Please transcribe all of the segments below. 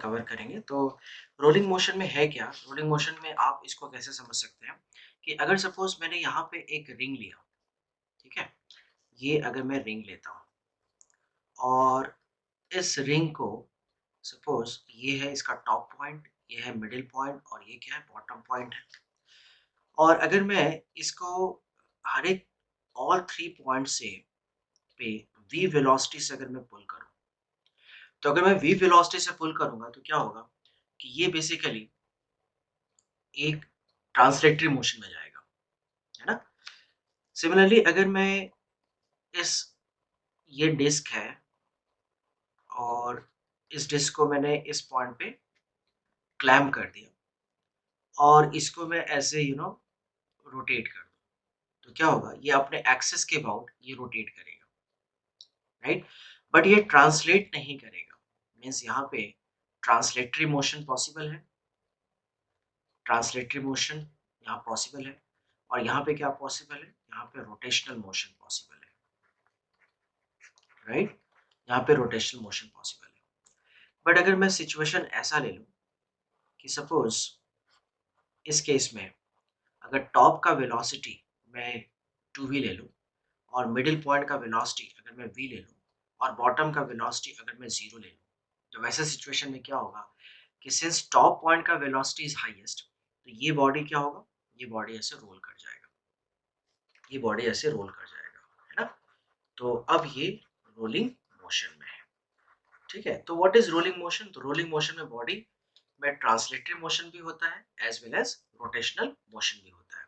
Cover करेंगे। तो rolling motion में है क्या? रोलिंग मोशन में आप इसको कैसे समझ सकते हैं कि अगर सपोज़ मैंने यहाँ पे एक रिंग लिया, ठीक है? ये अगर मैं रिंग लेता हूँ और इस रिंग को सपोज़ ये है इसका टॉप पॉइंट, ये है मिडल पॉइंट और ये क्या है बॉटम पॉइंट है। और अगर मैं इसको हर एक ऑल 3 पॉइंट से पे v वेलोसिटी से अगर मैं पुल करूँ, तो अगर मैं v वेलोसिटी से पुल करूँगा तो क्या होगा कि ये बेसिकली एक ट्रांसलेटरी मोशन में जाएगा, है ना? सिमिलरली अगर मैं इस ये डिस्क है और इस डिस्क को मैंने इस पॉइंट पे क्लैम्प कर दिया और इसको मैं ऐसे रोटेट कर दूँ, तो क्या होगा? ये अपने एक्सिस के अबाउट ये रोटेट करेगा, राइट? बट ये ट्रांसलेट नहीं करेगा, मीन्स यहाँ पे ट्रांसलेटरी मोशन पॉसिबल है, ट्रांसलेटरी मोशन यहाँ पॉसिबल है और यहाँ पे क्या पॉसिबल है? यहाँ पे रोटेशनल मोशन पॉसिबल है, राइट? यहाँ पे रोटेशनल मोशन पॉसिबल है। बट अगर मैं सिचुएशन ऐसा ले लूँ कि सपोज़ इस केस में अगर टॉप का वेलोसिटी मैं 2v ले लूँ और मिडल पॉइंट का वेलोसिटी अगर मैं v ले लूँ और बॉटम का वेलोसिटी अगर मैं 0 ले लूँ, तो वैसे सिचुएशन में क्या होगा कि सिंस टॉप पॉइंट का वेलोसिटी इज़ हाईएस्ट, तो ये बॉडी क्या होगा? ये बॉडी ऐसे रोल कर जाएगा, ये बॉडी ऐसे रोल कर जाएगा, है ना? तो अब ये रोलिंग मोशन में है, ठीक है? तो व्हाट इज़ रोलिंग मोशन? तो रोलिंग मोशन में बॉडी में ट्रांसलेटरी मोशन भी होता है as well as rotational motion भी होता है,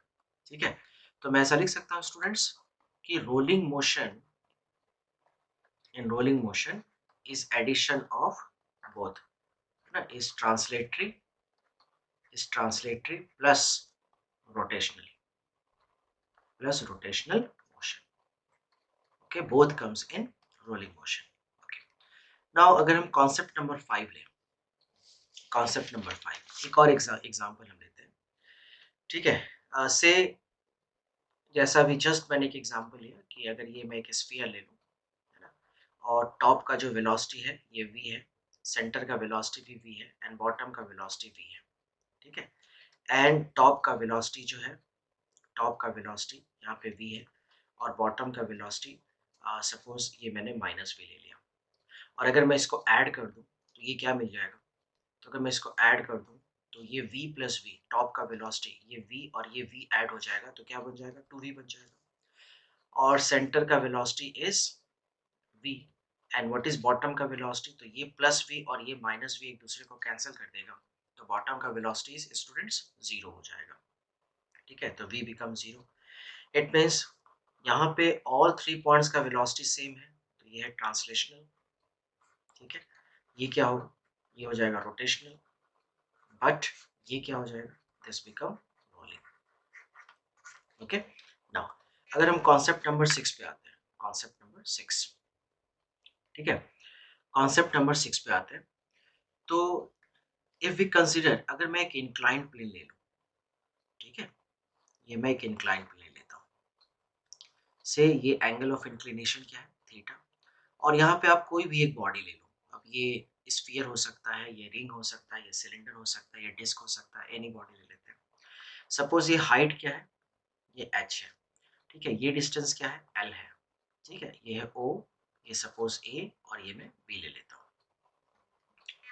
ठीक है? तो मैं ऐसा लिख सकता हूँ स्टूडेंट्स कि rolling motion is addition of both, है ना? Is translatory plus rotational motion, okay? Both comes in rolling motion, okay? Now अगर हम कॉन्सेप्ट नंबर 5 लें, कॉन्सेप्ट नंबर 5 एक और एग्जांपल हम लेते हैं, ठीक है? से जैसा अभी जस्ट मैंने एक एग्जांपल लिया कि अगर ये मैं एक स्फीयर ले लूँ, है ना? और टॉप का जो वेलोसिटी है ये v है, सेंटर का वेलोसिटी भी v है एंड बॉटम का वेलोसिटी v है, ठीक है? एंड टॉप का वेलोसिटी जो है, टॉप का वेलोसिटी यहाँ पे v है और बॉटम का वेलोसिटी सपोज ये मैंने माइनस v ले लिया और अगर मैं इसको ऐड कर दूँ तो ये क्या मिल जाएगा? तो अगर मैं इसको ऐड कर दूँ तो ये v प्लस v टॉप का वेलोसिटी ये v और ये v ऐड हो जाएगा तो क्या बन जाएगा? 2v बन जाएगा और सेंटर का velocity is v and what is bottom का वेलोसिटी? तो ये प्लस v और ये माइनस v एक दूसरे को कैंसिल कर देगा, तो बॉटम का वेलोसिटी स्टूडेंट्स 0 हो जाएगा, ठीक है? तो v बिकम 0। इट मीन्स यहाँ पे ऑल 3 पॉइंट्स का वेलोसिटी सेम है, तो ये है ट्रांसलेशनल, ठीक है? ये क्या होगा? ये हो जाएगा रोटेशनल, बट ये क्या हो जाएगा? This become rolling, okay? Now अगर हम कॉन्सेप्ट नंबर 6 पे आते हैं, कॉन्सेप्ट नंबर 6, ठीक है? कॉन्सेप्ट नंबर 6 पे आते हैं। तो इफ वी कंसीडर अगर मैं एक इंक्लाइंड प्लेन ले लूँ, ठीक है? ये मैं एक इंक्लाइंड प्लेन लेता हूँ। से ये एंगल ऑफ इंक्लिनेशन क्या है? थीटा। और यहाँ पे आप कोई भी एक बॉडी ले लो। अब ये स्फीयर हो सकता है, ये रिंग हो सकता है, ये सिलेंडर हो सकता है, ये डिस्क हो सकता है, एनी बॉडी ले लेते हैं। सपोज़ ये हाइट क्या है? ये h है, ठीक है? ये डिस्टेंस क्या है? l है, ठीक है? ये है O, ये सपोज़ A और ये मैं B ले लेता हूँ,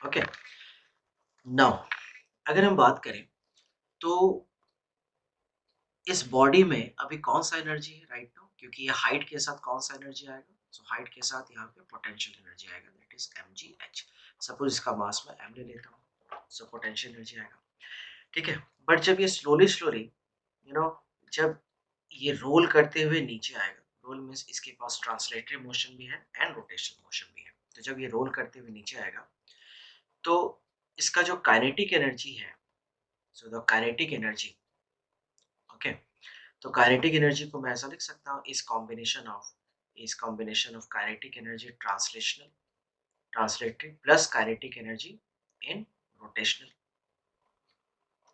ओके? नाउ अगर हम बात करें तो इस बॉडी में अभी कौन-सा एनर्जी है राइट नाउ? क्योंकि ये हाइट के साथ कौन-सा एनर्जी आएगा? सो हाइट के साथ यहाँ पे पोटेंशियल एनर्जी आएगा, दैट इज़ mgh। सपोज़ इसका मास मैं m ले लेता हूँ, सो पोटेंशियल एनर्जी आएगा, ठीक है? बट जब ये स्लोली यू नो जब ये रोल करते हुए नीचे आएगा, रोल मीन्स इसके पास ट्रांसलेटरी मोशन भी है एंड रोटेशनल मोशन भी है। तो जब ये रोल करते हुए नीचे आएगा, तो इसका जो काइनेटिक एनर्जी है, so the kinetic energy, okay? तो काइनेटिक एनर्जी को मैं ऐसा लिख सकता हूँ इस combination of kinetic energy translatory plus kinetic energy in rotational,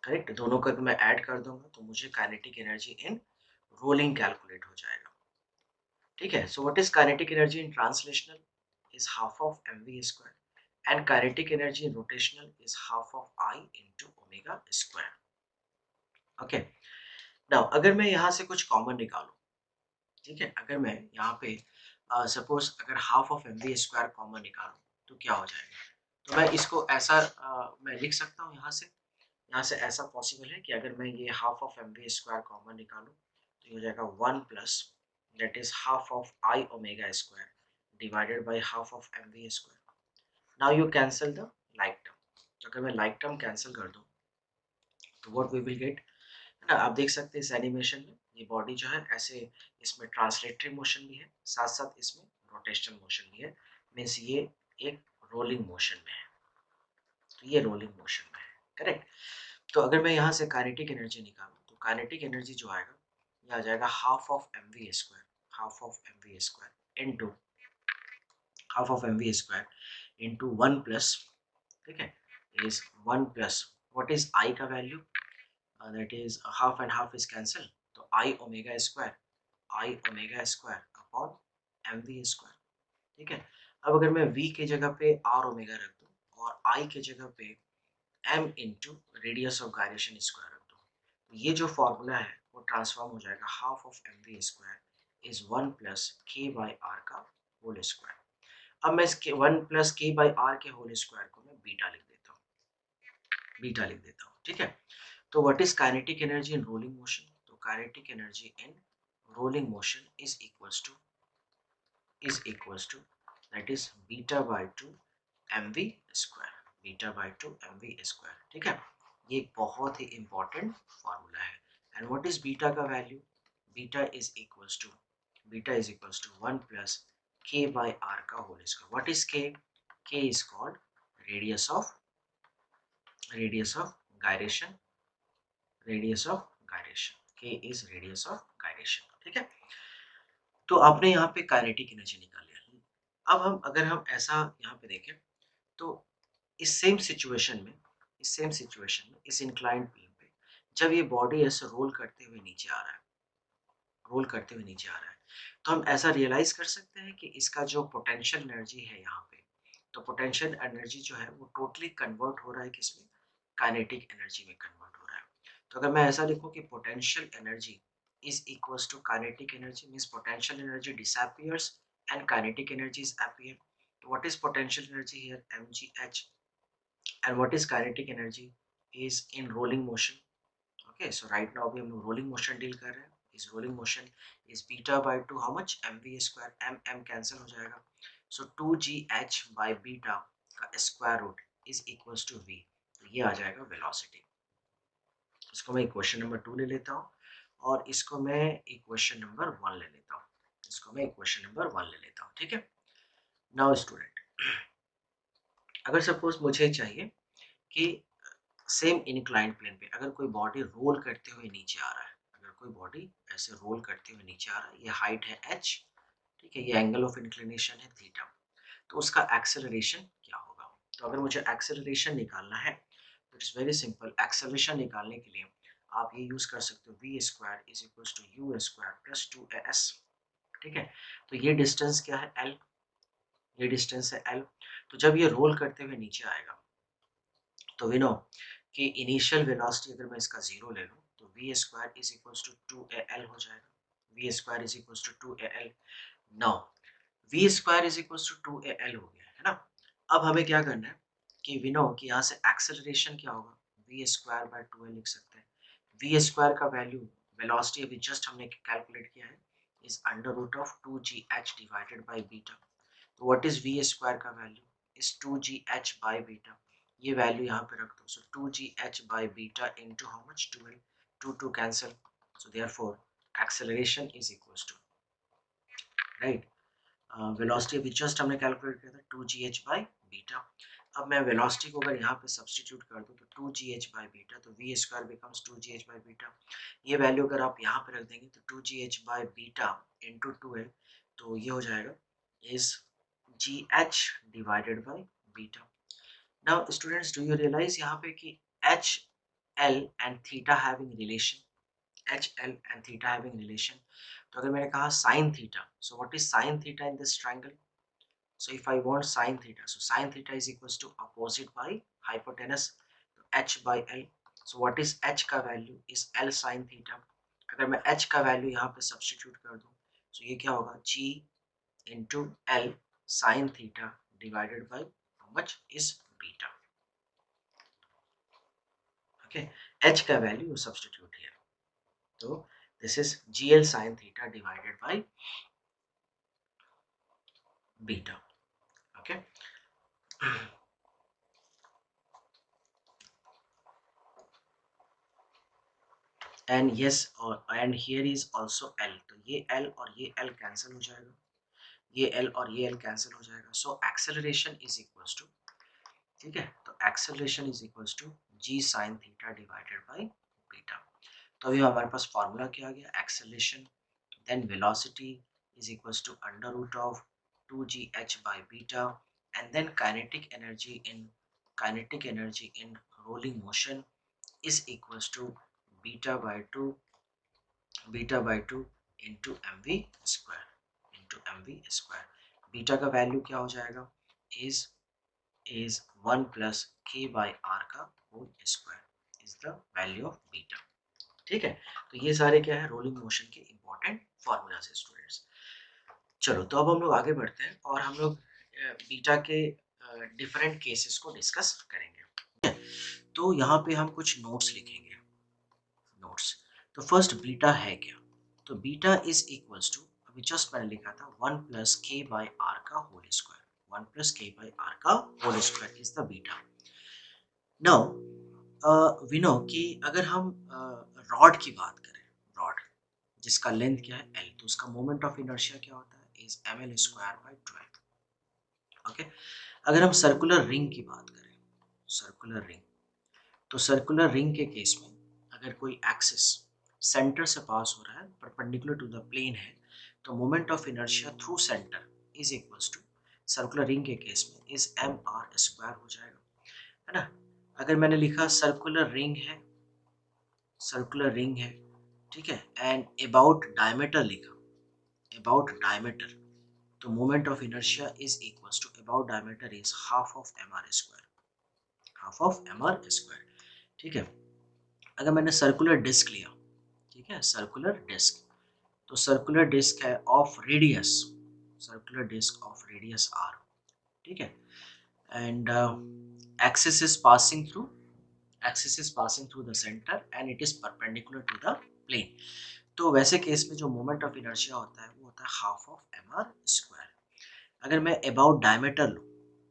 correct? दोनों को मैं ऐड कर दूंगा तो मुझे kinetic energy in rolling calculate हो जाएगा, ठीक है? So what is kinetic energy in translational? Is half of mv square and kinetic energy in rotational is half of I into omega square. Okay, now अगर मैं यहाँ से कुछ common निकालूं, ठीक है, अगर मैं यहाँ पे सपोज अगर half of M we square common निकालूं तो क्या हो जाएगा? तो मैं इसको ऐसा मैं लिख सकता हूँ यहाँ से ऐसा पॉसिबल है कि अगर मैं ये half of M we square common निकालूं तो ये हो जाएगा 1 plus that is half of I omega square divided by half of M we square. Now you cancel the like term. अगर मैं लाइक टर्म कैंसिल कर दूं तो व्हाट वी विल गेट, है ना, आप देख सकते हैं इस एनिमेशन में ये बॉडी जो है ऐसे, इसमें ट्रांसलेटरी मोशन भी है, साथ साथ इसमें रोटेशनल मोशन भी है, मीन्स ये एक रोलिंग मोशन में है. तो ये रोलिंग मोशन में है, करेक्ट. तो अगर मैं यहाँ से काइनेटिक एनर्जी निकालूं तो काइनेटिक एनर्जी जो आएगा ये आ जाएगा half of M we square, half of M we square into half of M we square into 1 plus, ठीक है, is 1 plus what is I का value, that is half and half is cancel, तो I omega square, I omega square upon m we square. ठीक है, अब अगर मैं v की जगह पे आर ओमेगा रख दूं और i की जगह पे m into radius of gyration square रख दूं, तो ये जो फॉर्मूला है वो ट्रांसफॉर्म हो जाएगा half of M we square is 1 plus के बाई आर का होल स्क्वायर. अब मैं इसके 1 प्लस के बाई आर के होल स्क्वायर को मैं बीटा लिख देता हूँ, बीटा लिख देता हूँ, ठीक है. तो what is kinetic energy in rolling motion? तो kinetic energy in rolling motion is equals to that is beta by 2 mv square, beta by 2 mv square. ठीक है, ये एक बहुत ही इंपॉर्टेंट फार्मूला है. एंड व्हाट इज बीटा का value? Beta is equals to 1 plus k by r का whole square. What is k? k is called radius of gyration, radius of gyration. k is radius of gyration. ठीक है, तो आपने यहाँ पे kinetic energy निकाल लिया. अब अगर हम ऐसा यहाँ पे देखें तो इस सेम सिचुएशन में इस इंक्लाइंड प्लेन पे जब ये बॉडी ऐसे रोल करते हुए नीचे आ रहा है, रोल करते हुए नीचे आ रहा है, तो हम ऐसा रियलाइज कर सकते हैं कि इसका जो पोटेंशियल एनर्जी है यहाँ पे, तो पोटेंशियल एनर्जी जो है वो टोटली कन्वर्ट हो रहा है किसमें? काइनेटिक एनर्जी में कन्वर्ट हो रहा है. तो अगर मैं ऐसा लिखूं कि potential energy is equals to kinetic energy, means potential energy disappears and kinetic energies appear. What is potential energy here? mgh. And what is kinetic energy? Is in rolling motion. Okay, so right now we have rolling motion deal कर रहे हैं. Is rolling motion is beta by 2 how much? mv square. m cancel हो जाएगा, so 2gh by beta का square root is equals to v. तो ये आ जाएगा velocity. इसको मैं इक्वेशन नंबर 2 ले लेता हूँ और इसको मैं इक्वेशन नंबर 1 ले लेता हूँ, इसको मैं इक्वेशन नंबर 1 ले लेता हूँ. ठीक है, नाउ स्टूडेंट, अगर सपोज मुझे चाहिए कि सेम इंक्लाइंड प्लेन पे अगर कोई बॉडी रोल करते हुए नीचे आ रहा है, अगर कोई बॉडी ऐसे रोल करते हुए नीचे आ रहा है, ये हाइट है h, ठीक है, ये एंगल ऑफ इंक्लिनेशन है थीटा, तो उसका एक्सेलरेशन क्या होगा? तो अगर मुझे एक्सेलरेशन निकालना है तो इट्स वेरी सिंपल. एक्सेलरेशन निकालने के लिए आप ये यूज कर सकते हो v square is equals to you square plus 2as. ठीक है, तो ये डिस्टेंस क्या है? l, ये डिस्टेंस है l. तो जब ये रोल करते हुए नीचे आएगा तो वी नो कि इनिशियल वेलोसिटी अगर मैं इसका जीरो ले लूँ तो we square is equals to 2al हो जाएगा. V square is equals to 2al. Now v square is equals to 2al हो गया है ना. अब हमें क्या करना है कि वी नो कि यहाँ से एक्सेलरेशन क्या होगा? वी स्क्वायर बाय 2al लिख सकते हैं. वी स्क्वायर का वैल्यू वेलोसिटी अभी जस्ट हमने कैलकुलेट किया है is under root of 2gh divided by beta. तो व्हाट इज वी स्क्वायर का value? Is 2gh by beta. ये वैल्यू यहाँ पे रख दो, so 2gh by beta into how much? 12. 2 cancel, so therefore acceleration is equals to, right, velocity अभी just हमने calculate किया था 2gh बाय बीटा. अब मैं वेलोसिटी को अगर यहाँ पे सब्सटीट्यूट कर दूँ तो 2gh बाय बीटा, तो we square becomes 2gh by beta. ये वैल्यू अगर आप यहाँ पे रख देंगे तो 2gh by beta into 2l, तो ये हो जाएगा is gh divided by beta. Now students, do you realise यहाँ पे कि h l and theta having relation, H L and theta having relation. तो अगर मैंने कहा sine theta, so what is sine theta in this triangle? So if I want sin theta, so sin theta is equals to opposite by hypotenuse, तो h by l. So what is h का value is l sin theta. अगर मैं h का value यहाँ पे substitute कर दूँ तो ये क्या होगा, g into l sin theta divided by how much is beta. Okay, h का वैल्यू सब्स्टिट्यूट here, तो this is gl sin theta divided by beta. Okay. And yes, and here is also l, तो ये l और ये l cancel हो जाएगा, ये l और ये l कैंसिल हो जाएगा. So acceleration is equals to, ठीक है, तो acceleration is equals to g sin theta divided by beta. तो अभी हमारे पास फॉर्मूला क्या आ गया, acceleration then velocity is equals to under root of 2gh by beta, and then kinetic energy in rolling motion is equals to beta by 2 into mv square. Beta का value क्या हो जाएगा, is 1 plus k by r का whole square is the value of beta. ठीक है, तो ये सारे क्या है, रोलिंग मोशन के इंपॉर्टेंट फॉर्मूलाज है स्टूडेंट्स. चलो तो अब हम लोग आगे बढ़ते हैं और हम लोग बीटा के डिफरेंट केसेस को डिस्कस करेंगे. तो यहाँ पे हम कुछ नोट्स लिखेंगे. नोट्स, तो फर्स्ट बीटा है क्या, तो बीटा इज इक्वल्स टू, अभी जस्ट मैंने लिखा था 1 प्लस के बाई आर का होल स्क्वायर. 1 प्लस के बाई आर का whole square is the beta. Now we know कि अगर हम रॉड की बात करें, रॉड जिसका लेंथ क्या है l, तो उसका मोमेंट ऑफ इनर्शिया क्या होता है is ml square by 12. Okay, अगर हम सर्कुलर रिंग की बात करें, सर्कुलर रिंग, तो सर्कुलर रिंग के केस में अगर कोई एक्सिस सेंटर से पास हो रहा है, परपेंडिकुलर टू द प्लेन है, तो moment of inertia through centre is equals to, circular ring के केस में इज एम आर स्क्वायर हो जाएगा, है ना. अगर मैंने लिखा सर्कुलर रिंग है, सर्कुलर रिंग है, ठीक है, एंड अबाउट डायमीटर लिखा, अबाउट डायमीटर, तो moment of inertia is equals to about diameter is half of M are square, half of M are square. ठीक है, अगर मैंने सर्कुलर डिस्क लिया, ठीक है, सर्कुलर डिस्क, तो सर्कुलर डिस्क है of radius, circular disc of radius R, ठीक है, and axis is passing through, axis is passing through the centre and it is perpendicular to the plane. तो वैसे case में जो मोमेंट ऑफ इनर्शिया होता है वो होता है half of M are square. अगर मैं अबाउट डायमीटर लूँ,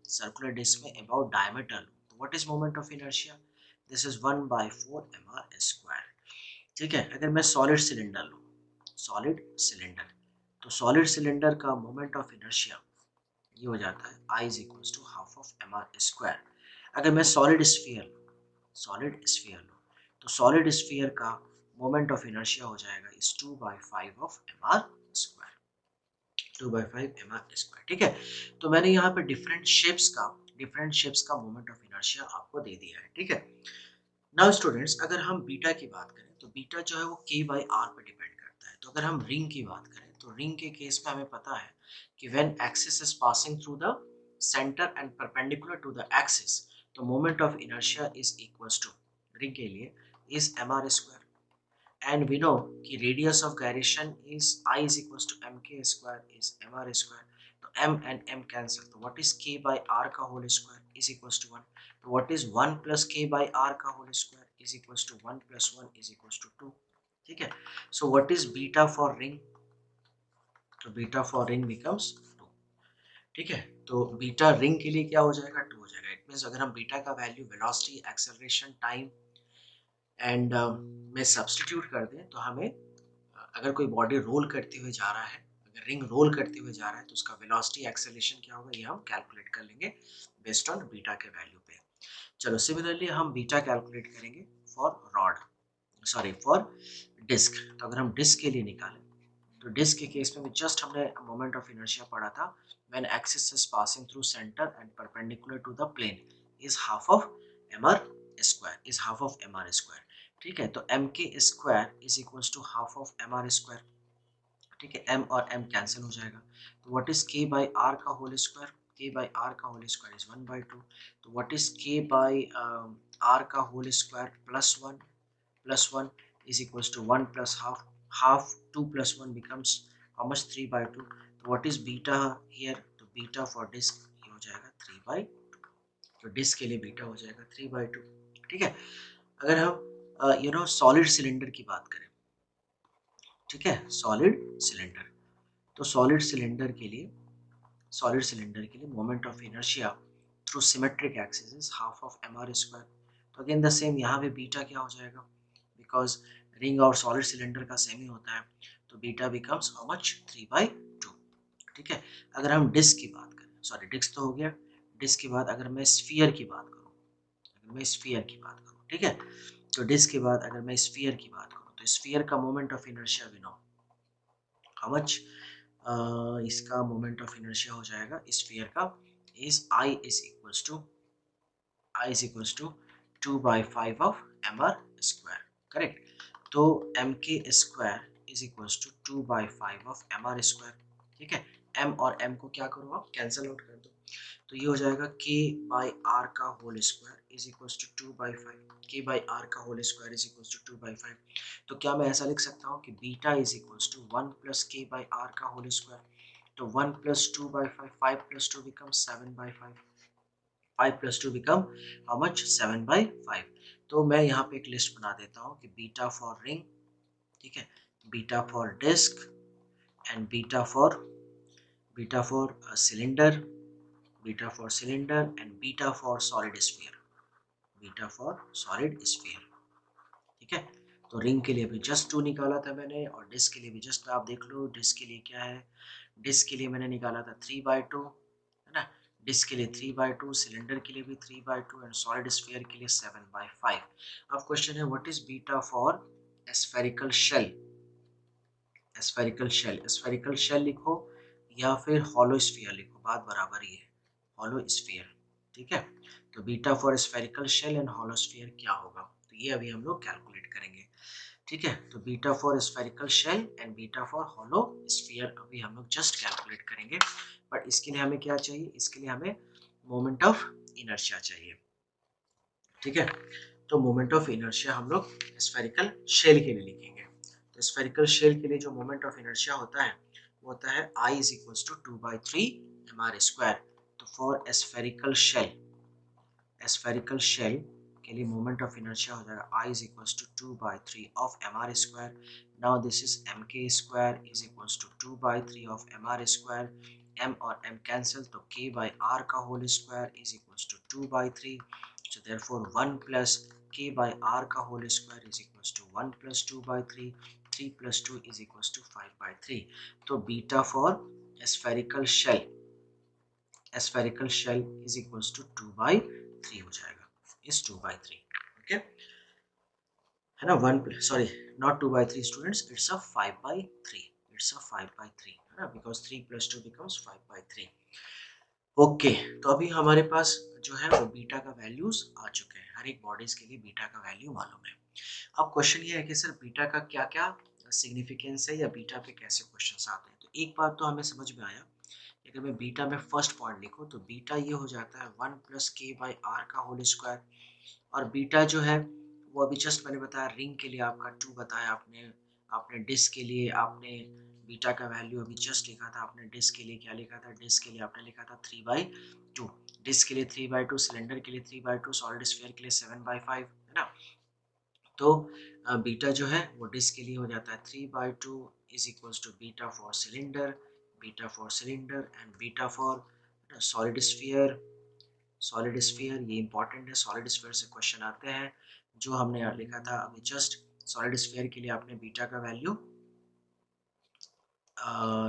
सर्कुलर डिस्क में अबाउट डायमीटर लूँ, तो what is moment of inertia, this is 1/4 M are square. ठीक है, अगर मैं सॉलिड सिलेंडर लूँ, सॉलिड सिलेंडर, तो सॉलिड सिलेंडर का मोमेंट ऑफ इनर्शिया ये हो जाता है I is equals to half of M are square. अगर मैं सॉलिड स्फीयर, सॉलिड स्फीयर लूँ, तो सॉलिड स्फीयर का मोमेंट ऑफ इनर्शिया हो जाएगा is 2/5 of M are square, 2/5 M are square. ठीक है, तो मैंने यहाँ पे डिफरेंट शेप्स का मोमेंट ऑफ इनर्शिया आपको दे दिया है. ठीक है, नाउ स्टूडेंट्स अगर हम बीटा की बात करें, तो बीटा जो है वो k बाई आर पे डिपेंड करता है. तो अगर हम रिंग की बात करें, तो रिंग के केस में हमें पता है कि when axis is passing through the centre and perpendicular to the axis, तो moment of inertia is equals to, ring के लिए, is M R square. And we know कि radius of gyration is I is equals to m के square is M R square. तो m and m cancel, तो what is k by r का whole square is equals to 1. तो what is 1 plus k by r का whole square is equals to 1 plus 1 is equals to 2. ठीक है, so what is beta for ring, तो beta for ring becomes 2. ठीक है, तो beta ring के लिए क्या हो जाएगा, 2 हो जाएगा. इट मींस अगर हम बीटा का value velocity, acceleration, time and में सब्स्टिट्यूट कर दें, तो हमें अगर कोई बॉडी रोल करते हुए जा रहा है, अगर रिंग रोल करते हुए जा रहा है, तो उसका वेलोसिटी, एक्सेलरेशन क्या होगा, ये हम कैलकुलेट कर लेंगे बेस्ड ऑन बीटा के वैल्यू पे. चलो सिमिलरली हम बीटा कैलकुलेट करेंगे for rod, sorry for disc. तो अगर हम डिस्क के लिए निकालें, तो डिस्क के केस में भी जस्ट हमने मोमेंट ऑफ इनर्शिया पढ़ा था, when axis is passing through centre and perpendicular to the plane is half of M are square, is half of M are square. ठीक है, तो एम के square is equals to half of M are square. ठीक है, m और m cancel हो जाएगा, तो what is k by r का whole square, k by r का होल स्क्वायर इज 1/2. तो what is k by r का whole square plus 1 is equals to 1 plus half 2 plus 1 becomes how much 3/2. तो what is beta here? तो beta for disk ये हो जाएगा 3/2. तो disc के लिए बीटा हो जाएगा 3/2. ठीक है. अगर हम सॉलिड सिलेंडर की बात करें, ठीक है, सॉलिड सिलेंडर, तो सॉलिड सिलेंडर के लिए moment of inertia through symmetric axis is half of mr square. तो अगेन द सेम यहाँ पे बीटा क्या हो जाएगा, बिकॉज रिंग और सॉलिड सिलेंडर का सेम ही होता है, तो बीटा बिकम्स हाउ मच 3/2. ठीक है. अगर हम डिस्क की बात करें, सॉरी डिस्क तो हो गया, डिस्क के बाद अगर मैं स्फीयर की बात करूँ, ठीक है, तो डिस्क के बाद अगर मैं स्फीयर की बात करूँ, तो स्फीयर का moment of inertia we know how much. इसका मोमेंट ऑफ इनर्शिया हो जाएगा स्फीयर का is I is equals to 2/5 of mr square. Correct. तो mk square is equals to 2/5 of mr square. ठीक है. m और m को क्या करो आप कैंसिल आउट कर दो, तो ये हो जाएगा k बाई r का whole square is equals to 2/5. k by r का whole square is equals to 2/5. तो क्या मैं ऐसा लिख सकता हूँ कि beta is equals to 1 plus k by r का होल स्क्वायर. तो 1 plus 2/5, 5 plus 2 becomes 7/5. 5 plus 2 become how much 7/5. तो मैं यहाँ पे एक लिस्ट बना देता हूँ कि बीटा फॉर रिंग, ठीक है, beta for disc and beta for cylinder, and beta for solid sphere, ठीक है. तो रिंग के लिए भी जस्ट 2 निकाला था मैंने, और डिस्क के लिए भी जस्ट आप देख लो, डिस्क के लिए क्या है, डिस्क के लिए मैंने निकाला था 3/2, है ना, डिस्क के लिए 3/2, सिलेंडर के लिए भी 3/2 एंड सॉलिड स्फीयर के लिए 7/5. अब क्वेश्चन है what is beta for spherical shell. Spherical shell लिखो या फिर हॉलो स्फीयर लिखो, बात बराबर ही है, हॉलो स्फीयर. ठीक है. तो beta for spherical shell and hollow sphere क्या होगा, तो ये अभी हम लोग कैलकुलेट करेंगे. ठीक है. तो beta for spherical shell and beta for hollow sphere अभी हम लोग जस्ट कैलकुलेट करेंगे. बट इसके लिए हमें क्या चाहिए, इसके लिए हमें मोमेंट ऑफ इनर्शिया चाहिए. ठीक है. तो मोमेंट ऑफ इनर्शिया हम लोग स्फेरिकल शेल के लिए लिखेंगे. तो स्फेरिकल शेल के लिए जो मोमेंट ऑफ इनर्शिया होता है वो होता है I is equals to 2/3 mr square. तो फॉर स्फेरिकल शेल के लिए मोमेंट ऑफ इनर्शिया हो जाएगा I is equals to 2/3 of mr square. Now this is mk square is equals to 2/3 of mr square. m और m cancel, तो k by r का whole square is equals to 2/3. So therefore 1 plus k by r का whole square is equals to 1 plus 2/3. 3 plus 2 is equals to 5/3. तो beta for spherical shell is equals to 2/3 हो जाएगा, is 2/3. okay, है ना. 1 sorry not 2/3 students, it's a 5/3. है ना, because 3 plus 2 becomes 5/3. Okay. तो अभी हमारे पास जो है वो बीटा का वैल्यूज आ चुके हैं, हर एक बॉडीज के लिए बीटा का वैल्यू मालूम है. अब क्वेश्चन ये है कि सर बीटा का क्या क्या सिग्निफिकेंस है या बीटा पे कैसे क्वेश्चंस आते हैं. तो एक बात तो हमें समझ में आया, अगर मैं बीटा में फर्स्ट पॉइंट लिखूं तो बीटा ये हो जाता है 1 प्लस k बाई आर का होल स्क्वायर. और बीटा जो है वो अभी जस्ट मैंने बताया रिंग के लिए आपका 2 बताया आपने डिस्क के लिए आपने बीटा का वैल्यू अभी जस्ट लिखा था, आपने डिस्क के लिए क्या लिखा था, डिस्क के लिए आपने लिखा था 3/2, डिस्क के लिए 3/2, सिलेंडर के लिए 3/2, सॉलिड स्फीयर के लिए 7/5, है ना. तो बीटा जो है वो डिस्क के लिए हो जाता है 3/2 is equals to beta for cylinder and beta for solid sphere. ये इंपॉर्टेंट है, सॉलिड स्फीयर से क्वेश्चन आते हैं. जो हमने लिखा था अभी जस्ट सॉलिड स्फीयर के लिए आपने बीटा का वैल्यू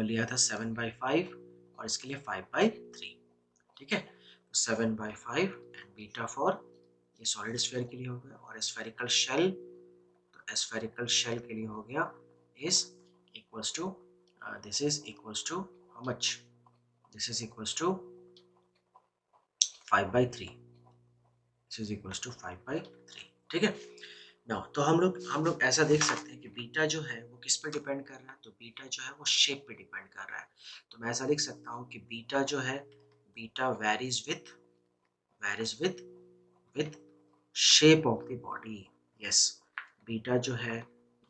लिया था 7/5 और इसके लिए 5/3. ठीक है. 7/5 एंड बीटा फॉर ये सॉलिड स्फीयर के लिए हो गया, और स्फेरिकल शेल, तो स्फेरिकल शेल के लिए हो गया is equals to this is equals to how much, this is equals to 5/3. This is equals to 5/3. ठीक है. नाउ तो हम लोग ऐसा देख सकते हैं कि बीटा जो है वो किस पे डिपेंड कर रहा है, तो बीटा जो है वो शेप पे डिपेंड कर रहा है. तो मैं ऐसा लिख सकता हूँ कि बीटा जो है beta varies with shape of the body. Yes, beta जो है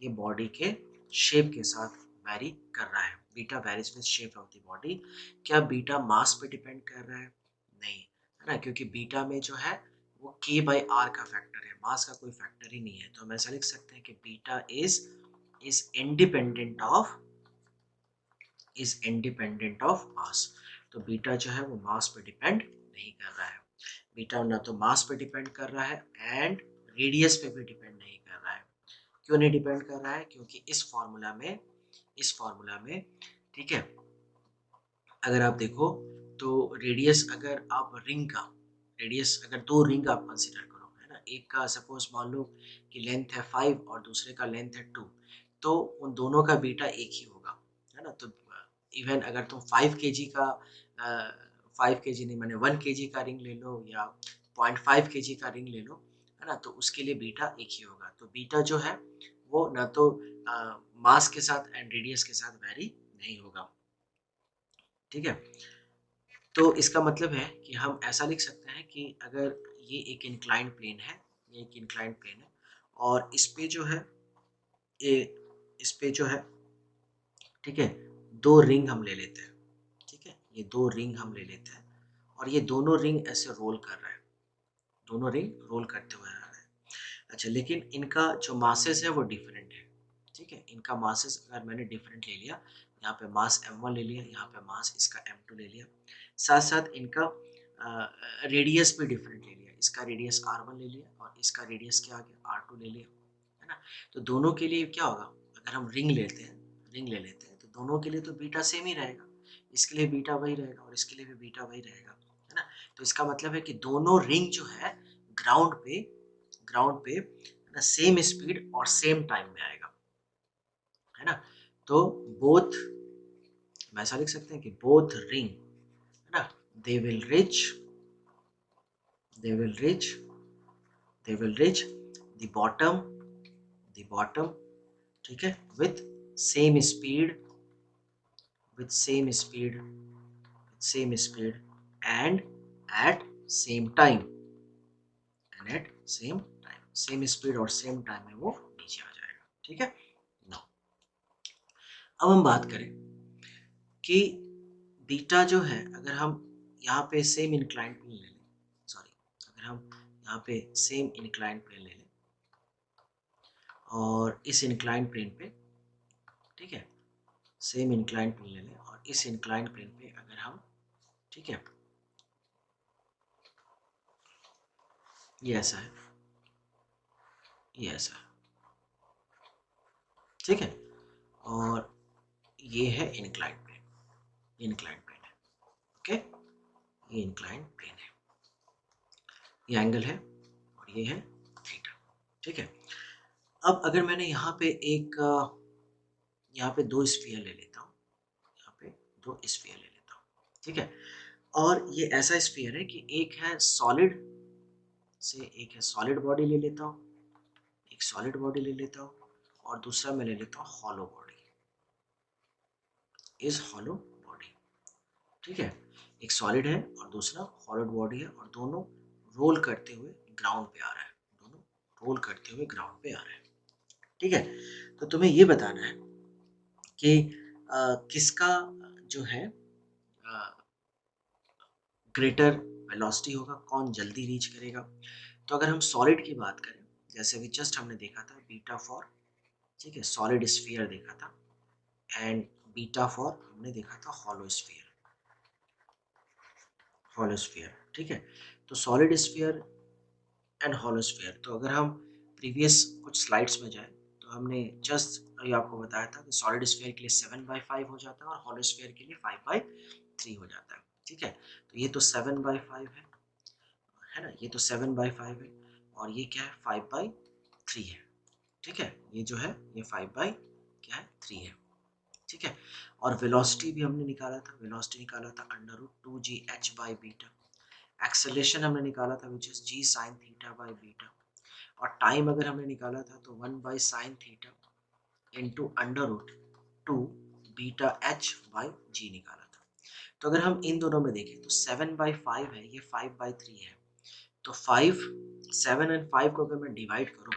ये बॉडी के शेप के साथ वेरी कर रहा है। Beta varies with shape of the body. क्या बीटा मास पे डिपेंड कर रहा है? नहीं, है ना, क्योंकि बीटा में जो है वो k बाई आर का फैक्टर है, मास का कोई फैक्टर ही नहीं है। तो हम ऐसा लिख सकते हैं कि beta is independent of mass. तो बीटा जो है वो मास पे डिपेंड नहीं कर रहा है। बीटा ना तो मास पे डिपेंड कर रहा है एंड रेडियस पे भी डिपेंड नहीं कर रहा है। क्यों नहीं डिपेंड कर रहा है? क्योंकि इस फॉर्मूला में ठीक है, अगर आप देखो तो रेडियस, अगर आप रेडियस अगर दो रिंग आप कंसीडर करो, है ना, एक का सपोज मान लो कि लेंथ है 5 और दूसरे का लेंथ है 2, तो उन दोनों का बीटा एक ही होगा, है ना। तो इवन अगर तुम 5 kg का 5 kg नहीं, मैंने 1 kg का रिंग ले लो या 0.5 kg का रिंग ले लो, है ना, तो उसके लिए बीटा एक ही होगा। तो बीटा जो है वो ना तो मास के साथ एंड रेडियस के साथ वेरी नहीं होगा। ठीक है, तो इसका मतलब है कि हम ऐसा लिख सकते हैं कि अगर ये एक इंक्लाइंड प्लेन है, ये एक इंक्लाइंड प्लेन है और इस पे जो है ये इस पे जो है, ठीक है, दो रिंग हम ले लेते हैं। ठीक है, ये दो रिंग हम ले लेते हैं और ये दोनों रिंग ऐसे रोल कर रहे हैं, दोनों रिंग रोल करते हुए आ रहे हैं। अच्छा, लेकिन इनका जो मासेस है वो डिफरेंट है। ठीक है, इनका मासेस अगर मैंने डिफरेंट ले लिया, यहाँ पे मास m1 ले लिया, यहाँ पे मास इसका m2 ले लिया, साथ साथ इनका रेडियस भी डिफरेंट ले लिया, इसका रेडियस r1 ले लिया और इसका रेडियस क्या आ गया, r2 ले लिया, है ना। तो दोनों के लिए क्या होगा, अगर हम रिंग ले लेते हैं तो दोनों के लिए तो बीटा सेम ही रहेगा, इसके लिए बीटा वही रहेगा और इसके लिए भी बीटा वही रहेगा, है ना। तो इसका मतलब है कि दोनों रिंग जो है ग्राउंड पे है ना सेम स्पीड और सेम टाइम में आएगा, है ना। तो बोथ, हम ऐसा लिख सकते हैं कि बोथ रिंग, है ना, they will rich they will rich they will rich the bottom, ठीक है, with same speed with same speed and at same time same speed और सेम टाइम में वो नीचे आ जाएगा। ठीक है, नाउ अब हम बात करें कि बीटा जो है, अगर हम यहाँ पे सेम इंक्लाइंड प्लेन ले लें, सॉरी, अगर हम यहाँ पे सेम इंक्लाइंड प्लेन ले लें और इस इंक्लाइंड प्लेन पे, ठीक है, सेम इंक्लाइंड प्लेन ले लें और इस इंक्लाइंड प्लेन पे अगर हम, ठीक है, ये ऐसा है, ये ऐसा है, ठीक है, और ये है इंक्लाइंड प्लेन, इंक्लाइंड प्लेन है, ओके, ये इंक्लाइंड प्लेन है, ये एंगल है और ये है थीटा। ठीक है, अब अगर मैंने यहाँ पे एक यहाँ पे दो स्फीयर ले लेता हूँ, यहाँ पे दो स्फीयर ले लेता हूँ, ठीक है, और ये ऐसा स्फीयर है कि एक है सॉलिड बॉडी ले लेता हूँ, एक सॉलिड बॉडी ले लेता हूँ और दूसरा मैं ले लेता हूँ hollow body, is hollow body. ठीक है, एक सॉलिड है और दूसरा हॉलो बॉडी है और दोनों रोल करते हुए ग्राउंड पे आ रहा है, दोनों रोल करते हुए ग्राउंड पे आ रहे हैं। ठीक है, तो तुम्हें ये बताना है कि किसका जो है ग्रेटर वेलोसिटी होगा, कौन जल्दी रीच करेगा। तो अगर हम सॉलिड की बात करें, जैसे अभी जस्ट हमने देखा था बीटा फॉर, ठीक है, सॉलिड स्फीयर देखा था एंड बीटा फॉर हमने देखा था हॉलो स्फीयर। ठीक है, तो solid sphere and hollow sphere, तो अगर हम प्रीवियस कुछ स्लाइड्स में जाए तो हमने जस्ट अभी आपको बताया था कि सॉलिड स्फीयर के लिए 7/5 हो जाता है और हॉलो स्फीयर के लिए 5/3 हो जाता है। ठीक है, तो ये तो 7/5 है ना, ये तो 7/5 है और ये क्या है, 5/3 है। ठीक है, ये जो है ये 5/3 है। ठीक है, और वेलोसिटी भी हमने निकाला था, वेलोसिटी निकाला था √2gh/बीटा। एक्सेलरेशन हमने निकाला था विच इज g sin θ/बीटा, और टाइम अगर हमने निकाला था तो 1/sin θ इंटू √2 बीटा h/g निकाला था। तो अगर हम इन दोनों में देखें तो 7/5 है, ये 5/3 है। तो 5 7 एंड 5 को अगर मैं डिवाइड करूँ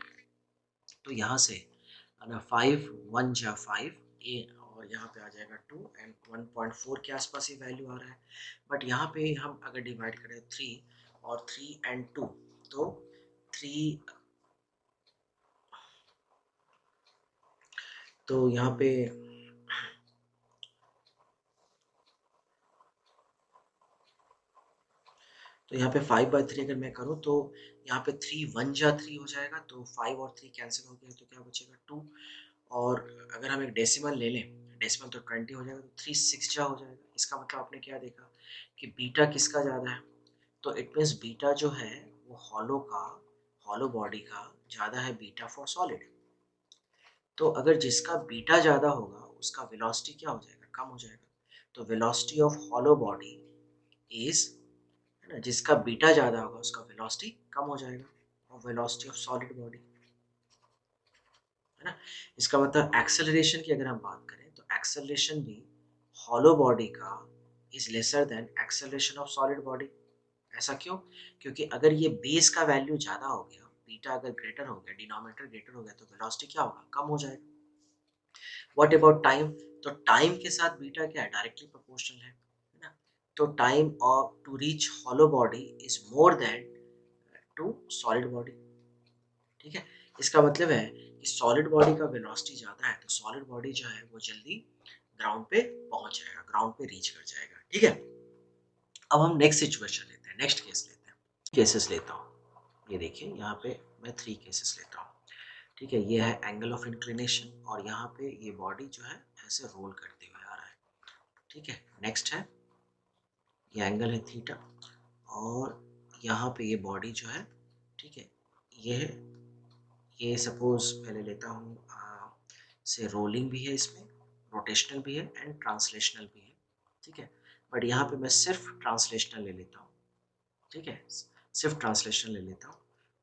तो यहाँ से है ना 5 1 जा 5 ए और यहाँ पे आ जाएगा 2 एंड 1.4 के आसपास ही वैल्यू आ रहा है। बट यहाँ पे हम अगर डिवाइड करें 3 और 3 एंड 2 तो 3 तो यहाँ पे तो यहाँ पे 5/3 अगर मैं करूँ तो यहाँ पे 3 1 जा 3 हो जाएगा, तो 5 और 3 कैंसिल हो गया तो क्या बचेगा 2। और अगर हम एक डेसिमल ले लें, डेसिमल तो 20 हो जाएगा, तो 3 6 जा हो जाएगा। इसका मतलब आपने क्या देखा कि बीटा किसका ज़्यादा है, तो इट मीन्स बीटा जो है वो हॉलो बॉडी का ज़्यादा है बीटा फॉर सॉलिड। तो अगर जिसका बीटा ज़्यादा होगा उसका वेलोसिटी क्या हो जाएगा, कम हो जाएगा। तो velocity of hollow body is, है ना, जिसका बीटा ज़्यादा होगा उसका वेलोसिटी कम हो जाएगा, और वेलोसिटी ऑफ सॉलिड बॉडी, है ना। इसका मतलब एक्सेलरेशन की अगर हम बात करें तो एक्सेलरेशन भी हॉलो बॉडी का is lesser than acceleration of solid body. ऐसा क्यों? क्योंकि अगर ये बेस का वैल्यू ज़्यादा हो गया, बीटा अगर ग्रेटर हो गया, डिनोमिनेटर ग्रेटर हो गया, तो वेलोसिटी क्या होगा, कम हो जाएगा। What about time? तो टाइम के साथ बीटा क्या है, डायरेक्टली प्रोपोर्शनल है ना। तो time of to reach hollow body is more than to solid body. ठीक है, इसका मतलब है कि सॉलिड बॉडी का वेलोसिटी ज़्यादा है तो सॉलिड बॉडी जो है वो जल्दी ग्राउंड पे पहुंच जाएगा, ग्राउंड पे रीच कर जाएगा। ठीक है, अब हम नेक्स्ट सिचुएशन लेते हैं, नेक्स्ट केस लेते हैं। केसेस लेता हूँ, ये देखिए यहाँ पे मैं 3 केसेस लेता हूँ। ठीक है, ये है एंगल ऑफ इंक्लिनेशन और यहाँ पे ये बॉडी जो है ऐसे रोल करते हुए आ रहा है। ठीक है, नेक्स्ट है ये एंगल है थीटा और यहाँ पे ये बॉडी जो है, ठीक है, ये है, ये सपोज पहले लेता हूँ से रोलिंग भी है, इसमें रोटेशनल भी है एंड ट्रांसलेशनल भी है। ठीक है, बट यहाँ पे मैं सिर्फ ट्रांसलेशनल ले लेता हूँ। ठीक है, सिर्फ ट्रांसलेशनल ले लेता हूँ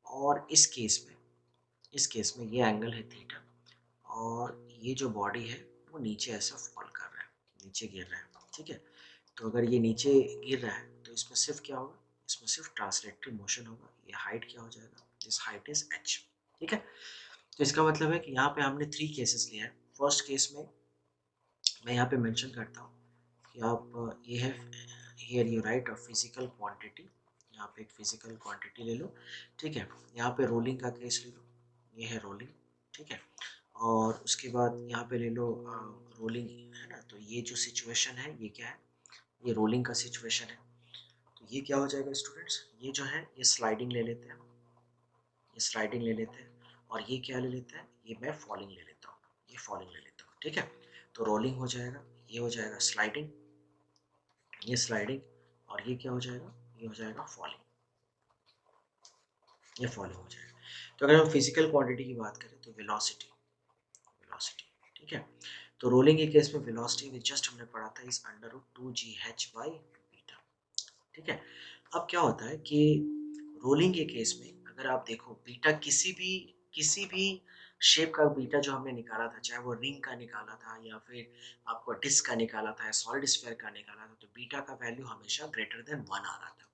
और इस केस में ये एंगल है थीटा और ये जो बॉडी है वो नीचे ऐसा फॉल कर रहा है, नीचे गिर रहा है। ठीक है, तो अगर ये नीचे गिर रहा है तो इसमें सिर्फ क्या होगा, इसमें सिर्फ ट्रांसलेटरी मोशन होगा। ये हाइट क्या हो जाएगा, दिस हाइट इज h। ठीक है, तो इसका मतलब है कि यहाँ पे हमने 3 केसेस लिया है। फर्स्ट केस में मैं यहाँ पे मेंशन करता हूँ कि आप ये है here you right a physical quantity, यहाँ पे एक फिजिकल क्वांटिटी ले लो। ठीक है, यहाँ पे रोलिंग का केस ले लो, ये है रोलिंग। ठीक है, और उसके बाद यहाँ पे ले लो रोलिंग, है ना। तो ये जो सिचुएशन है ये क्या है, ये रोलिंग का सिचुएशन है। तो ये क्या हो जाएगा स्टूडेंट्स, ये जो है ये स्लाइडिंग ले लेते हैं, ये स्लाइडिंग ले लेते हैं और ये क्या ले लेते हैं, ये मैं फॉलिंग ले लेता हूँ, ये फॉलिंग ले लेता हूँ। ठीक है, तो रोलिंग हो जाएगा, ये हो जाएगा स्लाइडिंग, ये स्लाइडिंग और ये क्या हो जाएगा, ये हो जाएगा फॉलिंग, ये फॉलिंग हो जाएगा। तो अगर हम फिजिकल क्वांटिटी की बात करें तो वेलोसिटी, वेलोसिटी, ठीक है, तो रोलिंग के केस में वेलोसिटी जस्ट हमने पढ़ा था इस √2gh/बीटा। ठीक है, अब क्या होता है कि रोलिंग के केस में अगर आप देखो बीटा किसी भी शेप का बीटा जो हमने निकाला था, चाहे वो रिंग का निकाला था या फिर आपको डिस्क का निकाला था या सॉलिड स्फीयर का निकाला था, तो बीटा का वैल्यू हमेशा ग्रेटर देन 1 आ रहा था।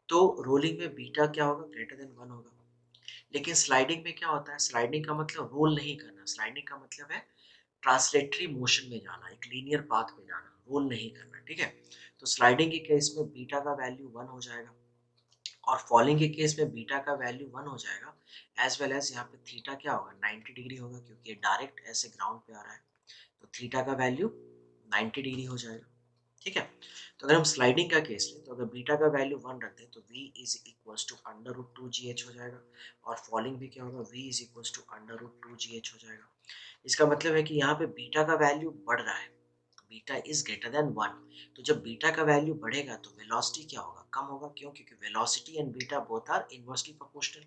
तो रोलिंग में बीटा क्या होगा, ग्रेटर देन 1 होगा। लेकिन स्लाइडिंग में क्या होता है, स्लाइडिंग का मतलब रोल नहीं करना, स्लाइडिंग का मतलब है ट्रांसलेटरी मोशन में जाना, एक लीनियर पाथ में जाना, रोल नहीं करना। ठीक है, तो स्लाइडिंग के केस में बीटा का वैल्यू 1 हो जाएगा और फॉलिंग के केस में बीटा का वैल्यू 1 हो जाएगा, एज वेल एज यहाँ पे थीटा क्या होगा, 90 डिग्री होगा, क्योंकि ये डायरेक्ट ऐसे ग्राउंड पे आ रहा है। तो थीटा का वैल्यू 90 डिग्री हो जाएगा। ठीक है, तो अगर हम स्लाइडिंग का केस लें तो अगर बीटा का वैल्यू 1 रखते हैं तो v is equals to √2gh हो जाएगा और फॉलिंग भी क्या होगा, v is equals to √2gh हो जाएगा। इसका मतलब है कि यहाँ पे बीटा का वैल्यू बढ़ रहा है, बीटा इज ग्रेटर देन 1। तो जब बीटा का वैल्यू बढ़ेगा तो वेलोसिटी क्या होगा, कम होगा। क्यों? क्योंकि velocity and beta both are inversely proportional.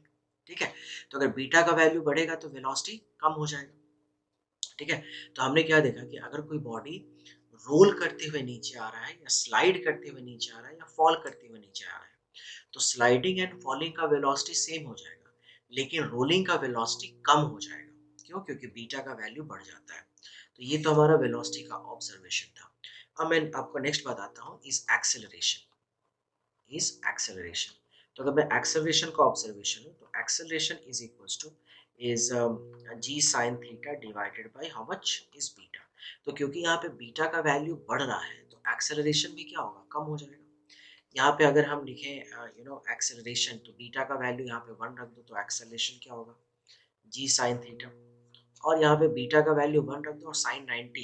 ठीक है, तो अगर बीटा का वैल्यू बढ़ेगा तो वेलोसिटी कम हो जाएगा। ठीक है, तो हमने क्या देखा कि अगर कोई बॉडी रोल करते हुए नीचे आ रहा है या स्लाइड करते हुए नीचे आ रहा है या फॉल करते हुए नीचे आ रहा है, तो स्लाइडिंग एंड फॉलिंग का वेलोसिटी सेम हो जाएगा, लेकिन रोलिंग का वेलोसिटी कम हो जाएगा। क्यों? क्योंकि बीटा का वैल्यू बढ़ जाता है। तो तो ये तो हमारा वेलोसिटी का ऑब्जर्वेशन था। अब मैं आपको नेक्स्ट बताता हूँ इज एक्सेलरेशन। तो अगर मैं एक्सेलरेशन का ऑब्जर्वेशन हूँ, तो acceleration is equals to is ji sine theta divided by how much is beta. तो क्योंकि यहाँ पे बीटा का वैल्यू बढ़ रहा है तो एक्सेलरेशन भी क्या होगा, कम हो जाएगा। यहाँ पे अगर हम लिखें एक्सेलरेशन, तो बीटा का वैल्यू यहाँ पे 1 रख दो तो एक्सेलरेशन क्या होगा, जी साइन थीटा। और यहाँ पे बीटा का वैल्यू 1 रख दो और साइन 90,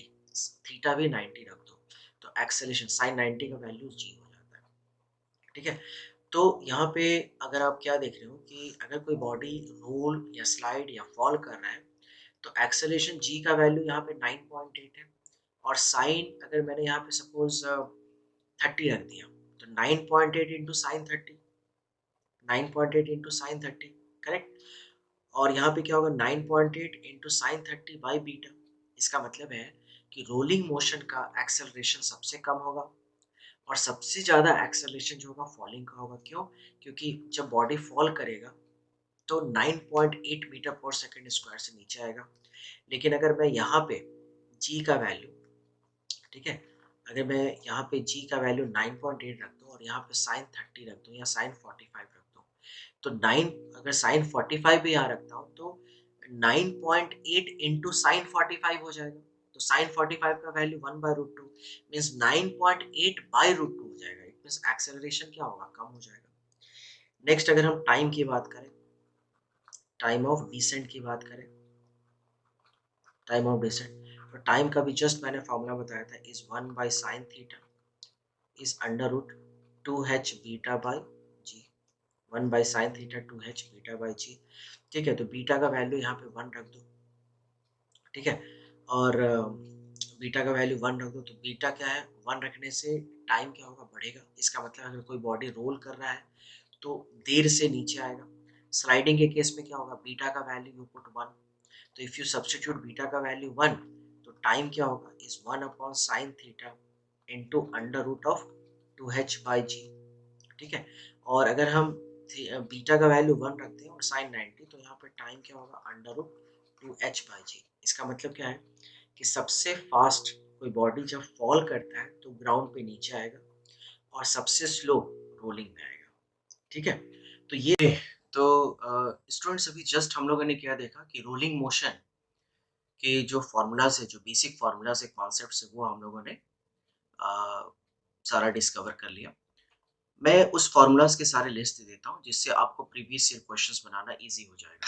थीटा भी 90 रख दो, तो एक्सेलरेशन साइन 90 का वैल्यू जी हो जाता है। ठीक है। तो यहाँ पे अगर आप क्या देख रहे हो कि अगर कोई बॉडी रोल या स्लाइड या फॉल कर रहा है तो एक्सेलरेशन जी का वैल्यू यहाँ पे 9.8 है, और साइन अगर मैंने यहाँ पे सपोज 30 रख दिया, तो 9.8 into sine 30, 9.8 into sine 30, correct. और यहाँ पे क्या होगा, 9.8 इंटू साइन 30 बाई बीटा। इसका मतलब है कि रोलिंग मोशन का एक्सेलरेशन सबसे कम होगा और सबसे ज़्यादा एक्सेलरेशन जो होगा फॉलिंग का होगा। क्यों? क्योंकि जब बॉडी फॉल करेगा तो 9.8 मीटर पर सेकंड स्क्वायर से नीचे आएगा। लेकिन अगर मैं यहाँ पे जी का वैल्यू, ठीक है, अगर मैं यहाँ पे जी का वैल्यू 9.8 रख दूँ और यहाँ पे साइन 30 रख दूँ या साइन 45 रख दूँ, तो 9, अगर साइन 45 भी यहाँ रखता हूँ तो 9.8 इंटू साइन 45 हो जाएगा। तो साइन 45 का वैल्यू 1/√2 मीन्स 9.8/√2 हो जाएगा। इट मीन्स एक्सेलरेशन क्या होगा, कम हो जाएगा। नेक्स्ट अगर हम टाइम की बात करें, टाइम ऑफ डिसेंट की बात करें, टाइम ऑफ डिसेंट, तो टाइम का भी जस्ट मैंने फॉर्मूला बताया था, is 1/sin theta is √2h beta by g. 1/sin theta 2h beta by g. ठीक है, तो बीटा का वैल्यू यहाँ पे 1 रख दो, ठीक है। और बीटा का वैल्यू 1 रख दो, तो बीटा क्या है, 1 रखने से टाइम क्या होगा, बढ़ेगा। इसका मतलब अगर कोई बॉडी रोल कर रहा है तो देर से नीचे आएगा। स्लाइडिंग के केस में क्या होगा, बीटा का वैल्यू यू पुट 1, तो इफ यू सब्स्टिट्यूट बीटा का वैल्यू 1, तो टाइम क्या होगा, is 1/sin theta into √2h/g। ठीक है। और अगर हम बीटा का वैल्यू 1 रखते हैं और साइन 90, तो यहाँ पे टाइम क्या होगा, √2h/g। इसका मतलब क्या है कि सबसे फास्ट कोई बॉडी जब फॉल करता है तो ग्राउंड पे नीचे आएगा और सबसे स्लो रोलिंग में आएगा। ठीक है। तो ये तो स्टूडेंट्स अभी जस्ट हम लोगों ने क्या देखा कि रोलिंग मोशन के जो फॉर्मूलाज है, जो बेसिक फॉर्मूलाज है, कॉन्सेप्ट है, वो हम लोगों ने सारा डिस्कवर कर लिया। मैं उस फॉर्मूलाज के सारे लिस्ट दे देता हूँ जिससे आपको प्रीवियस ईयर क्वेश्चंस बनाना इजी हो जाएगा।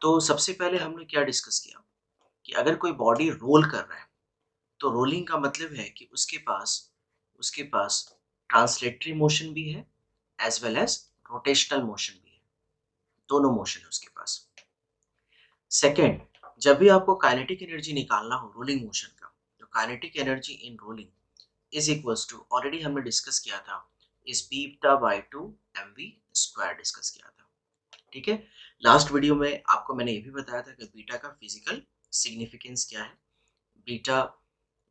तो सबसे पहले हमने क्या डिस्कस किया कि अगर कोई बॉडी रोल कर रहा है तो रोलिंग का मतलब है कि उसके पास ट्रांसलेटरी मोशन भी है as well as rotational motion भी है, दोनों मोशन है उसके पास। सेकेंड, जब भी आपको काइनेटिक एनर्जी निकालना हो रोलिंग मोशन का, तो kinetic energy in rolling is equals to, already हमने डिस्कस किया था, is beta by 2 mv square discuss किया था। ठीक है। लास्ट वीडियो में आपको मैंने ये भी बताया था कि बीटा का फिजिकल सिग्निफिकेंस क्या है, बीटा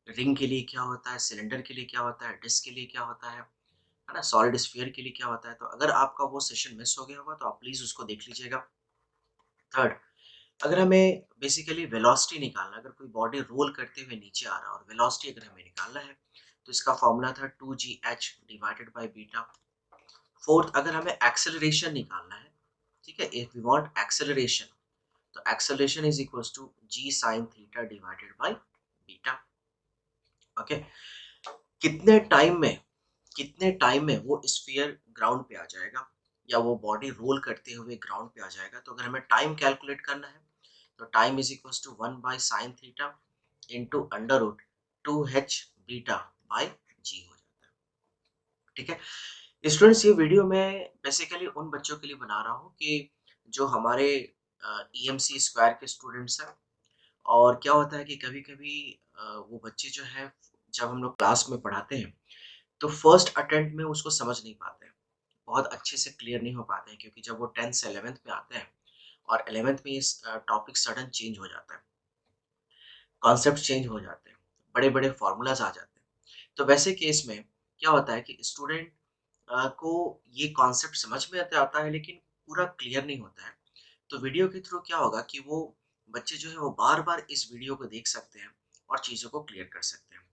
रिंग के लिए क्या होता है, सिलेंडर के लिए क्या होता है, डिस्क के लिए क्या होता है ना, सॉलिड स्फीयर के लिए क्या होता है। तो अगर आपका वो सेशन मिस हो गया होगा तो आप प्लीज उसको देख लीजिएगा। थर्ड, अगर हमें बेसिकली वेलोसिटी निकालना, अगर कोई बॉडी रोल करते हुए नीचे आ रहा है और वेलोसिटी अगर हमें निकालना है, तो इसका फॉर्मूला था 2gh divided by beta. Fourth, अगर हमें एक्सेलरेशन निकालना है, ठीक है, इफ वी वांट एक्सेलरेशन, तो acceleration is equals to G sine theta divided by beta. Okay. कितने टाइम में वो स्फीयर ग्राउंड पे आ जाएगा या वो बॉडी रोल करते हुए ग्राउंड पे आ जाएगा। तो अगर हमें टाइम कैलकुलेट करना है तो time is equals to 1/sin theta into √2h beta by g हो जाता है। ठीक है। स्टूडेंट्स, ये वीडियो मैं बेसिकली उन बच्चों के लिए बना रहा हूँ कि जो हमारे ईएमसी स्क्वायर के स्टूडेंट्स हैं। और क्या होता है कि कभी कभी वो बच्चे जो है, जब हम लोग क्लास में पढ़ाते हैं तो फर्स्ट अटेम्प्ट में उसको समझ नहीं पाते हैं, बहुत अच्छे से क्लियर नहीं हो पाते हैं, क्योंकि जब वो 10th से 11th में आते हैं और 11th में इस टॉपिक सडन चेंज हो जाता है, कॉन्सेप्ट चेंज हो जाते हैं, बड़े बड़े फार्मूलाज आ जाते हैं। तो वैसे केस में क्या होता है कि स्टूडेंट को ये कॉन्सेप्ट समझ में तो आता है लेकिन पूरा क्लियर नहीं होता है। तो वीडियो के थ्रू क्या होगा कि वो बच्चे जो है वो बार बार इस वीडियो को देख सकते हैं और चीज़ों को क्लियर कर सकते हैं।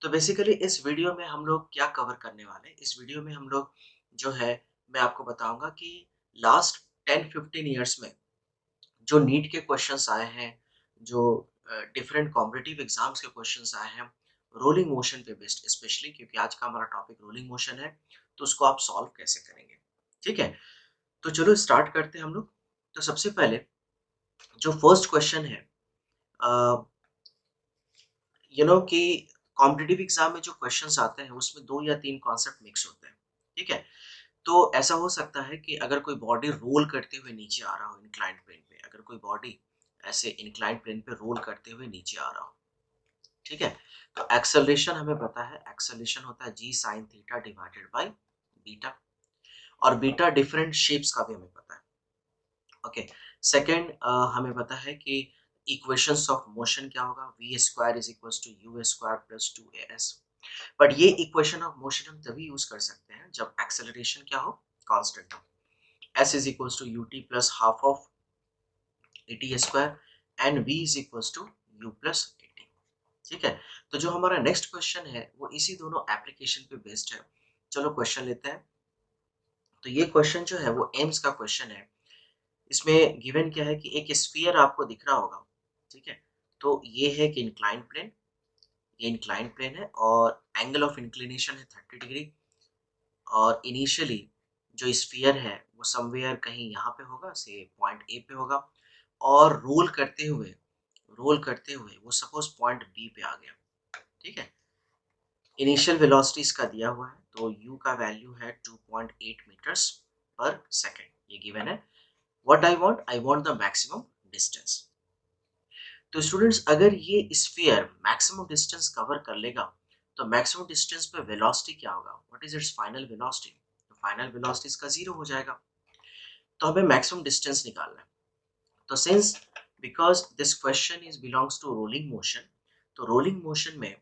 तो बेसिकली इस वीडियो में हम लोग क्या कवर करने वाले हैं, इस वीडियो में हम लोग जो है मैं आपको बताऊंगा कि लास्ट 10-15 ईयर्स में जो नीट के क्वेश्चंस आए हैं, जो डिफरेंट कॉम्पिटिटिव एग्जाम्स के क्वेश्चंस आए हैं रोलिंग मोशन पे बेस्ड, स्पेशली क्योंकि आज का हमारा टॉपिक रोलिंग मोशन है, तो उसको आप सॉल्व कैसे करेंगे। ठीक है, तो चलो स्टार्ट करते हैं हम लोग। तो सबसे पहले जो फर्स्ट क्वेश्चन है, कि कॉम्पिटिटिव एग्जाम में जो क्वेश्चंस आते हैं उसमें 2 या 3 कॉन्सेप्ट मिक्स होते हैं। ठीक है, तो ऐसा हो सकता है कि अगर कोई बॉडी रोल करते हुए नीचे आ रहा हो इंक्लाइंड प्लेन पे, अगर कोई बॉडी ऐसे इंक्लाइंड प्लेन पे रोल करते हुए नीचे आ रहा हो, ठीक है, तो एक्सेलरेशन हमें पता है, एक्सेलरेशन होता है g sine theta divided by beta, और बीटा डिफरेंट शेप्स का भी हमें पता है। ओके, सेकंड हमें पता है कि इक्वेशंस ऑफ मोशन क्या होगा, V square is equal to you square plus 2as। But ये इक्वेशन ऑफ मोशन हम तभी यूज कर सकते हैं जब एक्सेलरेशन क्या हो, कांस्टेंट हो। s is equals to ut plus half of at square and v is equals to u plus at। ठीक है, तो जो हमारा नेक्स्ट क्वेश्चन है वो इसी दोनों एप्लीकेशन पे बेस्ड है। चलो क्वेश्चन लेते हैं। तो ये क्वेश्चन जो है वो एम्स का क्वेश्चन है। इसमें गिवन क्या है कि एक स्फीयर आपको दिख रहा होगा। ठीक है, तो ये है कि इंक्लाइन प्लेन, ये इंक्लाइन प्लेन है और एंगल ऑफ इंक्लिनेशन है 30 डिग्री, और इनिशियली जो स्फीयर है वो समवेयर कहीं यहाँ पे होगा, से पॉइंट ए पे होगा, और रोल करते हुए वो सपोज पॉइंट बी पे आ गया। ठीक है, इनिशियल वेलोसिटी इसका दिया हुआ है, तो u का वैल्यू है 2.8 मीटर्स पर सेकेंड, ये गिवन है। What I want the maximum distance. तो स्टूडेंट्स अगर ये स्फीयर मैक्सिमम डिस्टेंस कवर कर लेगा तो मैक्सिमम डिस्टेंस पे वेलोसिटी क्या होगा, what is it's final velocity, तो फाइनल वेलोसिटी इसका 0 हो जाएगा। तो हमें मैक्सिमम डिस्टेंस निकालना है। तो since because this question is belongs to rolling motion, तो रोलिंग मोशन में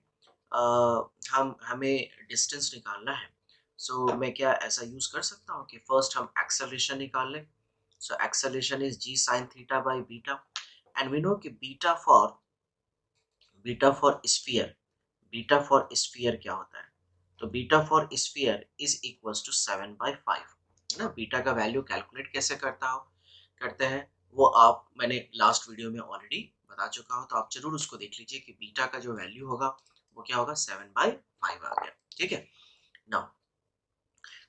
हम हमें डिस्टेंस निकालना है। सो मैं क्या ऐसा यूज कर सकता हूँ कि फर्स्ट हम एक्सेलरेशन निकाल लें। So acceleration is ji sine theta by beta, and we know कि beta for sphere, beta for sphere क्या होता है, तो beta for sphere is equals to 7/5 है ना। बीटा का वैल्यू कैलकुलेट कैसे करते हैं वो आप मैंने लास्ट वीडियो में ऑलरेडी बता चुका हूँ, तो आप जरूर उसको देख लीजिए कि बीटा का जो वैल्यू होगा वो क्या होगा, 7/5 आ गया। ठीक है, नाउ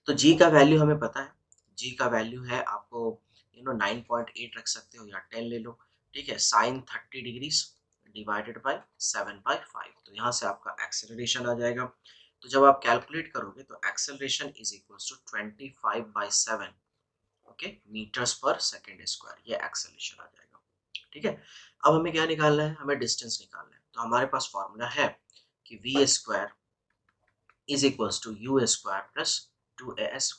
तो जी का वैल्यू हमें पता है, जी का वैल्यू है आपको 9.8 रख सकते हो या 10 ले लो। ठीक है, साइन 30 डिग्री डिवाइडेड बाय 7/5, तो यहाँ से आपका एक्सेलरेशन आ जाएगा। तो जब आप कैलकुलेट करोगे तो acceleration is equals to 25/7 okay metres per second square, ये एक्सेलरेशन आ जाएगा। ठीक है, अब हमें क्या निकालना है, हमें डिस्टेंस निकालना है। तो हमारे पास फॉर्मूला है कि V square is equals to you square plus 2as।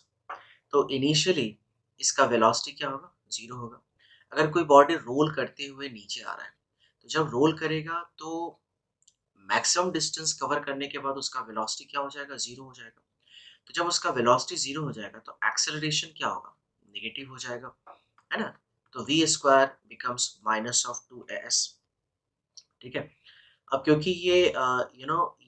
तो इनिशियली इसका वेलोसिटी क्या होगा, 0 होगा। अगर कोई बॉडी रोल करते हुए नीचे आ रहा है, तो जब रोल करेगा तो मैक्सिमम डिस्टेंस कवर करने के बाद उसका वेलोसिटी क्या हो जाएगा, 0 हो जाएगा। तो जब उसका वेलोसिटी 0 हो जाएगा तो एक्सेलरेशन क्या होगा, नेगेटिव हो जाएगा, है ना। तो we square becomes minus of 2as। ठीक है, अब क्योंकि ये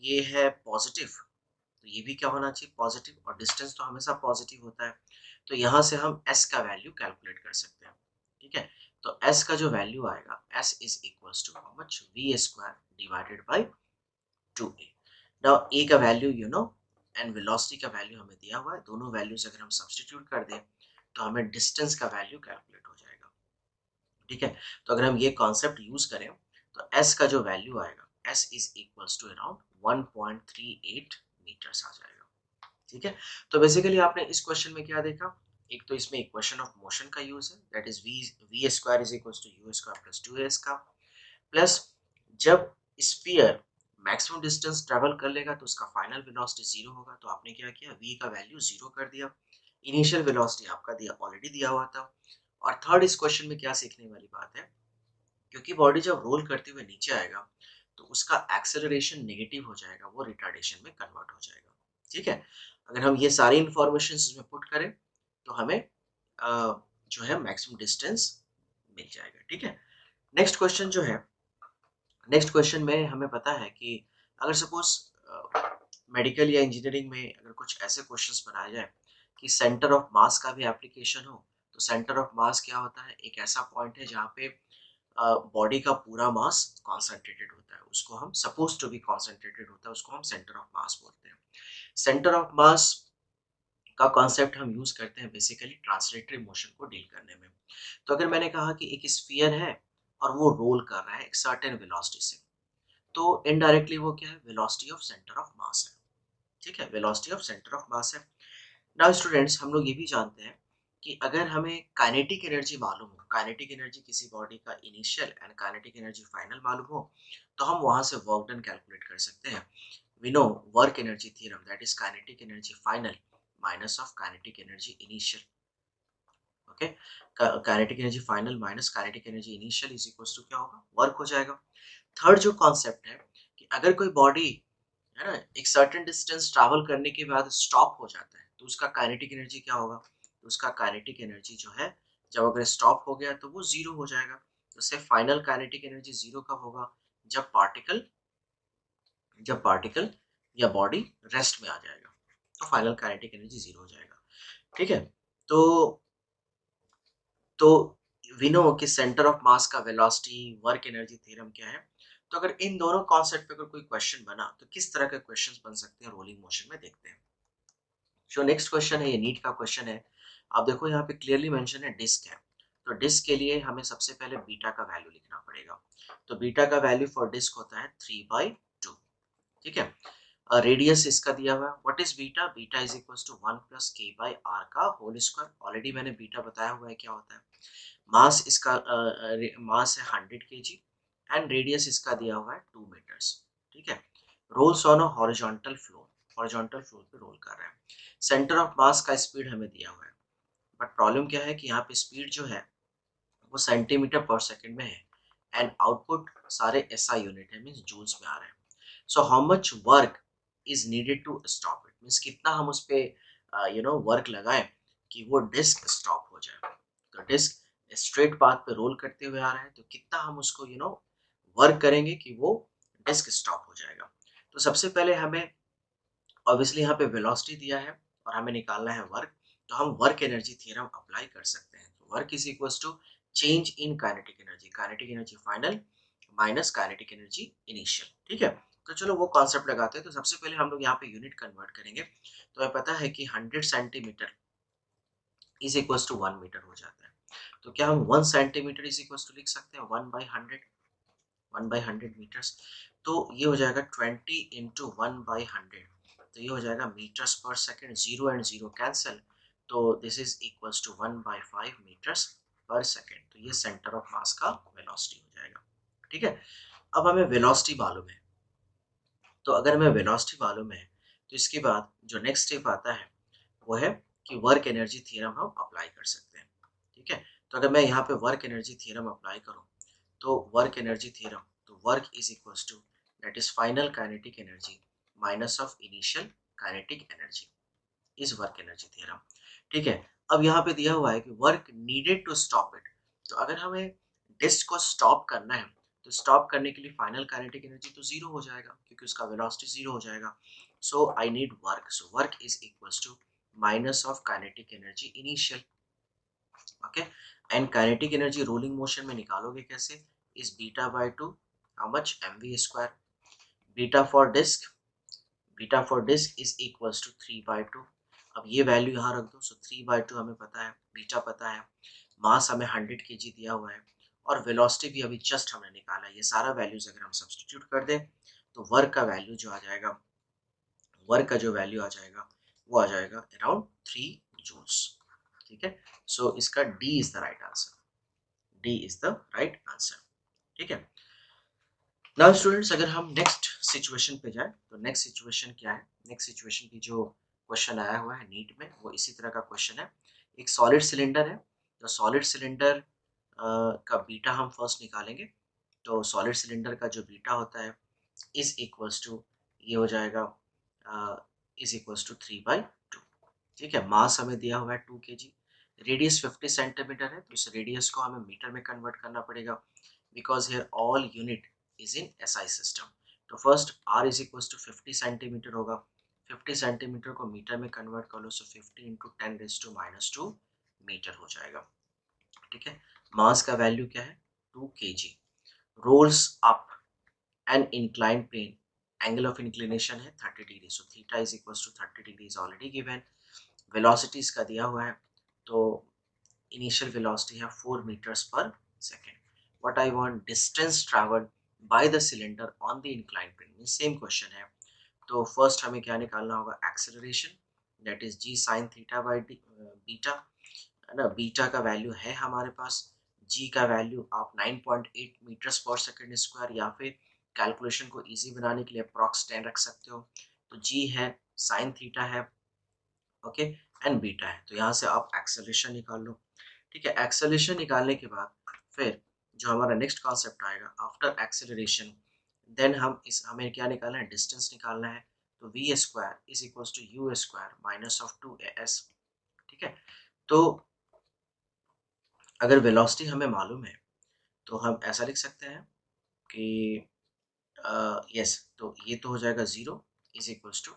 ये है पॉजिटिव, तो ये भी क्या होना चाहिए, पॉजिटिव, और डिस्टेंस तो हमेशा पॉजिटिव होता है। तो यहाँ से हम s का वैल्यू कैलकुलेट कर सकते हैं। ठीक है, तो s का जो वैल्यू आएगा, s is equals to how much, V square divided by 2a। Now a का वैल्यू एंड वेलोसिटी का वैल्यू हमें दिया हुआ है, दोनों वैल्यूज अगर हम सब्स्टिट्यूट कर दें तो हमें डिस्टेंस का वैल्यू कैलकुलेट हो जाएगा। ठीक है, तो अगर हम ये कॉन्सेप्ट यूज करें तो s का जो वैल्यू आएगा, s is equals to around 1.38 metres आ जाएगा। ठीक है, तो बेसिकली आपने इस क्वेश्चन में क्या देखा, एक तो इसमें इक्वेशन ऑफ मोशन का यूज है, that is we square is equals to you square plus 2as का, प्लस जब स्फीयर मैक्सिमम डिस्टेंस ट्रेवल कर लेगा तो उसका फाइनल वेलोसिटी 0 होगा, तो आपने क्या किया, v का वैल्यू 0 कर दिया। इनिशियल वेलोसिटी आपका दिया ऑलरेडी दिया हुआ था। और थर्ड इस क्वेश्चन में क्या सीखने वाली बात है, क्योंकि बॉडी जब रोल करते हुए नीचे आएगा तो उसका एक्सेलरेशन नेगेटिव हो जाएगा, वो रिटार्डेशन में कन्वर्ट हो जाएगा। ठीक है, अगर हम ये सारी इंफॉर्मेशन इसमें पुट करें तो हमें जो है मैक्सिमम डिस्टेंस मिल जाएगा। ठीक है, नेक्स्ट क्वेश्चन जो है नेक्स्ट क्वेश्चन में हमें पता है कि अगर सपोज मेडिकल या इंजीनियरिंग में अगर कुछ ऐसे क्वेश्चंस बनाए जाए कि सेंटर ऑफ मास का भी एप्लीकेशन हो, तो सेंटर ऑफ मास क्या होता है? एक ऐसा पॉइंट है जहाँ पे बॉडी का पूरा मास कॉन्सेंट्रेटेड होता है, उसको हम सपोज टू बी कॉन्सेंट्रेटेड होता है, उसको हम सेंटर ऑफ मास बोलते हैं। सेंटर ऑफ मास का कॉन्सेप्ट हम यूज करते हैं बेसिकली ट्रांसलेटरी मोशन को डील करने में। तो अगर मैंने कहा कि एक स्फीयर है और वो रोल कर रहा है एक सर्टेन वेलोसिटी से, तो इनडायरेक्टली वो क्या है? Velocity of centre of mass है। ठीक है, velocity of centre of mass है। नाउ स्टूडेंट्स, हम लोग ये भी जानते हैं कि अगर हमें काइनेटिक एनर्जी मालूम हो, काइनेटिक एनर्जी किसी बॉडी का initial and kinetic energy final मालूम हो, तो हम वहां से वर्क डन कैलकुलेट कर सकते हैं। We know work energy theorem, that is kinetic energy final minus of kinetic energy initial. Okay, kinetic energy final minus kinetic energy initial is equal to क्या होगा? वर्क हो जाएगा। थर्ड जो concept है कि अगर कोई बॉडी है ना एक सर्टेन डिस्टेंस ट्रैवल करने के बाद स्टॉप हो जाता है, तो उसका काइनेटिक एनर्जी क्या होगा? तो उसका काइनेटिक एनर्जी जो है, जब अगर स्टॉप हो गया तो वो जीरो हो जाएगा। तो उससे फाइनल काइनेटिक एनर्जी जीरो कब होगा? जब पार्टिकल जब पार्टिकल या बॉडी रेस्ट में आ जाएगा, तो फाइनल काइनेटिक एनर्जी जीरो हो जाएगा। ठीक है, तो तो वी नो कि सेंटर ऑफ मास का वेलोसिटी वर्क एनर्जी थ्योरम क्या है। तो अगर इन दोनों कॉन्सेप्ट पे अगर कोई क्वेश्चन बना, तो किस तरह के क्वेश्चंस बन सकते हैं रोलिंग मोशन में, देखते हैं। जो नेक्स्ट क्वेश्चन है ये नीट का क्वेश्चन है। आप देखो यहाँ पे क्लियरली मेंशन है डिस्क है। तो डिस्क के लिए हमें सबसे पहले बीटा का वैल्यू लिखना पड़ेगा। तो बीटा का वैल्यू फॉर डिस्क होता है 3/2। ठीक है, रेडियस इसका दिया हुआ है। What is beta? Beta is equal to 1 plus के बाई आर का होल स्क्वायर। ऑलरेडी मैंने बीटा बताया हुआ है क्या होता है। मास इसका मास है 100 kg एंड रेडियस इसका दिया हुआ है 2 मीटर्स। ठीक है, rolls on a horizontal floor, horizontal floor पे रोल कर रहा है। सेंटर ऑफ मास का स्पीड हमें दिया हुआ है, बट प्रॉब्लम क्या है कि यहाँ पे स्पीड जो है वो सेंटीमीटर पर सेकंड में है एंड आउटपुट सारे एसआई यूनिट है, मींस जूल्स में आ रहे हैं। So how much work is needed to stop it, means कितना हम उस पे वर्क लगाएं कि वो डिस्क स्टॉप हो जाए। तो डिस्क स्ट्रेट पाथ पे रोल करते हुए आ रहा है, तो कितना हम उसको वर्क करेंगे कि वो डिस्क स्टॉप हो जाएगा। तो सबसे पहले हमें ऑब्वियसली यहाँ पे वेलोसिटी दिया है और हमें निकालना है वर्क। तो हम वर्क एनर्जी थ्योरम अप्लाई कर सकते हैं। तो work is equals to change in kinetic energy final minus kinetic energy initial. ठीक है, तो चलो वो कॉन्सेप्ट लगाते हैं। तो सबसे पहले हम लोग यहाँ पे यूनिट कन्वर्ट करेंगे। तो हमें पता है कि 100 centimetre is equals to 1 metre हो जाता है। तो क्या हम 1 सेंटीमीटर इज इक्वल्स टू लिख सकते हैं 1/100, 1/100 मीटर्स। तो ये हो जाएगा 20 इंटू 1/100। तो ये हो जाएगा metres per second, zero and zero cancel. तो this is equals to 1/5 metres per second. तो ये सेंटर ऑफ मास का वेलोसिटी हो जाएगा। ठीक है, अब हमें वेलोसिटी मालूम है। तो अगर हमें वेलोसिटी मालूम है, तो इसके बाद जो नेक्स्ट स्टेप आता है वो है कि वर्क एनर्जी थ्योरम हम अप्लाई कर सकते हैं। ठीक है, तो अगर मैं यहाँ पे वर्क एनर्जी थ्योरम अप्लाई करूँ, तो वर्क एनर्जी थ्योरम, तो work is equals to that is final kinetic energy minus of initial kinetic energy is work energy theorem. ठीक है, अब यहाँ पे दिया हुआ है कि work needed to stop it. तो अगर हमें डिस्क को स्टॉप करना है, तो स्टॉप करने के लिए फाइनल काइनेटिक एनर्जी तो जीरो हो जाएगा क्योंकि उसका वेलोसिटी जीरो हो जाएगा। So I need work, so work is equals to minus of kinetic energy initial. Okay, and kinetic energy rolling motion में निकालोगे कैसे? Is beta by two how much mv square. Beta for disc, beta for disc is equals to 3/2। अब ये value यहाँ रख दो। सो 3/2 हमें पता है, बीटा पता है, मास हमें 100 kg दिया हुआ है और वेलोसिटी भी अभी जस्ट हमने निकाला है। ये सारा वैल्यूज अगर हम सब्सटीट्यूट कर दें, तो वर्क का वैल्यू जो आ जाएगा, वर्क का जो वैल्यू आ जाएगा वो आ जाएगा अराउंड 3 जूल्स। ठीक है, सो इसका D is the right answer, D is the right answer. ठीक है, नाउ स्टूडेंट्स, अगर हम नेक्स्ट सिचुएशन पे जाए, तो नेक्स्ट सिचुएशन क्या है? नेक्स्ट सिचुएशन की जो क्वेश्चन आया हुआ है नीट में, वो इसी तरह का क्वेश्चन है। एक सॉलिड सिलेंडर है, तो सॉलिड सिलेंडर का बीटा हम फर्स्ट निकालेंगे। तो सॉलिड सिलेंडर का जो बीटा होता है इज इक्वल्स टू, ये हो जाएगा इज इक्वल्स टू 3/2। ठीक है, मास हमें दिया हुआ है 2 kg, रेडियस 50 सेंटीमीटर है, तो इस रेडियस को हमें मीटर में कन्वर्ट करना पड़ेगा because here all unit is in SI system. तो first r is equal to 50 centimetre होगा, 50 सेंटीमीटर को मीटर में कन्वर्ट कर लो, सो 50 इंटू 10⁻²⁻² मीटर हो जाएगा। ठीक है, मास का वैल्यू क्या है 2 kg, rolls up an incline plane, angle of inclination है 30 degree, so theta is equal to 30 degree is already given. Velocities का दिया हुआ है, तो इनिशियल वेलोसिटी है 4 metres per second. What I want, distance travelled by the cylinder on the incline plane, same question है। तो first हमें क्या निकालना होगा, acceleration, that is g sin theta by beta, है ना। बीटा का वैल्यू है हमारे पास, g का वैल्यू आप 9.8 मीटर्स पर सेकेंड स्क्वायर, या फिर कैलकुलेशन को इजी बनाने के लिए अप्रॉक्स 10 रख सकते हो। तो g है, sin थीटा है, ओके, एंड बीटा है। तो यहाँ से आप एक्सेलरेशन निकाल लो। ठीक है, एक्सेलरेशन निकालने के बाद फिर जो हमारा नेक्स्ट कॉन्सेप्ट आएगा आफ्टर एक्सेलरेशन, देन हमें क्या निकालना है, डिस्टेंस निकालना है। तो we square is equal to you square minus of 2as। ठीक है, तो अगर वेलोसिटी हमें मालूम है तो हम ऐसा लिख सकते हैं कि यस, तो ये तो हो जाएगा 0 is equals to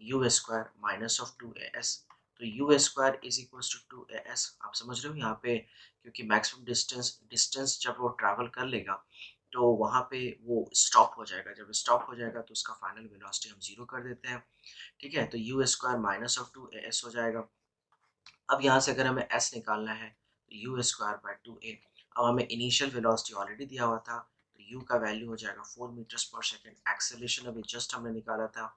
you square minus of 2as। तो U square is equals to 2as, आप समझ रहे हो यहाँ पे, क्योंकि मैक्सिमम डिस्टेंस जब वो ट्रैवल कर लेगा तो वहाँ पे वो स्टॉप हो जाएगा, जब स्टॉप हो जाएगा तो उसका फाइनल वेलोसिटी हम 0 कर देते हैं। ठीक है, तो U square minus of 2as हो जाएगा। अब यहाँ से अगर हमें s निकालना है तो यू स्क्वायर बाय 2a। अब हमें इनिशियल वेलोसिटी ऑलरेडी दिया हुआ था, तो u का वैल्यू हो जाएगा 4 मीटर्स पर सेकेंड। एक्सेलरेशन अभी जस्ट हमने निकाला था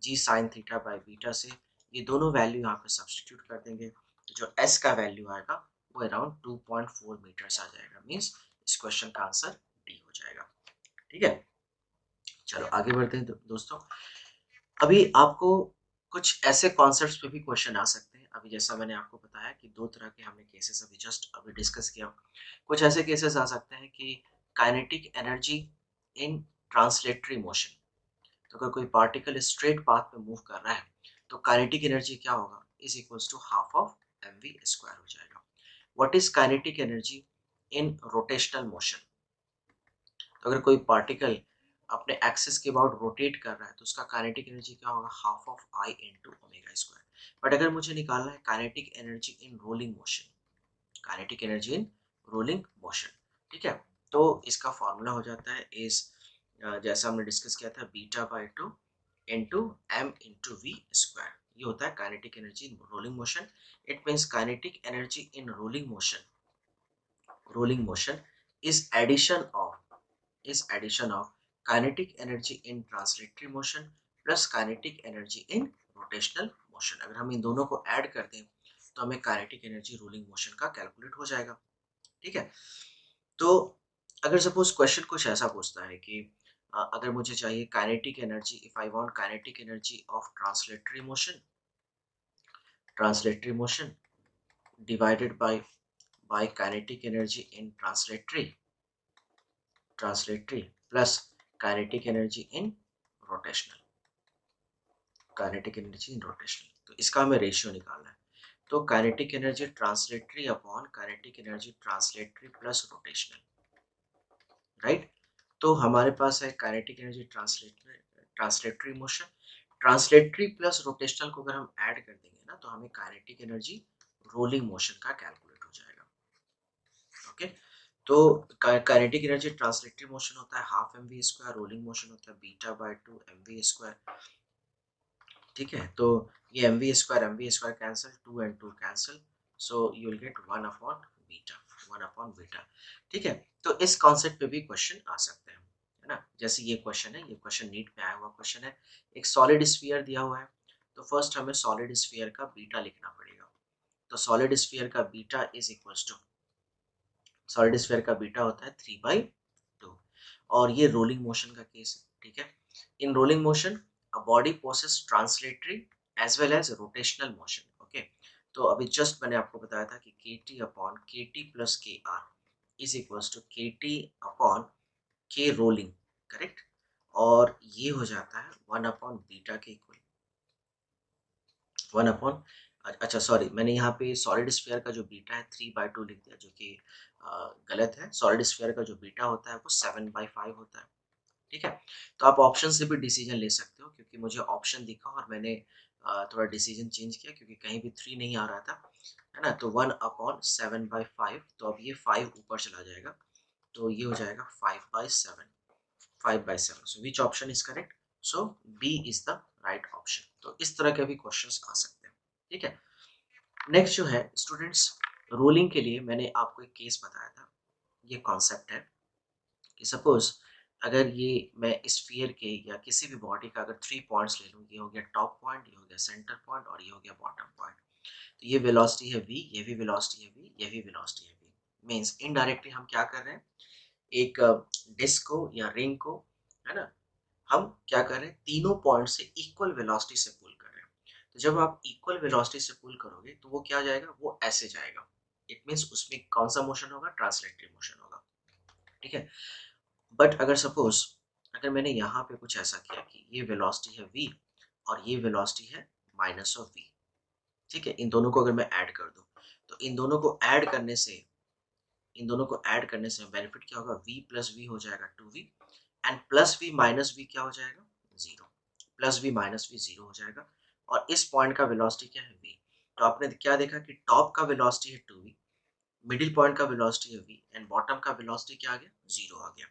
g sine theta by beta से, ये दोनों वैल्यू यहाँ पे सब्सटीट्यूट कर देंगे, तो जो s का वैल्यू आएगा वो अराउंड 2.4 मीटर्स आ जाएगा, मीन्स इस क्वेश्चन का आंसर डी हो जाएगा। ठीक है, चलो आगे बढ़ते हैं दोस्तों। अभी आपको कुछ ऐसे कॉन्सेप्ट्स पे भी क्वेश्चन आ सकते हैं। अभी जैसा मैंने आपको बताया कि दो तरह के हमने केसेस अभी जस्ट अभी डिस्कस किया, कुछ ऐसे केसेस आ सकते हैं कि kinetic energy in translatory motion, तो अगर कोई पार्टिकल स्ट्रेट पाथ में मूव कर रहा है तो काइनेटिक एनर्जी क्या होगा, is equals to half of mv square हो जाएगा। What is kinetic energy in rotational motion, तो अगर कोई पार्टिकल अपने एक्सिस के अबाउट रोटेट कर रहा है तो उसका काइनेटिक एनर्जी क्या होगा, half of I into omega square. But अगर मुझे निकालना है kinetic energy in rolling motion, kinetic energy in rolling motion, ठीक है, तो इसका फॉर्मूला हो जाता है इज जैसा हमने डिस्कस किया था beta by 2 into M into V square, ये होता है kinetic energy in rolling motion. It means kinetic energy in rolling motion is addition of kinetic energy in translatory motion plus kinetic energy in rotational motion. अगर हम इन दोनों को add कर दें तो हमें काइनेटिक एनर्जी रोलिंग मोशन का calculate हो जाएगा। ठीक है, तो अगर सपोज क्वेश्चन कुछ ऐसा पूछता है कि अगर मुझे चाहिए kinetic energy, if I want kinetic energy of translatory motion divided by kinetic energy in translatory plus kinetic energy in rotational, तो इसका हमें रेशियो निकालना है। तो kinetic energy translatory upon kinetic energy translatory plus rotational, right. तो हमारे पास है kinetic energy translatory motion, translatory plus rotational को अगर हम ऐड कर देंगे ना तो हमें काइनेटिक एनर्जी रोलिंग मोशन का कैलकुलेट हो जाएगा। ओके, तो काइनेटिक एनर्जी ट्रांसलेटरी मोशन होता है half M we square, rolling motion होता है beta by 2 M we square. ठीक है, तो ये M we square cancel, 2 and 2 cancel, so you will get 1/बीटा। ठीक है, तो इस कॉन्सेप्ट पे भी क्वेश्चन आ सकते हैं, है ना। जैसे ये क्वेश्चन है, ये क्वेश्चन नीट में आया हुआ क्वेश्चन है, एक सॉलिड स्फीयर दिया हुआ है, तो फर्स्ट हमें सॉलिड स्फीयर का बीटा लिखना पड़ेगा। तो सॉलिड स्फीयर का beta is equals to, solid sphere का बीटा होता है 3/2, और ये रोलिंग मोशन का केस है। ठीक है, in rolling motion a body possess translatory as well as rotational motion. Okay, तो अभी जस्ट मैंने आपको बताया था कि K T upon K T plus K R is equals to K T upon K rolling, correct, और ये हो जाता है 1/बीटा के इक्वल, 1/, अच्छा सॉरी, मैंने यहाँ पे सॉलिड स्फीयर का जो बीटा है 3/2 लिख दिया, जो कि गलत है। सॉलिड स्फीयर का जो बीटा होता है वो 7/5 होता है। ठीक है, तो आप ऑप्शन से भी डिसीजन ले सकते हो, क्योंकि मुझे ऑप्शन दिखा और मैंने थोड़ा डिसीजन चेंज किया क्योंकि कहीं भी 3 नहीं आ रहा था, है ना? तो 1/7/5, तो अब ये 5 ऊपर चला जाएगा, तो ये हो जाएगा 5/7, 5/7। So which option is correct? So B is the right option. तो इस तरह के भी क्वेश्चंस आ सकते हैं, ठीक है। नेक्स्ट जो है स्टूडेंट्स, रोलिंग के लिए मैंने आपको एक केस बताया था। ये कॉन्सेप्ट है कि सपोज अगर ये मैं स्फीयर के या किसी भी बॉडी का अगर 3 पॉइंट्स ले लूँ, ये हो गया टॉप पॉइंट, ये हो गया सेंटर पॉइंट और ये हो गया बॉटम पॉइंट। तो ये वेलोसिटी है v, ये भी वेलोसिटी है v, ये भी वेलोसिटी है v। मीन्स इनडायरेक्टली हम क्या कर रहे हैं, एक डिस्क को या रिंग को, है ना, हम क्या कर रहे हैं, तीनों पॉइंट से इक्वल वेलोसिटी से पुल कर रहे हैं। तो जब आप इक्वल वेलोसिटी से पुल करोगे तो वो क्या जाएगा, वो ऐसे जाएगा। इट मीन्स उसमें कौन सा मोशन होगा, ट्रांसलेटरी मोशन होगा, ठीक है। बट अगर सपोज अगर मैंने यहाँ पे कुछ ऐसा किया कि ये वेलोसिटी है v और ये वेलोसिटी है माइनस ऑफ v, ठीक है, इन दोनों को अगर मैं ऐड कर दूं, तो इन दोनों को ऐड करने से बेनिफिट क्या होगा, v प्लस वी हो जाएगा 2v, and plus V minus V क्या हो जाएगा, zero. Plus V minus V zero हो जाएगा, और इस पॉइंट का वेलोसिटी क्या है, v। तो आपने क्या देखा कि टॉप का वेलोसिटी है 2v, मिडिल पॉइंट का वेलोसिटी है v, एंड बॉटम का वेलोसिटी क्या आ गया, जीरो आ गया।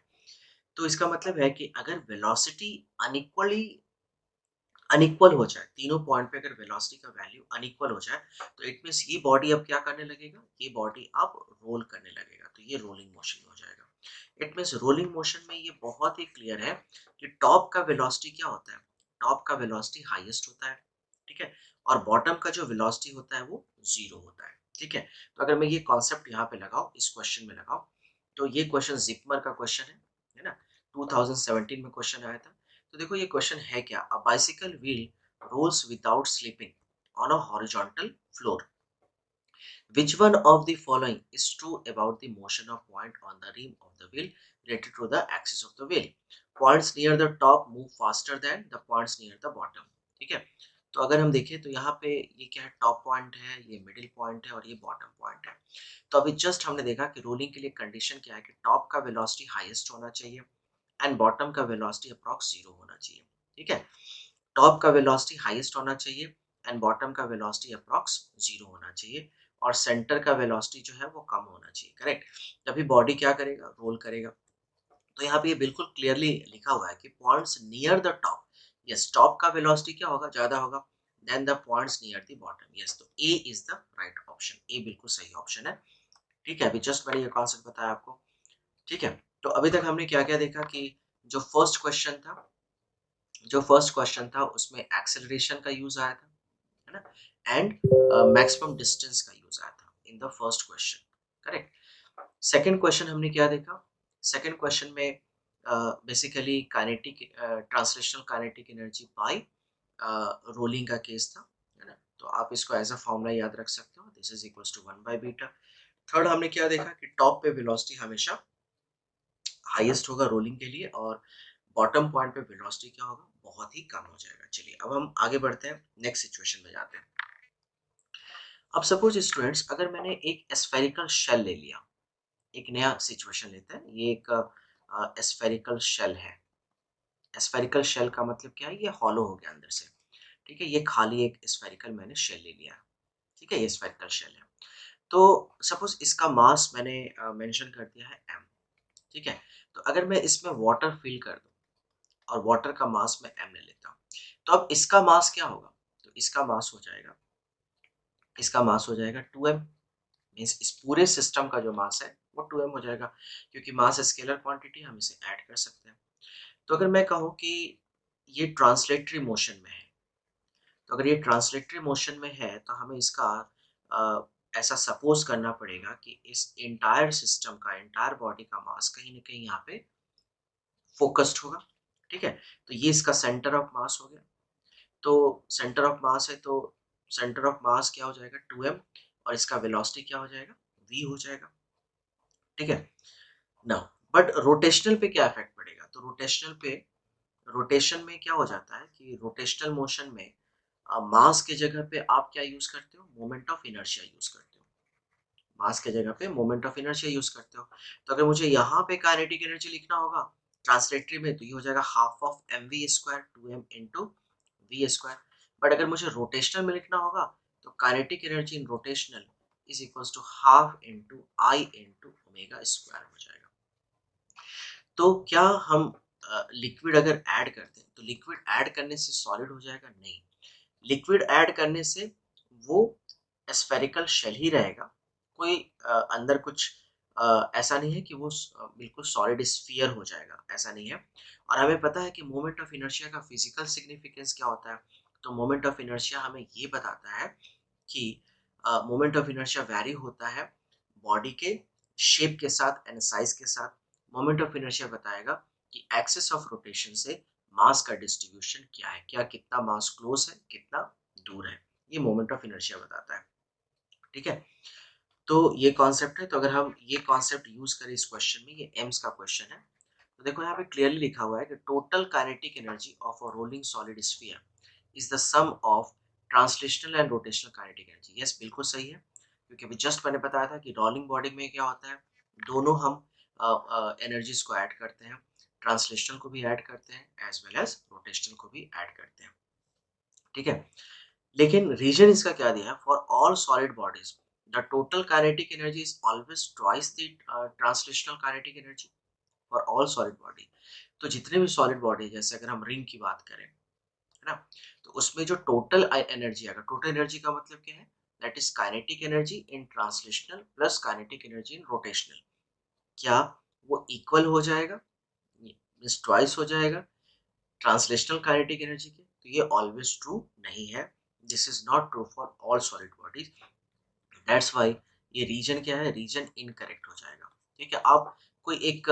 तो इसका मतलब है कि अगर वेलोसिटी अनइक्वली अनइक्वल हो जाए, तीनों पॉइंट पे अगर वेलोसिटी का वैल्यू अनइक्वल हो जाए, तो इट मीन्स ये बॉडी अब क्या करने लगेगा, ये बॉडी अब रोल करने लगेगा, तो ये रोलिंग मोशन हो जाएगा। इट मीन्स रोलिंग मोशन में ये बहुत ही क्लियर है कि टॉप का वेलोसिटी क्या होता है, टॉप का वेलोसिटी हाईएस्ट होता है, ठीक है, और बॉटम का जो वेलोसिटी होता है वो जीरो होता है, ठीक है। तो अगर मैं ये कॉन्सेप्ट यहाँ पे लगाऊं, इस क्वेश्चन में लगाऊं, तो ये क्वेश्चन जिपमर का क्वेश्चन है ना, 2017 में क्वेश्चन आया था। तो देखो ये क्वेश्चन है क्या, a bicycle wheel rolls without slipping on a horizontal floor, which one of the following is true about the motion of point on the rim of the wheel related to the axis of the wheel? Points near the top move faster than the points near the bottom, ठीक है। तो अगर हम देखें तो यहाँ पे ये क्या है, टॉप पॉइंट है, ये मिडिल पॉइंट है और ये बॉटम पॉइंट है। तो अभी जस्ट हमने देखा कि रोलिंग के लिए कंडीशन क्या है कि टॉप का वेलोसिटी हाईएस्ट होना चाहिए एंड बॉटम का वेलोसिटी अप्रॉक्स जीरो होना चाहिए, ठीक है। टॉप का वेलोसिटी हाईएस्ट होना चाहिए एंड बॉटम का वेलोसिटी अप्रॉक्स जीरो होना चाहिए, और सेंटर का वेलोसिटी जो है वो कम होना चाहिए, करेक्ट। तभी बॉडी क्या करेगा, रोल करेगा। तो यहाँ पे ये बिल्कुल क्लियरली लिखा हुआ है कि points near the top, yes, top का वेलोसिटी क्या होगा, ज्यादा होगा then the points near the bottom, yes. तो A is the right option, A बिल्कुल सही ऑप्शन है, ठीक है। अभी जस्ट मैंने ये कॉन्सेप्ट बताया आपको, ठीक है। तो अभी तक हमने क्या क्या देखा कि जो फर्स्ट क्वेश्चन था उसमें एक्सेलरेशन का यूज आया था, है ना, एंड मैक्सिमम डिस्टेंस का यूज आया था in the first question, correct. Second question हमने क्या देखा, सेकंड क्वेश्चन में basically kinetic translational kinetic energy by rolling का केस था, है ना। तो आप इसको एज अ फॉर्मूला याद रख सकते हो, this is equals to 1 by beta. Third हमने क्या देखा कि टॉप पे वेलोसिटी हमेशा हाईएस्ट होगा रोलिंग के लिए, और बॉटम पॉइंट पे वेलोसिटी क्या होगा, बहुत ही कम हो जाएगा। चलिए अब हम आगे बढ़ते हैं, नेक्स्ट सिचुएशन में जाते हैं। अब सपोज स्टूडेंट्स अगर मैंने एक स्फेरिकल शेल ले लिया, एक नया सिचुएशन लेते हैं, ये एक स्फेरिकल शेल है। स्फेरिकल शेल का मतलब क्या है, ये हॉलो हो गया अंदर से, ठीक है, ये खाली एक स्फेरिकल मैंने शेल ले लिया है, ठीक है, ये स्फेरिकल शेल है। तो सपोज इसका मास मैंने मेंशन कर दिया है m, ठीक है। तो अगर मैं इसमें वाटर फिल कर दूं और वाटर का मास मैं m ले लेता हूँ, तो अब इसका मास क्या होगा, तो इसका मास हो जाएगा 2m। मीन्स इस पूरे सिस्टम का जो मास है वो 2m हो जाएगा, क्योंकि मास स्केलर क्वांटिटी, हम इसे ऐड कर सकते हैं। तो अगर मैं कहूँ कि ये ट्रांसलेटरी मोशन में है, तो अगर ये ट्रांसलेटरी मोशन में है तो हमें इसका ऐसा सपोज करना पड़ेगा कि इस एंटायर सिस्टम का, एंटायर बॉडी का मास कहीं ना कहीं यहाँ पे फोकस्ड होगा, ठीक है। तो ये इसका सेंटर ऑफ मास हो गया। तो सेंटर ऑफ मास है, तो सेंटर ऑफ मास क्या हो जाएगा, 2m, और इसका वेलोसिटी क्या हो जाएगा, v हो जाएगा, ठीक है ना। बट रोटेशनल पे क्या इफेक्ट पड़ेगा, तो रोटेशन में क्या हो जाता है कि रोटेशनल मोशन में मास के जगह पे आप क्या यूज करते हो, मोमेंट ऑफ इनर्शिया यूज करते हो, मास के जगह पे मोमेंट ऑफ इनर्शिया यूज करते हो। तो अगर मुझे यहाँ पे काइनेटिक एनर्जी लिखना होगा ट्रांसलेटरी में तो ये हो जाएगा half of M we square 2m into V square. But अगर मुझे रोटेशनल में लिखना होगा तो kinetic energy in rotational is equals to half into I into omega square हो जाएगा। तो क्या हम लिक्विड अगर ऐड करते हैं तो लिक्विड ऐड करने से सॉलिड हो जाएगा? नहीं, लिक्विड ऐड करने से वो स्फेरिकल शेल ही रहेगा, कोई अंदर कुछ ऐसा नहीं है कि वो बिल्कुल सॉलिड स्फीयर हो जाएगा, ऐसा नहीं है। और हमें पता है कि मोमेंट ऑफ इनर्शिया का फिजिकल सिग्निफिकेंस क्या होता है। तो मोमेंट ऑफ इनर्शिया हमें ये बताता है कि मोमेंट ऑफ इनर्शिया वैरी होता है बॉडी के शेप के साथ एंड साइज के साथ। मोमेंट ऑफ इनर्शिया बताएगा कि एक्सिस ऑफ रोटेशन से मास का डिस्ट्रीब्यूशन क्या है, क्या कितना मास क्लोज है, कितना दूर है, ये मोमेंट ऑफ इनर्शिया बताता है। ठीक है, तो ये कॉन्सेप्ट है। तो अगर हम ये कॉन्सेप्ट यूज करें इस क्वेश्चन में, ये एम्स का क्वेश्चन है, तो देखो यहाँ पे क्लियरली लिखा हुआ है कि total kinetic energy of a rolling solid sphere is the sum of translational and rotational kinetic energy. Yes, बिल्कुल सही है, क्योंकि अभी जस्ट मैंने बताया था कि रोलिंग बॉडी में क्या होता है, दोनों हम एनर्जीज को ऐड करते हैं, ट्रांसलेशनल को भी ऐड करते हैं एज वेल एज रोटेशनल को भी ऐड करते हैं। ठीक है, लेकिन रीजन इसका क्या दिया है, for all solid bodies the total kinetic energy is always twice the translational kinetic energy for all solid body. तो जितने भी सॉलिड बॉडी, जैसे अगर हम रिंग की बात करें, है ना, तो उसमें जो टोटल एनर्जी आएगा, टोटल एनर्जी का मतलब क्या है, that is kinetic energy in translational plus kinetic energy in rotational. क्या वो इक्वल हो जाएगा, मीन्स ट्वाइस हो जाएगा ट्रांसलेशनल काइनेटिक एनर्जी के? तो ये ऑलवेज ट्रू नहीं है, this is not true for all solid bodies. That's why ये रीजन क्या है, रीजन इनकरेक्ट हो जाएगा। ठीक है, आप कोई एक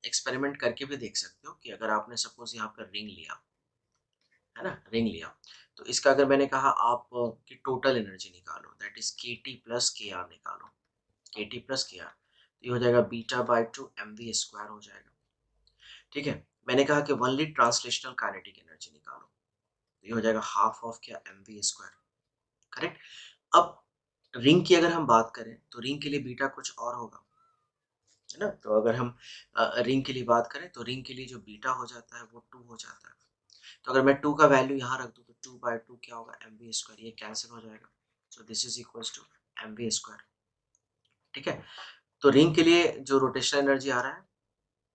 एक्सपेरिमेंट करके भी देख सकते हो कि अगर आपने सपोज यहाँ पर रिंग लिया, है ना, रिंग लिया, तो इसका अगर मैंने कहा आप की टोटल एनर्जी निकालो, दैट इज के टी प्लस के आर निकालो, के टी प्लस के आर, तो ये हो जाएगा beta by two M we square हो जाएगा। ठीक है, मैंने कहा कि ओनली ट्रांसलेशनल काइनेटिक एनर्जी निकालो, तो ये हो जाएगा हाफ ऑफ क्या, एम वी स्क्वायर। करेक्ट। अब रिंग की अगर हम बात करें तो रिंग के लिए बीटा कुछ और होगा, है ना। तो अगर हम रिंग के लिए बात करें तो रिंग के लिए जो बीटा हो जाता है वो 2 हो जाता है। तो अगर मैं 2 का वैल्यू यहाँ रख दूँ तो 2/2 क्या होगा, एम वी स्क्वायर, ये कैंसिल हो जाएगा। So this is equals to M we square. ठीक है, तो रिंग के लिए जो रोटेशनल एनर्जी आ रहा है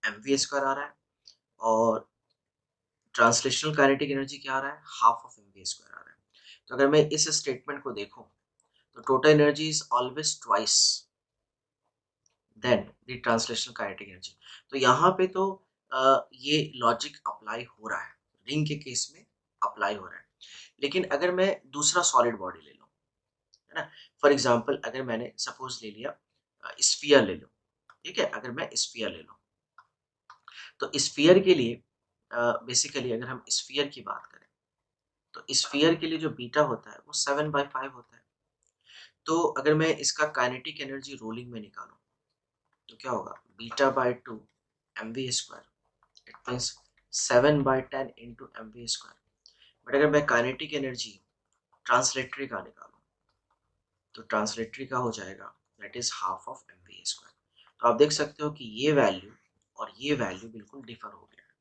एम वी स्क्वायर आ रहा है, और ट्रांसलेशनल काइनेटिक एनर्जी क्या आ रहा है, half of M we square आ रहा है। तो अगर मैं इस स्टेटमेंट को देखूँ तो total energy is always twice than the translational kinetic energy. तो यहाँ पे तो ये लॉजिक अप्लाई हो रहा है, रिंग के केस में अप्लाई हो रहा है। लेकिन अगर मैं दूसरा सॉलिड बॉडी ले लूँ, है ना, फॉर एग्जांपल अगर मैंने सपोज ले लिया स्फीयर ले लो। ठीक है, अगर मैं स्फीयर ले लूँ तो स्फीयर के लिए बेसिकली अगर हम स्फीयर की बात करें तो स्फीयर के लिए जो बीटा होता है वो 7/5 होता है। तो अगर मैं इसका काइनेटिक एनर्जी रोलिंग में निकालूं तो क्या होगा, beta by two M we square, it means 7/10 into M we square. But अगर मैं काइनेटिक एनर्जी ट्रांसलेटरी का निकालूं तो ट्रांसलेटरी का हो जाएगा that is half of M we square. तो आप देख सकते हो कि ये वैल्यू और ये वैल्यू बिल्कुल डिफर हो गया है।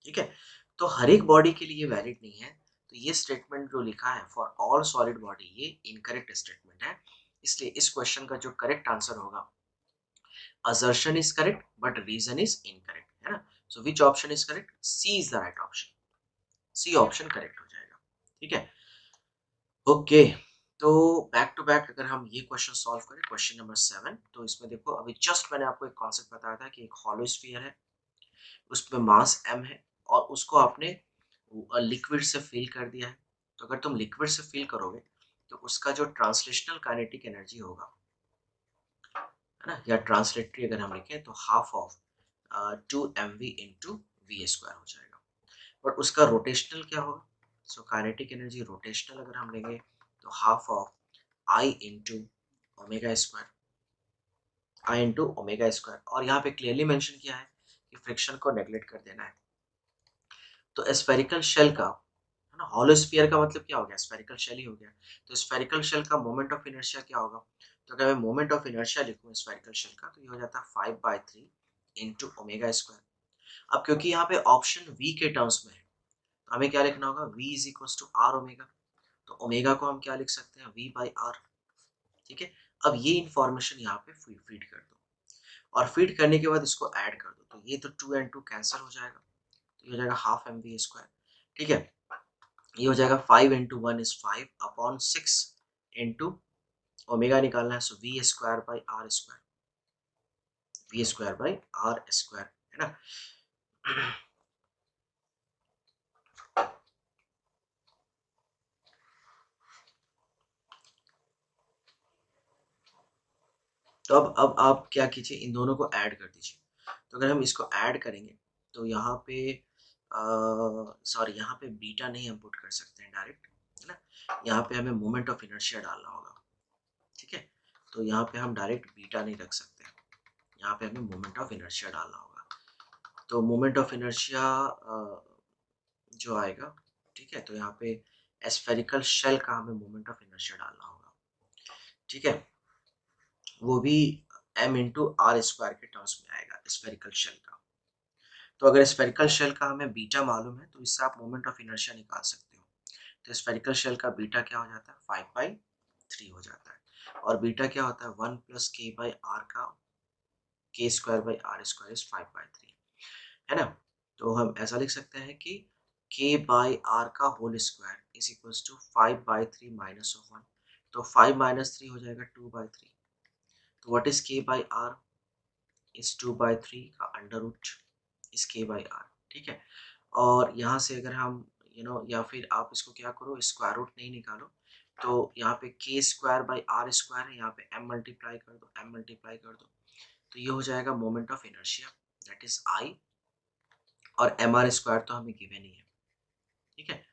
ठीक है, तो हर एक बॉडी के लिए ये वैलिड नहीं है। तो ये स्टेटमेंट जो लिखा है फॉर ऑल सॉलिड बॉडी, ये इनकरेक्ट स्टेटमेंट है। इसलिए इस क्वेश्चन का जो करेक्ट आंसर होगा, assertion is correct but reason is incorrect, है ना। so which option is correct, C is the right option, C option correct हो जाएगा। ठीक है, ओके। तो बैक टू बैक अगर हम ये क्वेश्चन सॉल्व करें, क्वेश्चन नंबर 7, तो इसमें देखो अभी जस्ट मैंने आपको एक कॉन्सेप्ट बताया था कि एक हॉलो स्फीयर है, उसमें मास m है, और उसको आपने लिक्विड से फिल कर दिया है। तो अगर तुम लिक्विड से फिल करोगे तो उसका जो ट्रांसलेशनल काइनेटिक एनर्जी होगा, है ना, या ट्रांसलेटरी अगर हम लिखें तो half of 2mv into V square हो जाएगा। बट उसका रोटेशनल क्या होगा, सो काइनेटिक एनर्जी रोटेशनल अगर हम लेंगे तो half of I into omega square, I into omega square. और यहाँ पे क्लियरली मेंशन किया है कि फ्रिक्शन को नेग्लेक्ट कर देना है। तो स्फेरिकल शेल का, है ना, हॉलो स्फीयर का मतलब क्या हो गया, स्फेरिकल शेल ही हो गया। तो स्फेरिकल शेल का मोमेंट ऑफ इनर्शिया क्या होगा, तो अगर मैं मोमेंट ऑफ इनर्शिया लिखूँ स्फेरिकल शेल का तो ये हो जाता है 5/3 इंटू ओमेगा स्क्वायर। अब क्योंकि यहाँ पे ऑप्शन वी के टर्म्स में है, तो हमें क्या लिखना होगा, v is equal to R omega. तो ओमेगा को हम क्या लिख सकते हैं, v बाई आर। ठीक है, अब ये इंफॉर्मेशन यहाँ पे फीड कर दो, और फीड करने के बाद इसको ऐड कर दो, तो ये तो 2 and 2 कैंसिल हो जाएगा, तो ये हो जाएगा हाफ एम वी स्क्वायर। ठीक है, ये हो जाएगा 5 into 1 is 5 upon 6 into omega निकालना है, so V square by R square, V square by R square, है ना। तो अब आप क्या कीजिए, इन दोनों को ऐड कर दीजिए। तो अगर हम इसको ऐड करेंगे तो यहाँ पे सॉरी, यहाँ पे बीटा नहीं हम पुट कर सकते हैं डायरेक्ट, है ना। यहाँ पे हमें मोमेंट ऑफ इनर्शिया डालना होगा। ठीक है, तो यहाँ पे हम डायरेक्ट बीटा नहीं रख सकते, यहाँ पे हमें मोमेंट ऑफ इनर्शिया डालना होगा। तो मोमेंट ऑफ इनर्शिया जो आएगा, ठीक है, तो यहाँ पे स्फेरिकल शेल का हमें मोमेंट ऑफ इनर्शिया डालना होगा। ठीक है, वो भी m इंटू आर स्क्वायर के टर्म्स में आएगा स्फेरिकल शेल का। तो अगर स्फेरिकल शेल का हमें बीटा मालूम है, तो इससे आप मोमेंट ऑफ इनर्शिया निकाल सकते हो। तो स्फेरिकल शेल का बीटा क्या हो जाता है, 5/3 हो जाता है, और बीटा क्या होता है, 1 प्लस के बाई आर का K square by R square is 5/3, है ना। तो हम ऐसा लिख सकते हैं कि के बाई आर का whole square is equals to 5/3 minus of 1, तो 5 माइनस 3 हो जाएगा 2/3। तो what is K by R, इस 2/3 का अंडर रूट इस के बाई आर। ठीक है, और यहाँ से अगर हम या फिर आप इसको क्या करो, स्क्वायर रूट नहीं निकालो, तो यहाँ पे के स्क्वायर बाई आर स्क्वायर है, यहाँ पे m मल्टीप्लाई कर दो, m मल्टीप्लाई कर दो, तो ये हो जाएगा moment of inertia, that is आई, और एम आर स्क्वायर तो हमें गिवन ही है। ठीक है,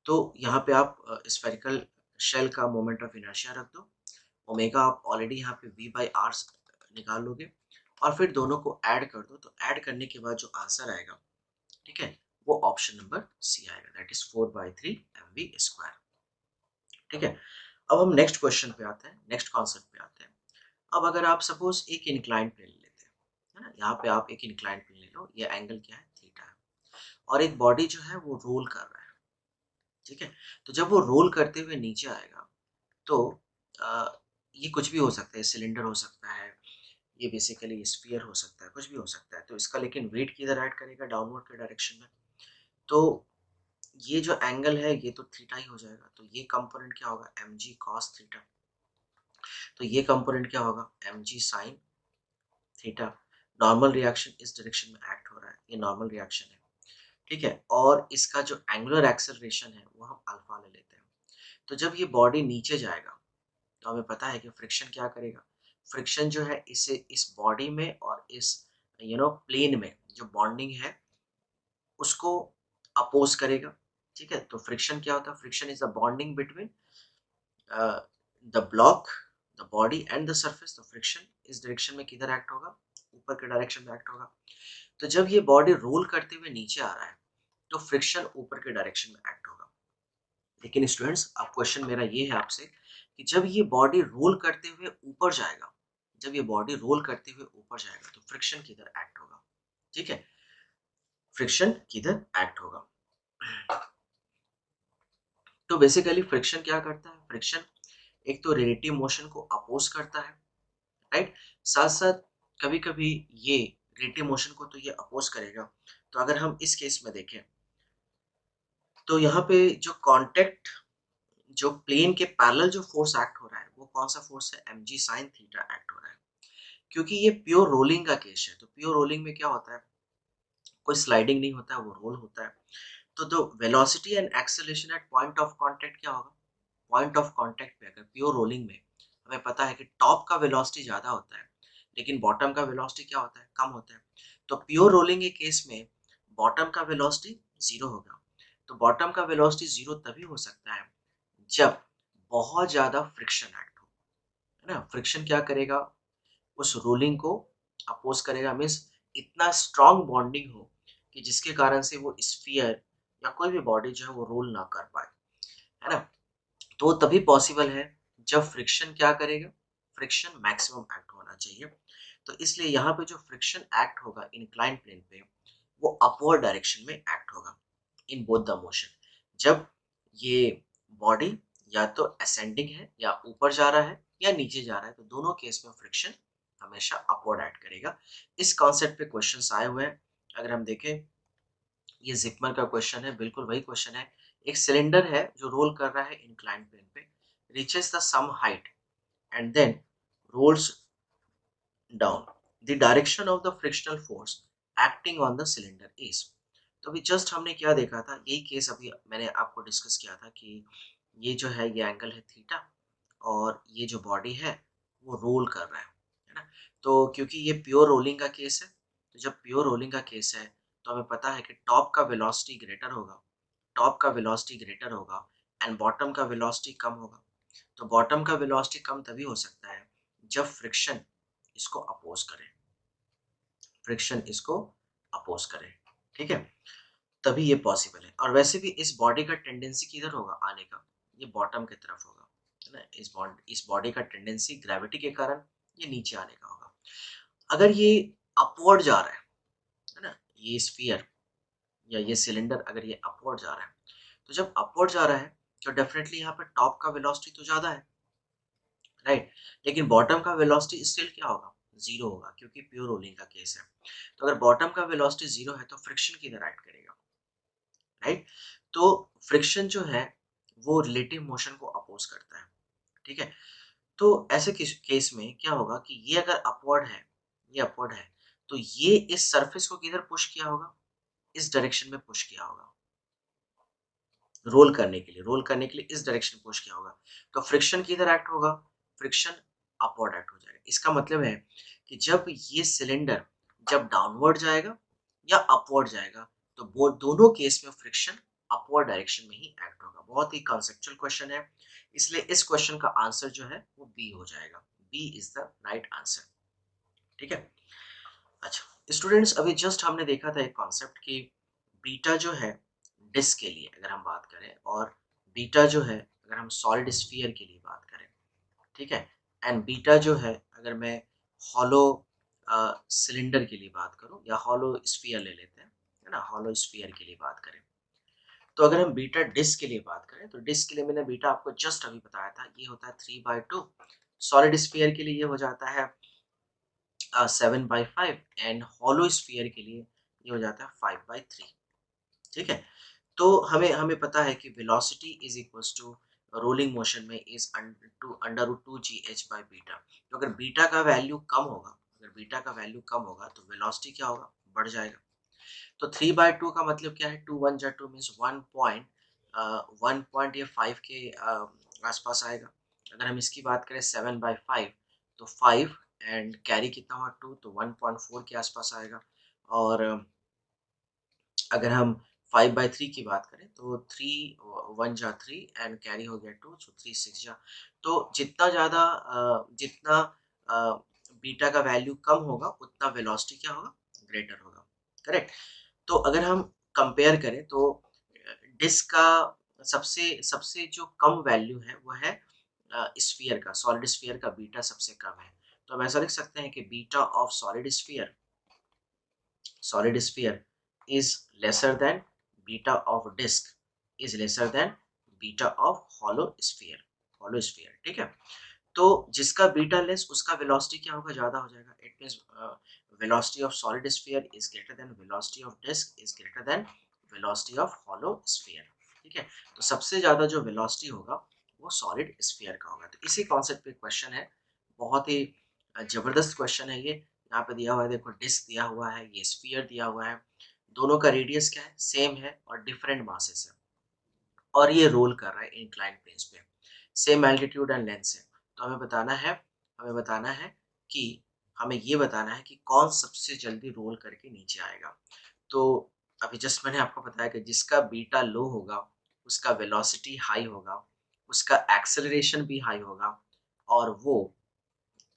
तो यहाँ पे आप स्फेरिकल शेल का मोमेंट ऑफ इनर्शिया रख दो, ओमेगा आप ऑलरेडी यहाँ पे v बाई आर निकाल लोगे, और फिर दोनों को ऐड कर दो, तो ऐड करने के बाद जो आंसर आएगा, ठीक है, वो ऑप्शन नंबर सी आएगा, दैट इज 4/3 mv स्क्वायर। ठीक है, अब हम नेक्स्ट क्वेश्चन पे आते हैं, नेक्स्ट कॉन्सेप्ट पे आते हैं। अब अगर आप सपोज एक इंक्लाइन प्लेन लेते हैं, है ना, यहाँ पे आप एक इंक्लाइन प्लेन ले लो, ये एंगल क्या है, थीटा है, और एक बॉडी जो है वो रोल कर रहा है। ठीक है, तो जब वो रोल करते हुए नीचे आएगा, तो ये कुछ भी हो सकता है, सिलेंडर हो सकता है, ये बेसिकली स्फीयर हो सकता है, कुछ भी हो सकता है, तो इसका लेकिन वेट किधर ऐड करेगा, डाउनवर्ड के डायरेक्शन में। तो ये जो एंगल है ये तो थीटा ही हो जाएगा, तो ये कंपोनेंट क्या होगा, एम जी कॉस थीटा, तो ये कंपोनेंट क्या होगा, M G sine theta. Normal reaction इस डायरेक्शन में एक्ट हो रहा है, ये नॉर्मल रिएक्शन है। ठीक है, और इसका जो एंगुलर एक्सेलरेशन है वो हम अल्फा ले लेते हैं। तो जब ये बॉडी नीचे जाएगा, तो हमें पता है कि फ्रिक्शन क्या करेगा, फ्रिक्शन जो है इसे इस बॉडी में और इस प्लेन में जो बॉन्डिंग है उसको अपोज करेगा। ठीक है, तो फ्रिक्शन क्या होता है, friction is the bonding between the block, the body and the surface. तो फ्रिक्शन इस डायरेक्शन में किधर एक्ट होगा, ऊपर के डायरेक्शन में एक्ट होगा। तो जब ये बॉडी रोल करते हुए नीचे आ रहा है, तो फ्रिक्शन ऊपर के डायरेक्शन में एक्ट होगा। लेकिन स्टूडेंट्स, अब क्वेश्चन मेरा ये है आपसे कि जब ये बॉडी रोल करते हुए ऊपर जाएगा, जब ये बॉडी रोल करते हुए ऊपर जाएगा, तो फ्रिक्शन किधर एक्ट होगा। ठीक है, फ्रिक्शन किधर एक्ट होगा। तो बेसिकली फ्रिक्शन क्या करता है, फ्रिक्शन एक तो रिलेटिव मोशन को अपोज करता है, राइट, साथ साथ कभी कभी ये रिलेटिव मोशन को तो ये अपोज करेगा। तो अगर हम इस केस में देखें, तो यहाँ पे जो कांटेक्ट, जो प्लेन के पैरेलल जो फोर्स एक्ट हो रहा है, वो कौन सा फोर्स है, M G sine theta act हो रहा है। क्योंकि ये प्योर रोलिंग का केस है, तो प्योर रोलिंग में क्या होता है, कोई स्लाइडिंग नहीं होता है, वो रोल होता है। तो the velocity and acceleration at point of contact क्या होगा, पॉइंट ऑफ कांटेक्ट पे अगर प्योर रोलिंग में हमें पता है कि टॉप का वेलोसिटी ज़्यादा होता है, लेकिन बॉटम का वेलोसिटी क्या होता है, कम होता है। तो प्योर रोलिंग के केस में बॉटम का वेलोसिटी ज़ीरो होगा। तो बॉटम का वेलोसिटी ज़ीरो तभी हो सकता है जब बहुत ज़्यादा फ्रिक्शन एक्ट हो, है ना। फ्रिक्शन क्या करेगा, उस रोलिंग को अपोज करेगा, मीन्स इतना स्ट्रॉन्ग बॉन्डिंग हो कि जिसके कारण से वो स्फीयर या कोई भी बॉडी जो है वो रोल ना कर पाए, है ना। तो वो तभी पॉसिबल है जब फ्रिक्शन क्या करेगा, फ्रिक्शन मैक्सिमम एक्ट होना चाहिए। तो इसलिए यहाँ पे जो फ्रिक्शन एक्ट होगा इंक्लाइन प्लेन पे, वो अपवर्ड डायरेक्शन में एक्ट होगा इन बोथ द मोशन। जब ये बॉडी या तो असेंडिंग है या ऊपर जा रहा है या नीचे जा रहा है, तो दोनों केस में फ्रिक्शन हमेशा अपवर्ड एक्ट करेगा। इस कॉन्सेप्ट पे क्वेश्चंस आए हुए हैं। अगर हम देखें, ये जिपमर का क्वेश्चन है, बिल्कुल वही क्वेश्चन है। एक सिलेंडर है जो रोल कर रहा है इंक्लाइंड प्लेन पे, reaches the some height and then rolls down. The direction of the frictional force acting on the cylinder is. तो अभी जस्ट हमने क्या देखा था, यही केस अभी मैंने आपको डिस्कस किया था कि ये जो है ये एंगल है थीटा और ये जो बॉडी है वो रोल कर रहा है ना। तो क्योंकि ये प्योर रोलिंग का केस है, तो जब प्योर रोलिंग का केस है तो हमें पता है कि टॉप का वेलोसिटी ग्रेटर होगा, टॉप का वेलोसिटी ग्रेटर होगा एंड बॉटम का वेलोसिटी कम होगा। तो बॉटम का वेलोसिटी कम तभी हो सकता है जब फ्रिक्शन इसको अपोज करे, फ्रिक्शन इसको अपोज करे, ठीक है, तभी ये पॉसिबल है। और वैसे भी इस बॉडी का टेंडेंसी किधर होगा आने का, ये बॉटम की तरफ होगा, है ना। इस बॉडी का टेंडेंसी ग्रेविटी के कारण ये नीचे आने का होगा। अगर ये अपवर्ड जा रहा है ना, ये स्फीयर या ये सिलेंडर अगर ये अपवर्ड जा रहा है, तो जब अपवर्ड जा रहा है तो डेफिनेटली यहाँ पर टॉप का वेलोसिटी तो ज़्यादा है, राइट। लेकिन बॉटम का वेलोसिटी स्टिल क्या होगा, जीरो होगा, क्योंकि प्योर रोलिंग का केस है। तो अगर बॉटम का वेलोसिटी जीरो है तो फ्रिक्शन किधर एक्ट करेगा, राइट। तो फ्रिक्शन जो है वो रिलेटिव मोशन को अपोज करता है, ठीक है। तो ऐसे केस में क्या होगा कि ये अगर अपवर्ड है, ये अपवर्ड है, तो ये इस सरफेस को किधर पुश किया होगा, इस डायरेक्शन में पुश किया होगा, रोल करने के लिए इस डायरेक्शन पुश किया होगा। तो फ्रिक्शन किधर एक्ट होगा, फ्रिक्शन अपवर्ड एक्ट हो जाएगा। इसका मतलब है कि जब ये सिलेंडर जब डाउनवर्ड जाएगा या अपवर्ड जाएगा, तो वो दोनों केस में फ्रिक्शन अपवर्ड डायरेक्शन में ही एक्ट होगा। बहुत ही कॉन्सेप्चुअल क्वेश्चन है, इसलिए इस क्वेश्चन का आंसर जो है वो बी हो जाएगा। B is the right answer, ठीक है। अच्छा स्टूडेंट्स, अभी जस्ट हमने देखा था एक कॉन्सेप्ट कि बीटा जो है डिस्क के लिए अगर हम बात करें, और बीटा जो है अगर हम सॉलिड स्फीयर के लिए बात करें, ठीक है, एंड बीटा जो है अगर मैं हॉलो सिलेंडर के लिए बात करूं या हॉलो स्फीयर ले लेते हैं, है ना, हॉलो स्फीयर के लिए बात करें, तो अगर हम बीटा डिस्क के लिए बात करें, तो डिस्क के लिए मैंने बीटा आपको जस्ट अभी बताया था, ये होता है 3/2। सॉलिड स्फीयर के लिए ये हो जाता है 7/5 एंड हॉलो स्फीयर के लिए ये हो जाता है 5/3, ठीक है। तो हमें हमें पता है कि velocity is equals to rolling motion में is to under root 2 gh by beta. तो अगर बीटा का वैल्यू कम होगा, अगर बीटा का वैल्यू कम होगा तो वेलोसिटी क्या होगा, बढ़ जाएगा। तो 3/2 का मतलब क्या है, 2 1 जा 2 मीन्स 1 पॉइंट ये 5 के आसपास आएगा। अगर हम इसकी बात करें 7/5, तो 5 एंड कैरी कितना हुआ 2, तो 1.4 के आसपास आएगा। और अगर हम 5/3 की बात करें तो 3 1 जा 3 एंड कैरी हो गया 2, सो 3 6 जा। तो जितना बीटा का वैल्यू कम होगा उतना वेलोसिटी क्या होगा, ग्रेटर होगा, करेक्ट। तो अगर हम कंपेयर करें तो डिस्क का सबसे सबसे जो कम वैल्यू है वो है स्फीयर का, सॉलिड स्फीयर का बीटा सबसे कम है। तो हम ऐसा लिख सकते हैं कि beta of solid sphere is lesser than beta of disk is lesser than beta of hollow sphere, ठीक है। तो जिसका बीटा लेस उसका वेलोसिटी क्या होगा, ज्यादा हो जाएगा। It means velocity of solid sphere is greater than velocity of disc is greater than velocity of hollow sphere, ठीक है। तो सबसे ज्यादा जो वेलोसिटी होगा वो सॉलिड स्फीयर का होगा। तो इसी कॉन्सेप्ट पे क्वेश्चन है, बहुत ही जबरदस्त क्वेश्चन है ये। यहाँ पे दिया हुआ है, देखो डिस्क दिया हुआ है, ये स्फीयर दिया हुआ है, दोनों का रेडियस क्या है, सेम है और डिफरेंट मासेस है, और ये रोल कर रहा है इंक्लाइन प्लेन्स पे, सेम एल्टीट्यूड एंड लेंथ से। तो हमें बताना है कि हमें ये बताना है कि कौन सबसे जल्दी रोल करके नीचे आएगा। तो अभी जस्ट मैंने आपको बताया कि जिसका बीटा लो होगा उसका वेलोसिटी हाई होगा, उसका एक्सेलरेशन भी हाई होगा, और वो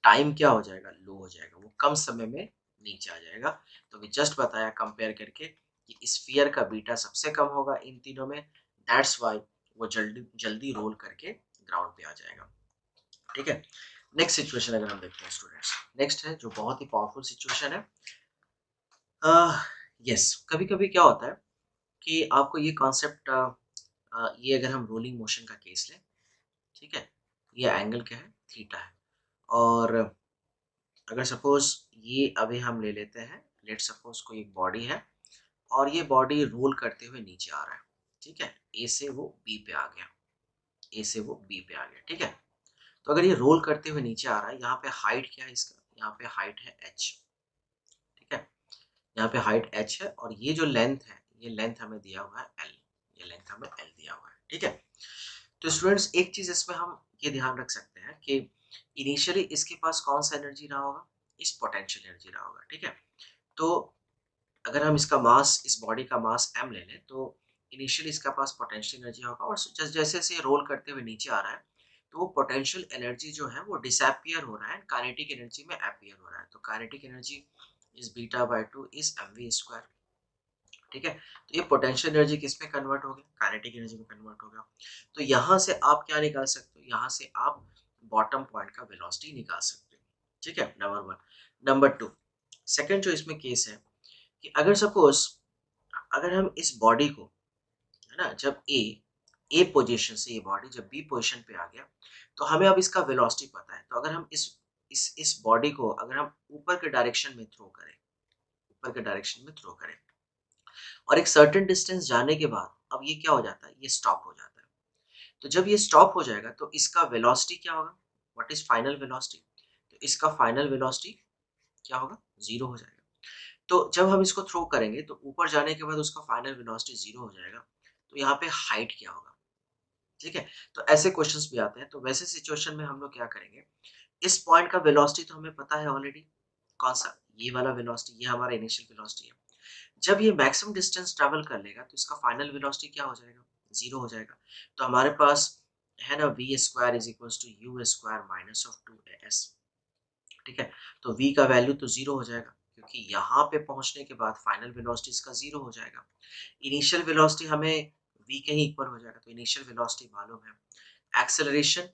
टाइम क्या हो जाएगा, लो हो जाएगा, वो कम समय में नीचे आ जाएगा। तो अभी जस्ट बताया कंपेयर करके कि स्फीयर का बीटा सबसे कम होगा इन तीनों में, दैट्स वाई वो जल्दी जल्दी रोल करके ग्राउंड पे आ जाएगा, ठीक है। नेक्स्ट सिचुएशन अगर हम देखते हैं स्टूडेंट्स, नेक्स्ट है जो बहुत ही पावरफुल सिचुएशन है। यस, कभी-कभी क्या होता है कि आपको ये कॉन्सेप्ट ये अगर हम रोलिंग मोशन का केस लें, ठीक है? ये एंगल क्या है? थीटा है और अगर सपोज़ ये अभी हम ले लेते हैं, लेट्स सपोज़ कोई एक बॉडी है और ये बॉडी रोल करते हुए नीचे आ रहा है, ठीक है? ए से वो बी पे आ गया, ए से वो बी पे आ गया, ठीक है? तो अगर ये रोल करते हुए नीचे आ रहा है, यहाँ पे हाइट क्या है इसका? यहाँ पे हाइट है h, ठीक है? यहाँ पे हाइट h है और ये जो लेंथ है, ये लेंथ हमें दिया हुआ है l, ये लेंथ हमें l दिया हुआ है, ठीक है? तो स्टूडेंट्स एक चीज़ इसमें हम ये ध्यान रख सकते हैं कि इनिशियली इसके पास कौन-सा एनर्जी रहा होगा? इस पोटेंशियल एनर्जी रहा होगा, ठीक है? तो अगर हम इसका मास, इस बॉडी का मास m ले लें, तो इनिशियली इसका पास पोटेंशियल एनर्जी होगा और जैसे-जैसे ये रोल करते हुए नीचे आ रहा है, तो वो पोटेंशियल एनर्जी जो है वो डिसअपियर हो रहा है, काइनेटिक एनर्जी में अपीयर हो रहा है। तो kinetic energy is beta by 2 is mv square, ठीक है? तो ये पोटेंशियल एनर्जी किस में कन्वर्ट हो गया? काइनेटिक एनर्जी में कन्वर्ट हो गया। तो यहाँ से आप क्या निकाल सकते हो? यहाँ से आप बॉटम पॉइंट का वेलोसिटी निकाल सकते हो, ठीक है? नंबर 1। नंबर 2, सेकंड जो इसमें केस है कि अगर सपोज़ अगर हम इस बॉडी को, है ना, जब ए पोजीशन से ये बॉडी जब बी पोजीशन पे आ गया, तो हमें अब इसका वेलोसिटी पता है। तो अगर हम इस बॉडी को अगर हम ऊपर के डायरेक्शन में थ्रो करें, ऊपर के डायरेक्शन में थ्रो करें और एक सर्टेन डिस्टेंस जाने के बाद अब ये क्या हो जाता है? ये स्टॉप हो जाता है। तो जब ये स्टॉप हो जाएगा तो इसका वेलोसिटी क्या होगा? What is final velocity? तो इसका फाइनल वेलोसिटी क्या होगा? 0 हो जाएगा। तो जब हम इसको थ्रो करेंगे तो ऊपर जाने के बाद उसका फाइनल वेलोसिटी 0 हो जाएगा। तो यहाँ पे हाइट क्या होगा? ठीक है? तो ऐसे क्वेश्चंस भी आते हैं। तो वैसे सिचुएशन में हम लोग क्या करेंगे? इस पॉइंट का वेलोसिटी तो हमें पता है ऑलरेडी, कौन-सा? ये वाला वेलोसिटी, ये हमारा इनिशियल वेलोसिटी है। जब ये मैक्सिमम डिस्टेंस ट्रैवल कर लेगा तो इसका फाइनल वेलोसिटी क्या हो जाएगा? 0 हो जाएगा। तो हमारे पास है ना v square is equals to u square minus of 2as, ठीक है? तो v का वैल्यू तो 0 हो जाएगा क्योंकि यहाँ पे पहुँचने के बाद फाइनल वेलोसिटी इसका 0 हो जाएगा। इनिशियल वेलोसिटी हमें v के ही इक्वल हो जाएगा, तो इनिशियल वेलोसिटी मालूम है। एक्सेलरेशन,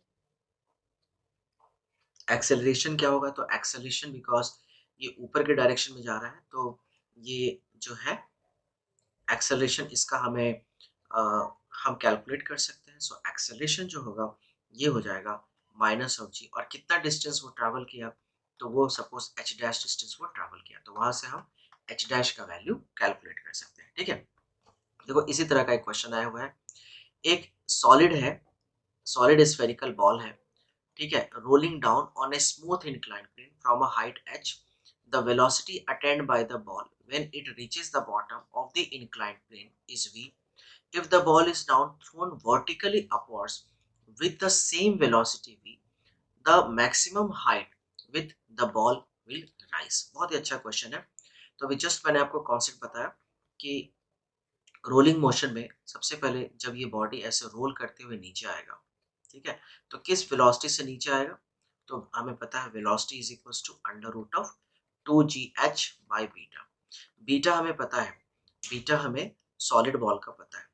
एक्सेलरेशन क्या होगा? तो एक्सेलरेशन बिकॉज़ ये ऊपर के डायरेक्शन में जा रहा है, तो ये जो है एक्सेलरेशन इसका हमें अ, हम कैलकुलेट कर सकते हैं। सो एक्सेलरेशन जो होगा ये हो जाएगा माइनस ऑफ जी, और कितना डिस्टेंस वो ट्रैवल किया, तो वो सपोज एच डैश डिस्टेंस वो ट्रैवल किया, तो वहां से हम एच डैश का वैल्यू कैलकुलेट कर सकते हैं, ठीक है? देखो इसी तरह का एक क्वेश्चन आया हुआ है। एक सॉलिड है, सॉलिड स्फेरिकल बॉल है, ठीक है, rolling down on a smooth inclined plane from a height h, the velocity attained by the ball when it reaches the bottom of the inclined plane is v. If the ball is now thrown vertically upwards with the same velocity v, the maximum height with the ball will rise. बहुत ही अच्छा question है। तो अभी just मैंने आपको concept बताया कि rolling motion में सबसे पहले जब ये बॉडी ऐसे रोल करते हुए नीचे आएगा, ठीक है, तो किस वेलोसिटी से नीचे आएगा? तो हमें पता है velocity is equals to under root of 2gh by beta. Beta हमें पता है, बीटा हमें सॉलिड बॉल का पता है,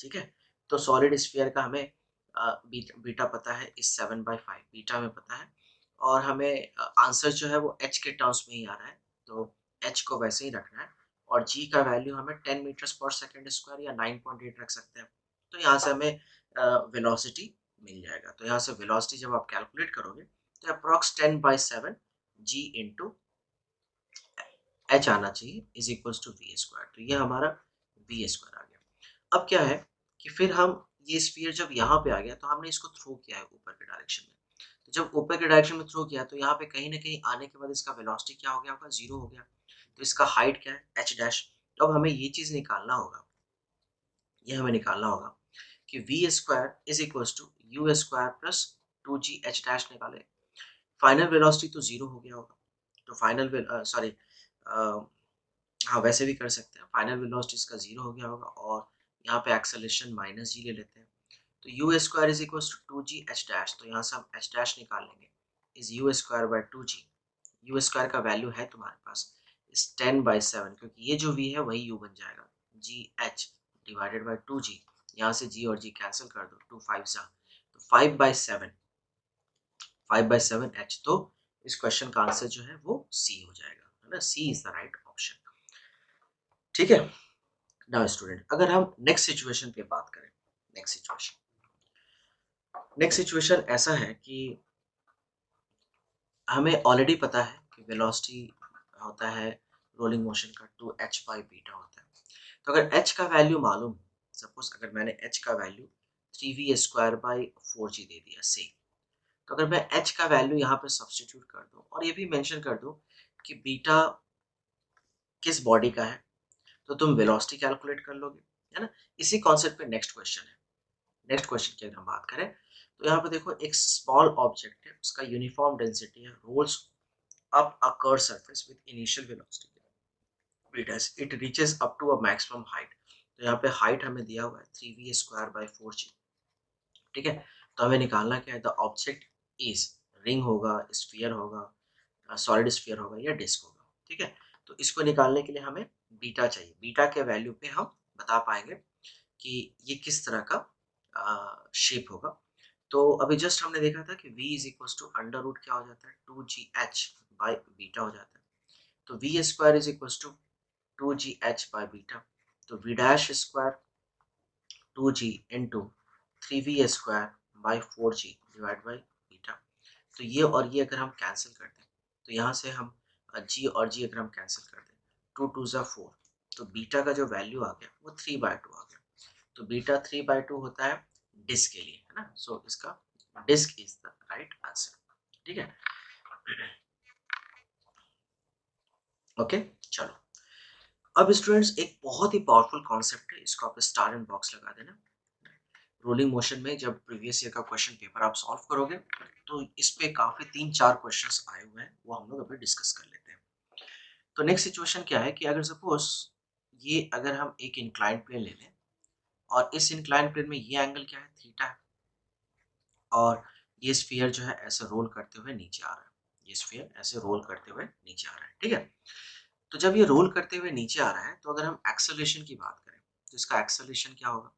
ठीक है? तो सॉलिड स्फीयर का हमें बीटा पता है इस 7/5, बीटा हमें पता है और हमें आंसर जो है वो एच के टर्म्स में ही आ रहा है, तो एच को वैसे ही रखना है और जी का वैल्यू हमें 10 मीटर्स पर सेकंड स्क्वायर या 9.8 रख सकते हैं। तो यहाँ से हमें वेलोसिटी मिल जाएगा। तो यहाँ से वेलोसिटी जब आप कैलकुलेट करोगे तो अप्रॉक्स 10/7 जी इंटू एच आना चाहिए is equals to V square. तो ये हमारा वी स्क्वायर आ गया। अब क्या है कि फिर हम ये स्फीयर जब यहाँ पे आ गया तो हमने इसको थ्रो किया है ऊपर के डायरेक्शन में। तो जब ऊपर के डायरेक्शन में थ्रो किया तो यहाँ पे कहीं न कहीं आने के बाद इसका वेलोसिटी क्या हो गया होगा? 0 हो गया। तो इसका हाइट क्या है? H dash. तो अब हमें ये चीज़ निकालना होगा, ये हमें निकालना होगा कि V square is equals to you square plus 2g H dash निकालें। फाइनल वेलोसिटी तो 0 हो गया होगा। तो फाइनल सॉरी हाँ, वैसे भी कर सकते हैं। फाइनल वेलोसिटी इसका 0 हो गया होगा और यहाँ पे एक्सेलरेशन माइनस जी ले लेते हैं। तो U square is equals to 2g H dash, तो यहाँ से हम एच डैश निकाल लेंगे is U square by 2g। U square का वैल्यू है तुम्हारे पास इस 10/7, क्योंकि ये जो v है वही u बन जाएगा, जी एच डिवाइडेड बाय 2g। यहाँ से g और g कैंसिल कर दो, 2 5 जा, तो 5/7, 5/7 h। तो इस क्वेश्चन का आंसर जो है वो सी हो जाएगा, है ना? सी इज द राइट ऑप्शन। ठीक है। नाउ स्टूडेंट, अगर हम नेक्स्ट सिचुएशन पे बात करें, नेक्स्ट सिचुएशन ऐसा है कि हमें ऑलरेडी पता है कि वेलोसिटी होता है रोलिंग मोशन का 2h बाई बीटा होता है। तो अगर h का वैल्यू मालूम, सपोज अगर मैंने h का value 3v square by 4g दे दिया से, तो अगर मैं h का वैल्यू यहाँ पे सब्स्टिट्यूट कर दूँ और ये भी मेंशन कर दूँ कि बीटा किस बॉडी का है, तो तुम वेलोसिटी कैलकुलेट कर लोगे, है ना। इसी कॉन्सेप्ट पे नेक्स्ट क्वेश्चन है। नेक्स्ट क्वेश्चन की अगर हम बात करें तो यहाँ पे देखो एक स्मॉल ऑब्जेक्ट है, उसका यूनिफॉर्म डेंसिटी है, roles up a curved surface with initial velocity it reaches up to a maximum height। तो यहाँ पे हाइट हमें दिया हुआ है 3v स्क्वायर बाई 4g। ठीक है, तो हमें निकालना क्या है, द ऑब्जेक्ट इज रिंग होगा, स्फीयर होगा, सॉलिड स्फीयर होगा या डिस्क होगा। ठीक है, तो इसको निकालने के लिए हमें बीटा चाहिए। बीटा के वैल्यू पे हम बता पाएंगे कि ये किस तरह का शेप होगा। तो अभी जस्ट हमने देखा था कि v is equal to under root क्या हो जाता है 2gh बाई बीटा हो जाता है। तो we square is equal to 2gh by beta, तो v dash square 2g into 3v square by 4g divide by beta. तो ये और ये अगर हम कैंसिल कर दें तो यहाँ से हम g और g अगर हम कैंसिल कर दें 2 2 ज़ा 4, तो बीटा का जो वैल्यू आ गया वो 3/2 आ गया। तो बीटा 3/2 होता है डिस्क के लिए, है ना। सो इसका disc is the right answer. ठीक है, ओके चलो। अब स्टूडेंट्स एक बहुत ही पावरफुल कॉन्सेप्ट है, इसको आप स्टार एंड बॉक्स लगा देना। रोलिंग मोशन में जब प्रीवियस ईयर का क्वेश्चन पेपर आप सॉल्व करोगे तो इस पे काफी 3-4 क्वेश्चंस आए हुए हैं, वो हम लोग अभी डिस्कस कर लेते हैं। तो नेक्स्ट सिचुएशन क्या है कि अगर सपोज ये अगर हम एक इंक्लाइन प्लेन ले लें और इस इंक्लाइन प्लेन में ये एंगल क्या है, थीटा है, और ये स्फीयर जो है ऐसे रोल करते हुए नीचे आ रहा है, ये स्फीयर ऐसे रोल करते हुए नीचे आ रहा है। ठीक है, तो जब ये रोल करते हुए नीचे आ रहा है तो अगर हम एक्सेलरेशन की बात करें तो इसका एक्सेलरेशन क्या होगा,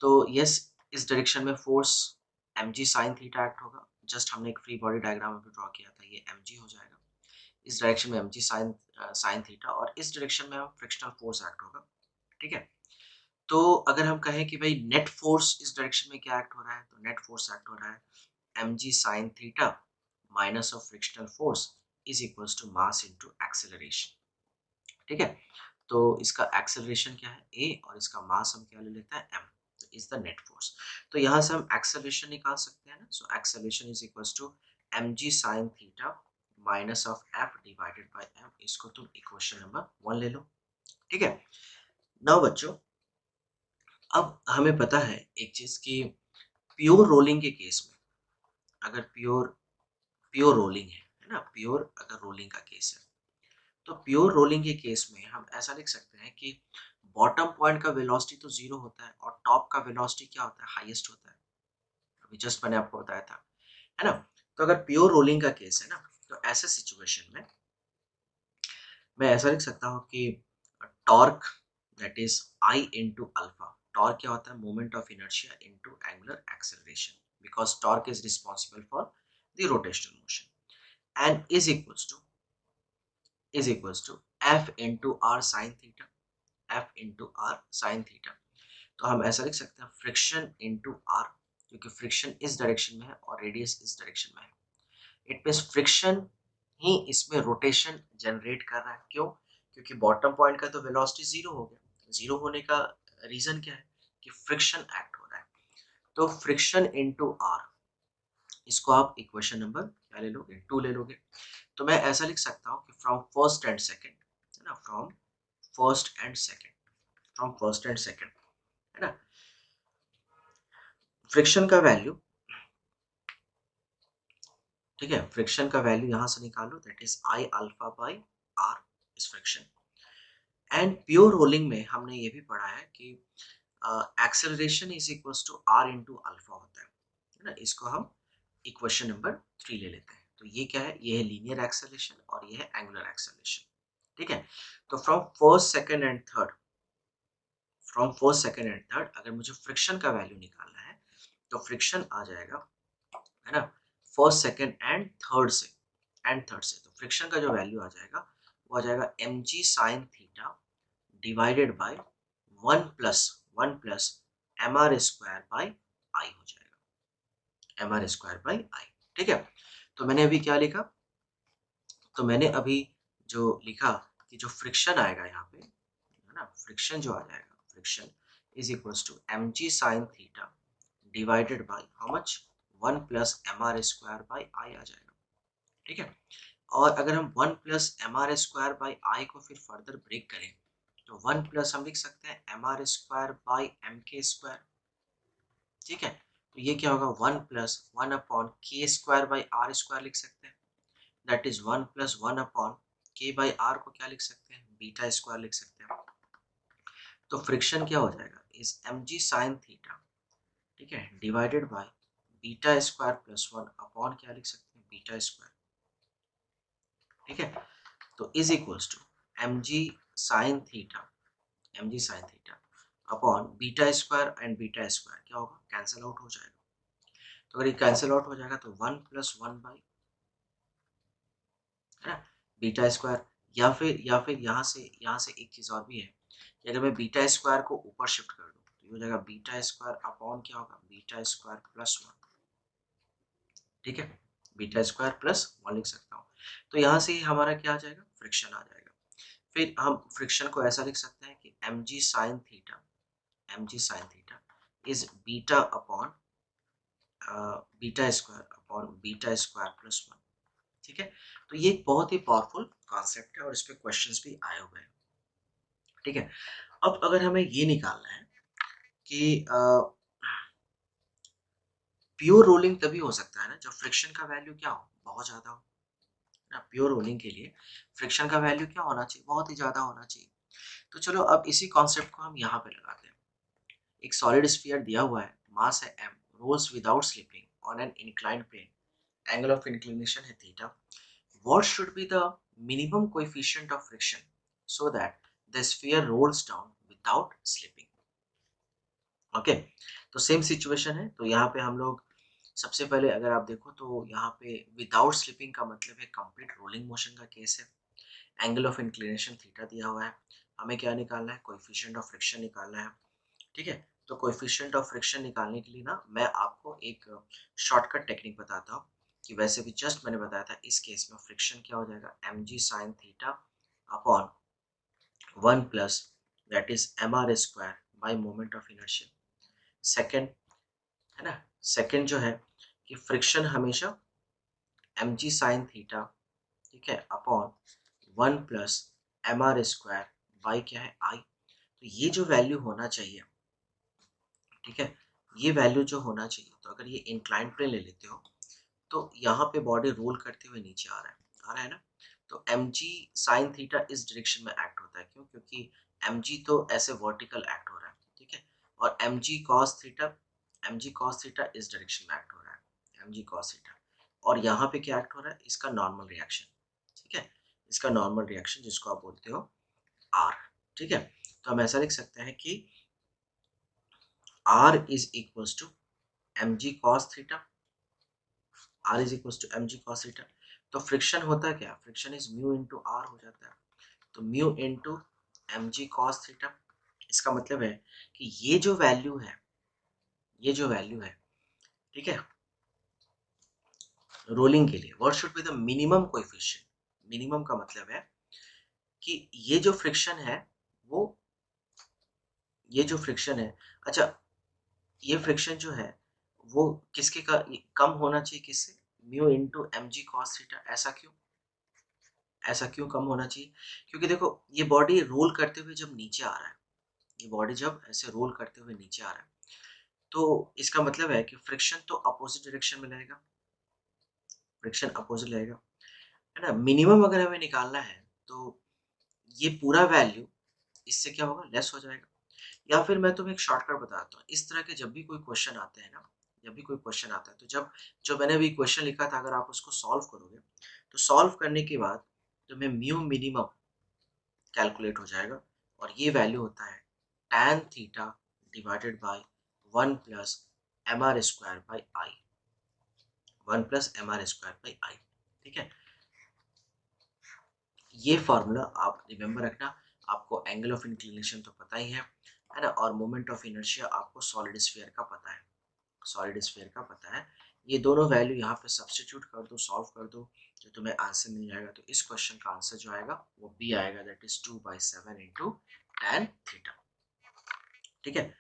तो यस इस डायरेक्शन में force mg sin theta act होगा। जस्ट हमने एक फ्री बॉडी डायग्राम अभी ड्रॉ किया था, ये mg हो जाएगा। इस डायरेक्शन में mg sin थीटा और इस डायरेक्शन में हम फ्रिक्शनल फोर्स एक्ट होगा। ठीक है, तो अगर हम कहें कि भाई नेट फोर्स इस डायरेक्शन में क्या एक्ट हो रहा है, तो नेट फोर्स एक्ट हो रहा है mg sin theta minus of frictional force is equals to mass into acceleration. ठीक है, तो इसका एक्सेलरेशन क्या है a और इसका मास हम क्या ले लेते हैं m, तो इज द नेट फोर्स। तो यहाँ से हम एक्सेलरेशन निकाल सकते हैं ना। So acceleration is equals to mg sin theta minus of f divided by m। इसको तुम इक्वेशन नंबर 1 ले लो। ठीक है, नाउ बच्चों अब हमें पता है एक चीज कि प्योर रोलिंग के केस में, अगर प्योर प्योर रोलिंग है ना, प्योर अगर रोलिंग का केस है तो प्योर रोलिंग के केस में हम ऐसा लिख सकते हैं कि बॉटम पॉइंट का वेलोसिटी तो जीरो होता है और टॉप का वेलोसिटी क्या होता है, हाईएस्ट होता है। अभी जस्ट मैंने आपको बताया था, है ना। तो अगर प्योर रोलिंग का केस है ना, तो ऐसे सिचुएशन में मैं ऐसा लिख सकता हूँ कि torque that is I into alpha. Torque क्या होता है, moment of inertia into angular acceleration, because torque is responsible for the rotational motion, and is equals to F into R sine theta, F into R sine theta. तो हम ऐसा लिख सकते हैं friction into R, क्योंकि friction इस direction में है और रेडियस इस डायरेक्शन में है। इट मीन्स फ्रिक्शन ही इसमें रोटेशन जनरेट कर रहा है। क्यों, क्योंकि बॉटम पॉइंट का तो वेलोसिटी जीरो हो गया। जीरो होने का रीजन क्या है कि फ्रिक्शन एक्ट हो रहा है। तो फ्रिक्शन इंटू आर, इसको आप इक्वेशन नंबर क्या ले लोगे, 2 ले लोगे। तो मैं ऐसा लिख सकता हूँ कि फ्रॉम फर्स्ट एंड सेकेंड, है ना, from first and second, from first and second, है ना, फ्रिक्शन का वैल्यू, ठीक है, फ्रिक्शन का वैल्यू यहां से निकालो, that is I alpha by R is friction. And pure rolling में हमने ये भी पढ़ा है कि acceleration is equals to R into alpha होता है ना। इसको हम इक्वेशन नंबर 3 ले लेते हैं। तो ये क्या है, ये है लीनियर एक्सेलरेशन और ये है एंगुलर एक्सेलरेशन। ठीक है, तो from first second and third, from first second and third अगर मुझे फ्रिक्शन का वैल्यू निकालना है तो फ्रिक्शन आ जाएगा, है ना, फर्स्ट सेकेंड एंड थर्ड से, तो फ्रिक्शन का जो वैल्यू आ जाएगा वो आ जाएगा mg sin theta divided by 1 plus mr square by I हो जाएगा, mr स्क्वायर बाय आई। ठीक है, तो मैंने अभी क्या लिखा, तो मैंने अभी जो लिखा कि जो फ्रिक्शन आएगा यहाँ पे, है ना, फ्रिक्शन जो आ जाएगा, friction is equals to M G sine theta divided by how much, 1 plus mr square by I आ जाएगा। ठीक है, और अगर हम 1 plus mr square by I को फिर फर्दर ब्रेक करें तो 1 प्लस हम लिख सकते हैं mr स्क्वायर बाय एम के स्क्वायर। ठीक है, तो ये क्या होगा, 1 प्लस 1 अपॉन के स्क्वायर बाय आर स्क्वायर लिख सकते हैं, दैट इज 1 प्लस 1 अपॉन के बाय आर को क्या लिख सकते हैं, बीटा स्क्वायर लिख सकते हैं। तो फ्रिक्शन क्या हो जाएगा, इस एम जी साइन थीटा, ठीक है, divided by beta square plus 1 upon क्या लिख सकते हैं, बीटा स्क्वायर। ठीक है, तो is equals to M G sine theta, M G sine theta upon beta square and beta square क्या होगा, कैंसिल आउट हो जाएगा। तो अगर ये कैंसिल आउट हो जाएगा तो 1 प्लस 1 बाई, है ना, बीटा स्क्वायर, या फिर यहाँ से एक चीज़ और भी है कि अगर मैं बीटा स्क्वायर को ऊपर शिफ्ट कर दूँ तो ये हो जाएगा बीटा स्क्वायर अपॉन क्या होगा, बीटा स्क्वायर प्लस 1। ठीक है, बीटा स्क्वायर प्लस 1 लिख सकता हूँ। तो यहाँ से हमारा क्या आ जाएगा, फ्रिक्शन आ जाएगा। फिर हम फ्रिक्शन को ऐसा लिख सकते हैं कि M G sine theta, M G sine theta is beta upon beta square upon beta square plus 1। ठीक है, तो ये एक बहुत ही पावरफुल कॉन्सेप्ट है और इस पे क्वेश्चंस भी आए हुए हैं। ठीक है, अब अगर हमें ये निकालना है कि प्योर रोलिंग तभी हो सकता है ना जब फ्रिक्शन का वैल्यू क्या हो, बहुत ज़्यादा हो ना। प्योर रोलिंग के लिए फ्रिक्शन का वैल्यू क्या होना चाहिए, बहुत ही ज़्यादा होना चाहिए। तो चलो अब इसी कॉन्सेप्ट को हम यहाँ पे लगाते हैं। एक सॉलिड स्फीयर दिया हुआ है, मास है m, rolls without slipping on an inclined plane, angle of inclination है theta. What should be the minimum coefficient of friction so that the sphere rolls down without slipping? Okay, तो same situation है। तो यहाँ पे हम लोग सबसे पहले अगर आप देखो तो यहाँ पे विदाउट स्लिपिंग का मतलब है कंप्लीट रोलिंग मोशन का केस है। एंगल ऑफ इंक्लिनेशन थीटा दिया हुआ है, हमें क्या निकालना है, कोएफिशिएंट ऑफ फ्रिक्शन निकालना है। ठीक है, तो कोएफिशिएंट ऑफ फ्रिक्शन निकालने के लिए ना मैं आपको एक शॉर्टकट टेक्निक बताता हूँ कि वैसे भी जस्ट मैंने बताया था, इस केस में फ्रिक्शन क्या हो जाएगा, M G sine theta upon 1 plus that is M R square by moment of inertia. Second, है ना, सेकेंड जो है कि फ्रिक्शन हमेशा एम जी साइन थीटा, ठीक है, upon 1 plus M are square by क्या है, आई। तो ये जो वैल्यू होना चाहिए, ठीक है, ये वैल्यू जो होना चाहिए, तो अगर ये इंक्लाइंड प्लेन ले लेते हो तो यहाँ पे बॉडी रोल करते हुए नीचे आ रहा है ना। तो एम जी साइन थीटा इस डायरेक्शन में एक्ट होता है, क्यों, क्योंकि एम जी तो ऐसे वर्टिकल एक्ट हो रहा है। ठीक है, और M G cos theta, M G cos theta इस डायरेक्शन में एक्ट हो रहा है, एम जी कॉस थीटा। और यहाँ पे क्या एक्ट हो रहा है, इसका नॉर्मल रिएक्शन। ठीक है, इसका नॉर्मल रिएक्शन जिसको आप बोलते हो आर। ठीक है, तो हम ऐसा लिख सकते हैं कि R is equals to mg cos theta, R is equals to mg cos theta। तो फ्रिक्शन होता है क्या, friction is mu into R हो जाता है, तो mu into mg cos theta. इसका मतलब है कि ये जो वैल्यू है, ये जो वैल्यू है, ठीक है, रोलिंग के लिए what should be the minimum coefficient. Minimum का मतलब है कि ये जो फ्रिक्शन है वो, ये जो फ्रिक्शन है, अच्छा, ये फ्रिक्शन जो है वो किसके का कम होना चाहिए, किससे, mu into M G cos theta. ऐसा क्यों, ऐसा क्यों कम होना चाहिए, क्योंकि देखो ये बॉडी रोल करते हुए जब नीचे आ रहा है, ये बॉडी जब ऐसे रोल करते हुए नीचे आ रहा है तो इसका मतलब है कि फ्रिक्शन तो अपोजिट डायरेक्शन में रहेगा, फ्रिक्शन अपोजिट रहेगा, है ना। मिनिमम अगर हमें निकालना है तो ये पूरा वैल्यू इससे क्या होगा, लेस हो जाएगा। या फिर मैं तुम्हें एक शॉर्टकट बताता हूँ, इस तरह के जब भी कोई क्वेश्चन आते हैं ना, जब भी कोई क्वेश्चन आता है तो जब जो मैंने अभी क्वेश्चन लिखा था अगर आप उसको सॉल्व करोगे तो सॉल्व करने के बाद तुम्हें म्यू मिनिमम कैलकुलेट हो जाएगा और ये वैल्यू होता है tan theta divided by 1 plus M are square by I, 1 plus M are square by I. ठीक है, ये फॉर्मूला आप रिमेंबर रखना, आपको एंगल ऑफ इंक्लिनेशन तो पता ही है ना, और मोमेंट ऑफ इनर्शिया आपको सॉलिड स्फीयर का पता है, सॉलिड स्फीयर का पता है। ये दोनों वैल्यू यहाँ पे सब्स्टिट्यूट कर दो, सॉल्व कर दो, तो तुम्हें आंसर मिल जाएगा। तो इस क्वेश्चन का आंसर जो आएगा वो बी आएगा, that is 2/7 into tan theta. ठीक है।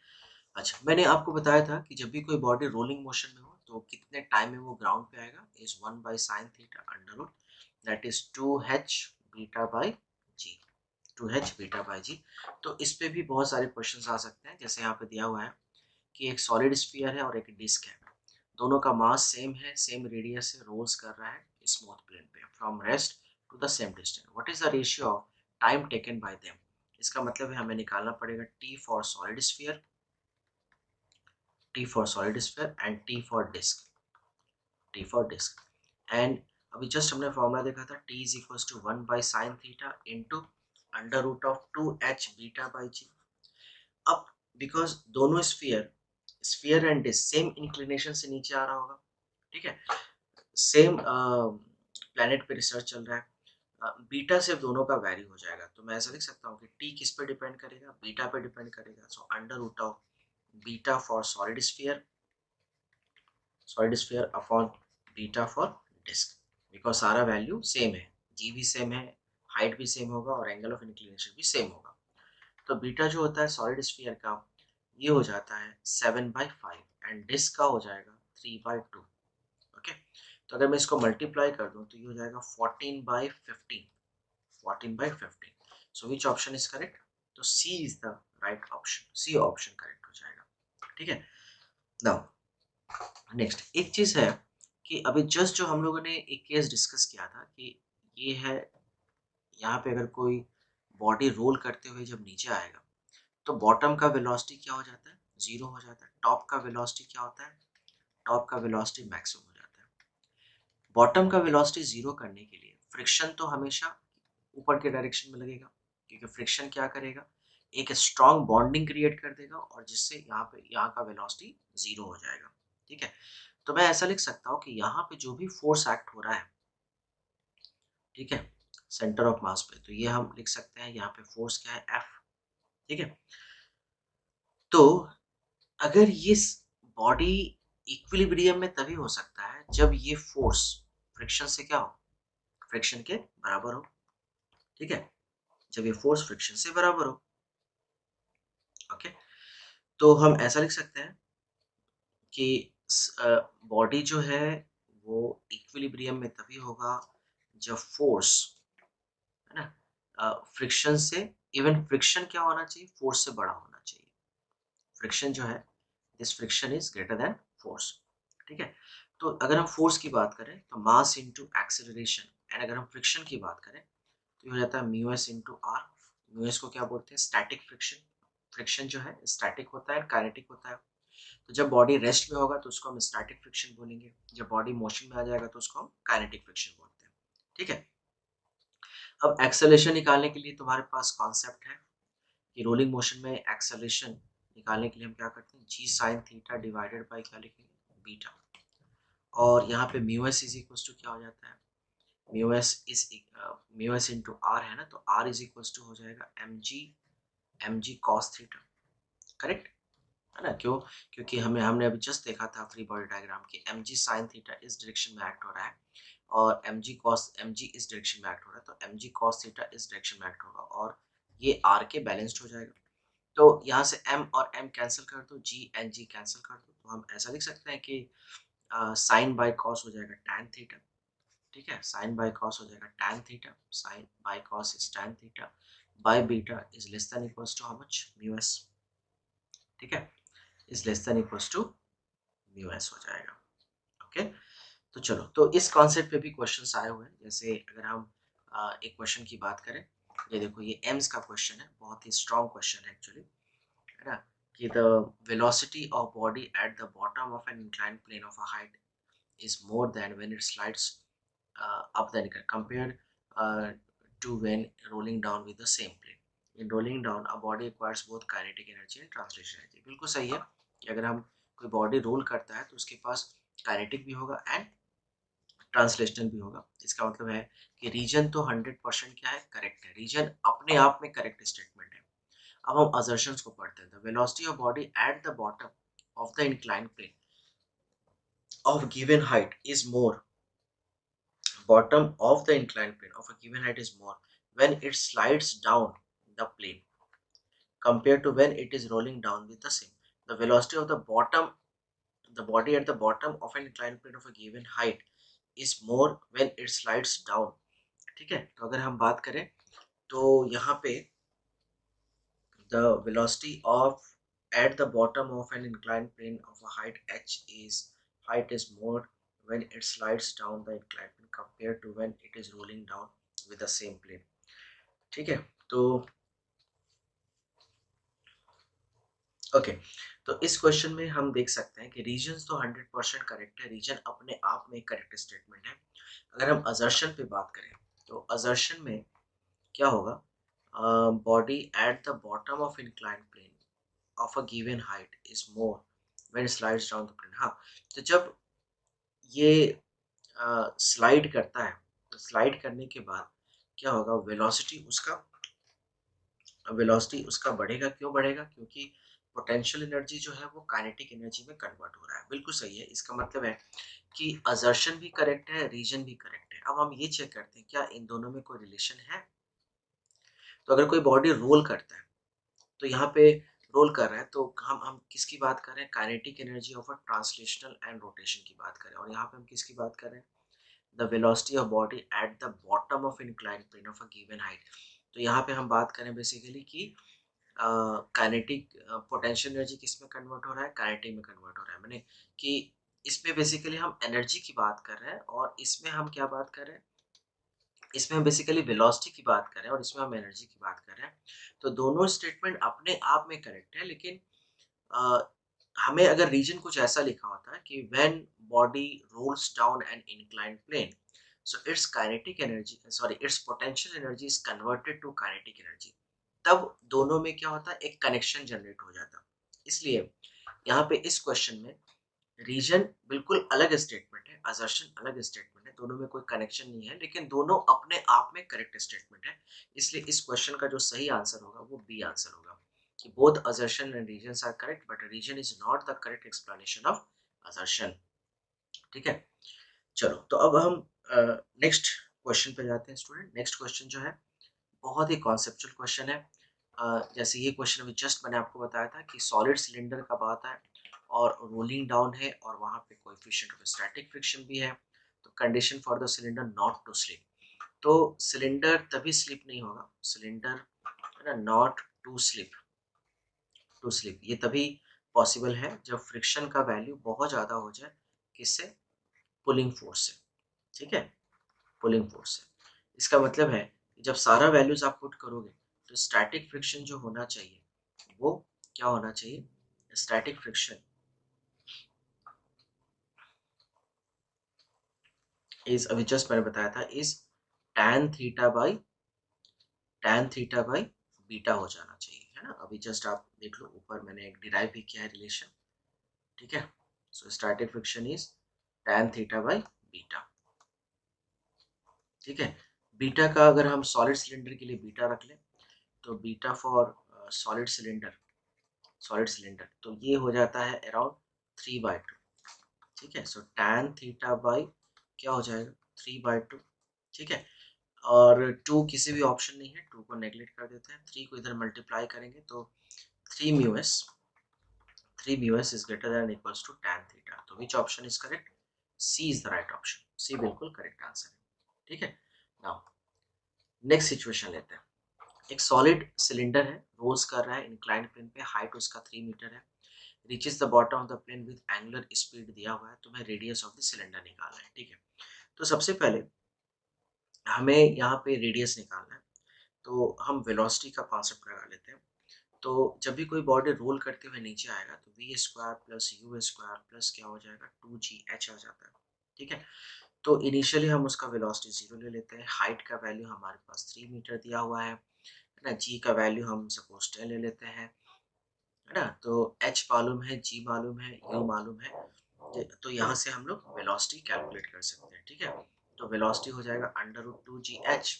अच्छा, मैंने आपको बताया था कि जब भी कोई बॉडी रोलिंग मोशन में हो तो कितने टाइम में वो ग्राउंड पे आएगा, is 1/sin theta under root, that is 2h beta by G, 2h beta by G. तो इस पे भी बहुत सारे क्वेश्चंस आ सकते हैं, जैसे यहाँ पे दिया हुआ है कि एक सॉलिड स्फीयर है और एक डिस्क है, दोनों का मास सेम है, सेम रेडियस से रोल्स कर रहा है स्मूथ प्लेन पे from rest to the same distance, what is the ratio of time taken by them. इसका मतलब है हमें निकालना पड़ेगा T for solid sphere, T for solid sphere and T for disc, T for disc. And अभी just हमने formula देखा था, T is equal to 1/sin theta into under root of 2h beta by G. अब because दोनों sphere, sphere and disc same inclination से नीचे आ रहा होगा, ठीक है, सेम प्लैनेट पे रिसर्च चल रहा है, बीटा से दोनों का वैरी हो जाएगा, तो मैं ऐसा लिख सकता हूँ कि टी किस पे डिपेंड करेगा, बीटा पे डिपेंड करेगा। So under root of beta for solid sphere upon beta for disc, because सारा वैल्यू सेम है, जी भी सेम है, हाइट भी सेम होगा और एंगल ऑफ इंक्लिनेशन भी सेम होगा। तो बीटा जो होता है सॉलिड स्फीयर का ये हो जाता है 7/5 एंड डिस्क का हो जाएगा 3/2। ओके, तो अगर मैं इसको मल्टीप्लाई कर दूं तो ये हो जाएगा 14/15, 14/15। So which option is correct, तो C is the right option, C option correct हो जाएगा। ठीक है। नाउ नेक्स्ट एक चीज है कि अभी जस्ट जो हम लोगों ने एक केस डिस्कस किया था कि ये है, यहाँ पे अगर कोई बॉडी रोल करते हुए जब नीचे आएगा तो बॉटम का वेलोसिटी क्या हो जाता है, जीरो हो जाता है। टॉप का वेलोसिटी क्या होता है, टॉप का वेलोसिटी मैक्सिमम हो जाता है। बॉटम का वेलोसिटी जीरो करने के लिए फ्रिक्शन तो हमेशा ऊपर के डायरेक्शन में लगेगा, क्योंकि फ्रिक्शन क्या करेगा, एक स्ट्रॉन्ग बॉन्डिंग क्रिएट कर देगा और जिससे यहाँ का वेलोसिटी जीरो हो जाएगा। ठीक है, तो मैं ऐसा लिख सकता हूँ कि यहाँ पे जो भी फोर्स एक्ट हो रहा है, ठीक है, सेंटर ऑफ मास पे, तो ये हम लिख सकते हैं यहाँ पे फोर्स क्या है, एफ। ठीक है, तो अगर ये बॉडी इक्विलिब्रियम में तभी हो सकता है जब ये फोर्स फ्रिक्शन से क्या हो, फ्रिक्शन के बराबर हो। ठीक है, जब ये फोर्स फ्रिक्शन से बराबर हो। ओके, तो हम ऐसा लिख सकते हैं कि बॉडी जो है वो इक्विलिब्रियम में तभी होगा जब फोर्स, है ना, फ्रिक्शन से, इवन फ्रिक्शन क्या होना चाहिए, फोर्स से बड़ा होना चाहिए। फ्रिक्शन जो है, this friction is greater then force. ठीक है, तो अगर हम फोर्स की बात करें तो मास इनटू एक्सेलरेशन, एंड अगर हम फ्रिक्शन की बात करें तो ये हो जाता है mu S into R. Mu S को क्या बोलते हैं, स्टैटिक फ्रिक्शन। फ्रिक्शन जो है स्टैटिक होता है, काइनेटिक होता है। तो जब बॉडी रेस्ट में होगा तो उसको हम स्टैटिक फ्रिक्शन बोलेंगे, जब बॉडी मोशन में आ जाएगा तो उसको हम काइनेटिक फ्रिक्शन बोलते हैं। ठीक है, अब एक्सेलरेशन निकालने के लिए तुम्हारे पास कॉन्सेप्ट है कि रोलिंग मोशन में एक्सेलरेशन निकालने के लिए हम क्या करते हैं, G sine theta divided by क्या लिखेंगे, बीटा। और यहाँ पे mu S is equal to क्या हो जाता है, म्यू एस इंटू आर है ना, तो आर इज इक्वल टू हो जाएगा M G cos theta. Correct है ना, क्यों, क्योंकि हमने अभी जस्ट देखा था फ्री बॉडी डायग्राम की एम जी साइन थीटा इस डायरेक्शन में एक्ट हो रहा है और एम जी इस डायरेक्शन में एक्ट हो रहा है, तो एम जी कॉस थीटा इस डायरेक्शन में एक्ट होगा और ये आर के बैलेंस्ड हो जाएगा। तो यहाँ से m और m कैंसिल कर दो, g एंड g कैंसिल कर दो, तो हम ऐसा लिख सकते हैं कि साइन बाय कॉस हो जाएगा tan थीटा। ठीक है, साइन बाय कॉस हो जाएगा tan theta, sine by cos is tan theta by beta is less than equals to how much, mu S. ठीक है, is less than equals to mu S हो जाएगा। Okay, तो चलो, तो इस कॉन्सेप्ट पे भी क्वेश्चंस आए हुए हैं, जैसे अगर हम एक क्वेश्चन की बात करें, ये देखो ये एम्स का क्वेश्चन है, बहुत ही स्ट्रॉन्ग क्वेश्चन है एक्चुअली, है ना, कि the velocity of body at the bottom of an inclined plane of a height is more than when it slides up the incline compared to when rolling down with the same plane. In rolling down, a body acquires both kinetic energy and translation energy. बिल्कुल सही है कि अगर हम कोई body roll करता है तो उसके पास काइनेटिक भी होगा एंड ट्रांसलेशनल भी होगा। इसका मतलब है कि रीजन तो 100% क्या है, करेक्ट है, रीजन अपने आप में करेक्ट स्टेटमेंट है। अब हम असर्शंस को पढ़ते हैं। The velocity of body at the bottom of the incline plane of given height is more, bottom of the inclined plane of a given height is more when it slides down the plane compared to when it is rolling down with the same. The velocity of the body at the bottom of an inclined plane of a given height is more when it slides down. ठीक है, तो अगर हम बात करें तो यहाँ पे the velocity of at the bottom of an inclined plane of a height is more when it slides down the inclined plane compared to when it is rolling down with the same plane. ठीक है, तो okay, तो इस question में हम देख सकते हैं कि रीजन तो 100% करेक्ट है, रीजन अपने आप में करेक्ट स्टेटमेंट है। अगर हम असर्शन पे बात करें तो असर्शन में क्या होगा, body at the bottom of inclined plane of a given height is more when it slides down the plane। हाँ, तो जब ये स्लाइड करता है तो स्लाइड करने के बाद क्या होगा, वेलोसिटी उसका बढ़ेगा। क्यों बढ़ेगा, क्योंकि पोटेंशियल एनर्जी जो है वो काइनेटिक एनर्जी में कन्वर्ट हो रहा है। बिल्कुल सही है, इसका मतलब है कि असर्शन भी करेक्ट है, रीजन भी करेक्ट है। अब हम ये चेक करते हैं क्या इन दोनों में कोई रिलेशन है। तो अगर कोई बॉडी रोल करता है तो यहाँ पे रोल कर रहा है तो हम किसकी बात कर रहे हैं, kinetic energy of a translational and rotation की बात कर रहे हैं। और यहाँ पे हम किसकी बात कर रहे हैं, the velocity of body at the bottom of inclined plane of a given height. तो यहाँ पे हम बात करें बेसिकली कि काइनेटिक पोटेंशियल एनर्जी किस में कन्वर्ट हो रहा है, काइनेटिक में कन्वर्ट हो रहा है। मैंने कि इसमें बेसिकली हम एनर्जी की बात कर रहे हैं और इसमें हम क्या बात कर रहे हैं, इसमें हम बेसिकली वेलोसिटी की बात कर रहे हैं और इसमें हम एनर्जी की बात कर रहे हैं। तो दोनों स्टेटमेंट अपने आप में करेक्ट है, लेकिन अ, हमें अगर रीजन कुछ ऐसा लिखा होता है कि when body rolls down an inclined plane so its kinetic energy sorry its potential energy is converted to kinetic energy, तब दोनों में क्या होता है, एक कनेक्शन जनरेट हो जाता है। इसलिए यहाँ पे इस क्वेश्चन में रीजन बिल्कुल अलग स्टेटमेंट है, असर्शन अलग स्टेटमेंट है, दोनों में कोई कनेक्शन नहीं है, लेकिन दोनों अपने आप में करेक्ट स्टेटमेंट है। इसलिए इस क्वेश्चन का जो सही आंसर होगा वो बी आंसर होगा कि both assertion and reason are correct but reason is not the correct explanation of assertion. ठीक है, चलो तो अब हम नेक्स्ट क्वेश्चन पे जाते हैं स्टूडेंट। नेक्स्ट क्वेश्चन जो है बहुत ही कॉन्सेप्चुअल क्वेश्चन है। जैसे ये क्वेश्चन अभी जस्ट मैंने आपको बताया था कि सॉलिड सिलेंडर का बात है और रोलिंग डाउन है और वहाँ पे कोएफिशिएंट ऑफ स्टैटिक फ्रिक्शन भी है। तो condition for the cylinder not to slip, तो सिलेंडर तभी स्लिप नहीं होगा, सिलेंडर है ना, नॉट टू स्लिप ये तभी पॉसिबल है जब फ्रिक्शन का वैल्यू बहुत ज़्यादा हो जाए, किससे, पुलिंग फोर्स से। ठीक है, पुलिंग फोर्स से। इसका मतलब है कि जब सारा वैल्यूज आप पुट करोगे तो स्टैटिक फ्रिक्शन जो होना चाहिए वो क्या होना चाहिए, स्टैटिक फ्रिक्शन इज, अभी जस्ट मैंने बताया था, is tan theta by beta हो जाना चाहिए, है ना। अभी जस्ट आप देख लो, ऊपर मैंने एक डिराइव भी किया है रिलेशन। ठीक है, so static friction is tan theta by beta. ठीक है, बीटा का अगर हम सॉलिड सिलेंडर के लिए बीटा रख लें तो बीटा फॉर सॉलिड सिलेंडर तो ये हो जाता है अराउंड 3/2। ठीक है, सो tan थीटा बाई क्या हो जाएगा, 3/2। ठीक है, और 2 किसी भी ऑप्शन नहीं है, 2 को नेग्लेक्ट कर देते हैं, 3 को इधर मल्टीप्लाई करेंगे तो 3 mu S 3 mu S is greater than equals to tan theta. तो which option is correct, C is the right option, C बिल्कुल करेक्ट आंसर है। ठीक है, नाउ नेक्स्ट सिचुएशन लेते हैं। एक सॉलिड सिलेंडर है, रोल्स कर रहा है इंक्लाइंड प्लेन पे, हाइट उसका 3 मीटर है, reaches the bottom of the plane with angular speed दिया हुआ है, तुम्हें रेडियस ऑफ द सिलेंडर निकालना है। ठीक है, तो सबसे पहले हमें यहाँ पे रेडियस निकालना है, तो हम वेलोसिटी का कॉन्सेप्ट लगा लेते हैं। तो जब भी कोई बॉडी रोल करते हुए नीचे आएगा तो we square plus u square plus क्या हो जाएगा, 2gh आ जाता है। ठीक है, तो इनिशियली हम उसका वेलोसिटी 0 ले लेते हैं, हाइट का वैल्यू हमारे पास 3 मीटर दिया हुआ है ना, जी का वैल्यू हम सपोज 10 ले लेते हैं, है ना। तो एच मालूम है, जी मालूम है, यू मालूम है, तो यहाँ से हम लोग वेलोसिटी कैलकुलेट कर सकते हैं, ठीक है। तो वेलोसिटी हो जाएगा √2gh,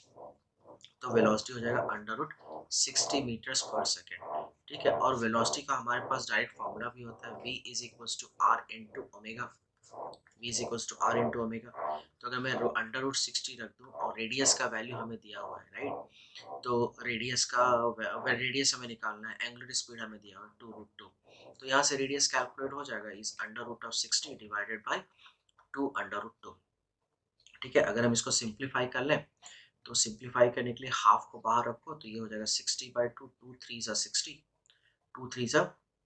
तो वेलोसिटी हो जाएगा √60 मीटर्स पर सेकेंड, ठीक है। और वेलोसिटी का हमारे पास डायरेक्ट फॉर्मूला भी होता है, v is equals to r into omega, v is equals to r into omega. तो अगर मैं √60 रख दूँ और रेडियस का वैल्यू हमें दिया हुआ है, राइट, तो रेडियस हमें निकालना है, एंगुलर स्पीड हमें दिया हुआ है 2√2, तो यहाँ से रेडियस कैलकुलेट हो जाएगा इज √60 डिवाइडेड बाई 2√2, ठीक है। अगर हम इसको सिंप्लीफाई कर लें तो सिंप्लीफाई करने के लिए हाफ को बाहर रखो, तो ये हो जाएगा 60/2, 2 3 60, 2 3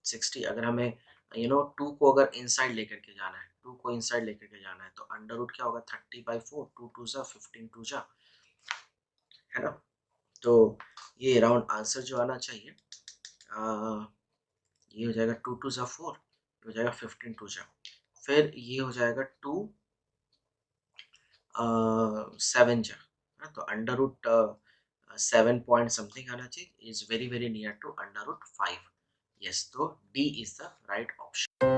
60। अगर हमें टू को अगर इनसाइड लेकर के जाना है, टू को इनसाइड लेकर के जाना है, तो अंडर रूट क्या होगा 30/4, 2 2 15 है ना। तो ये राउंड आंसर जो आना चाहिए, ये हो जाएगा 2 2 4, हो जाएगा 15 फिर ये हो जाएगा 2 7 तो अंडर रूट 7 पॉइंट समथिंग आना चाहिए, is very very near to √5। Yes, तो D is the right option.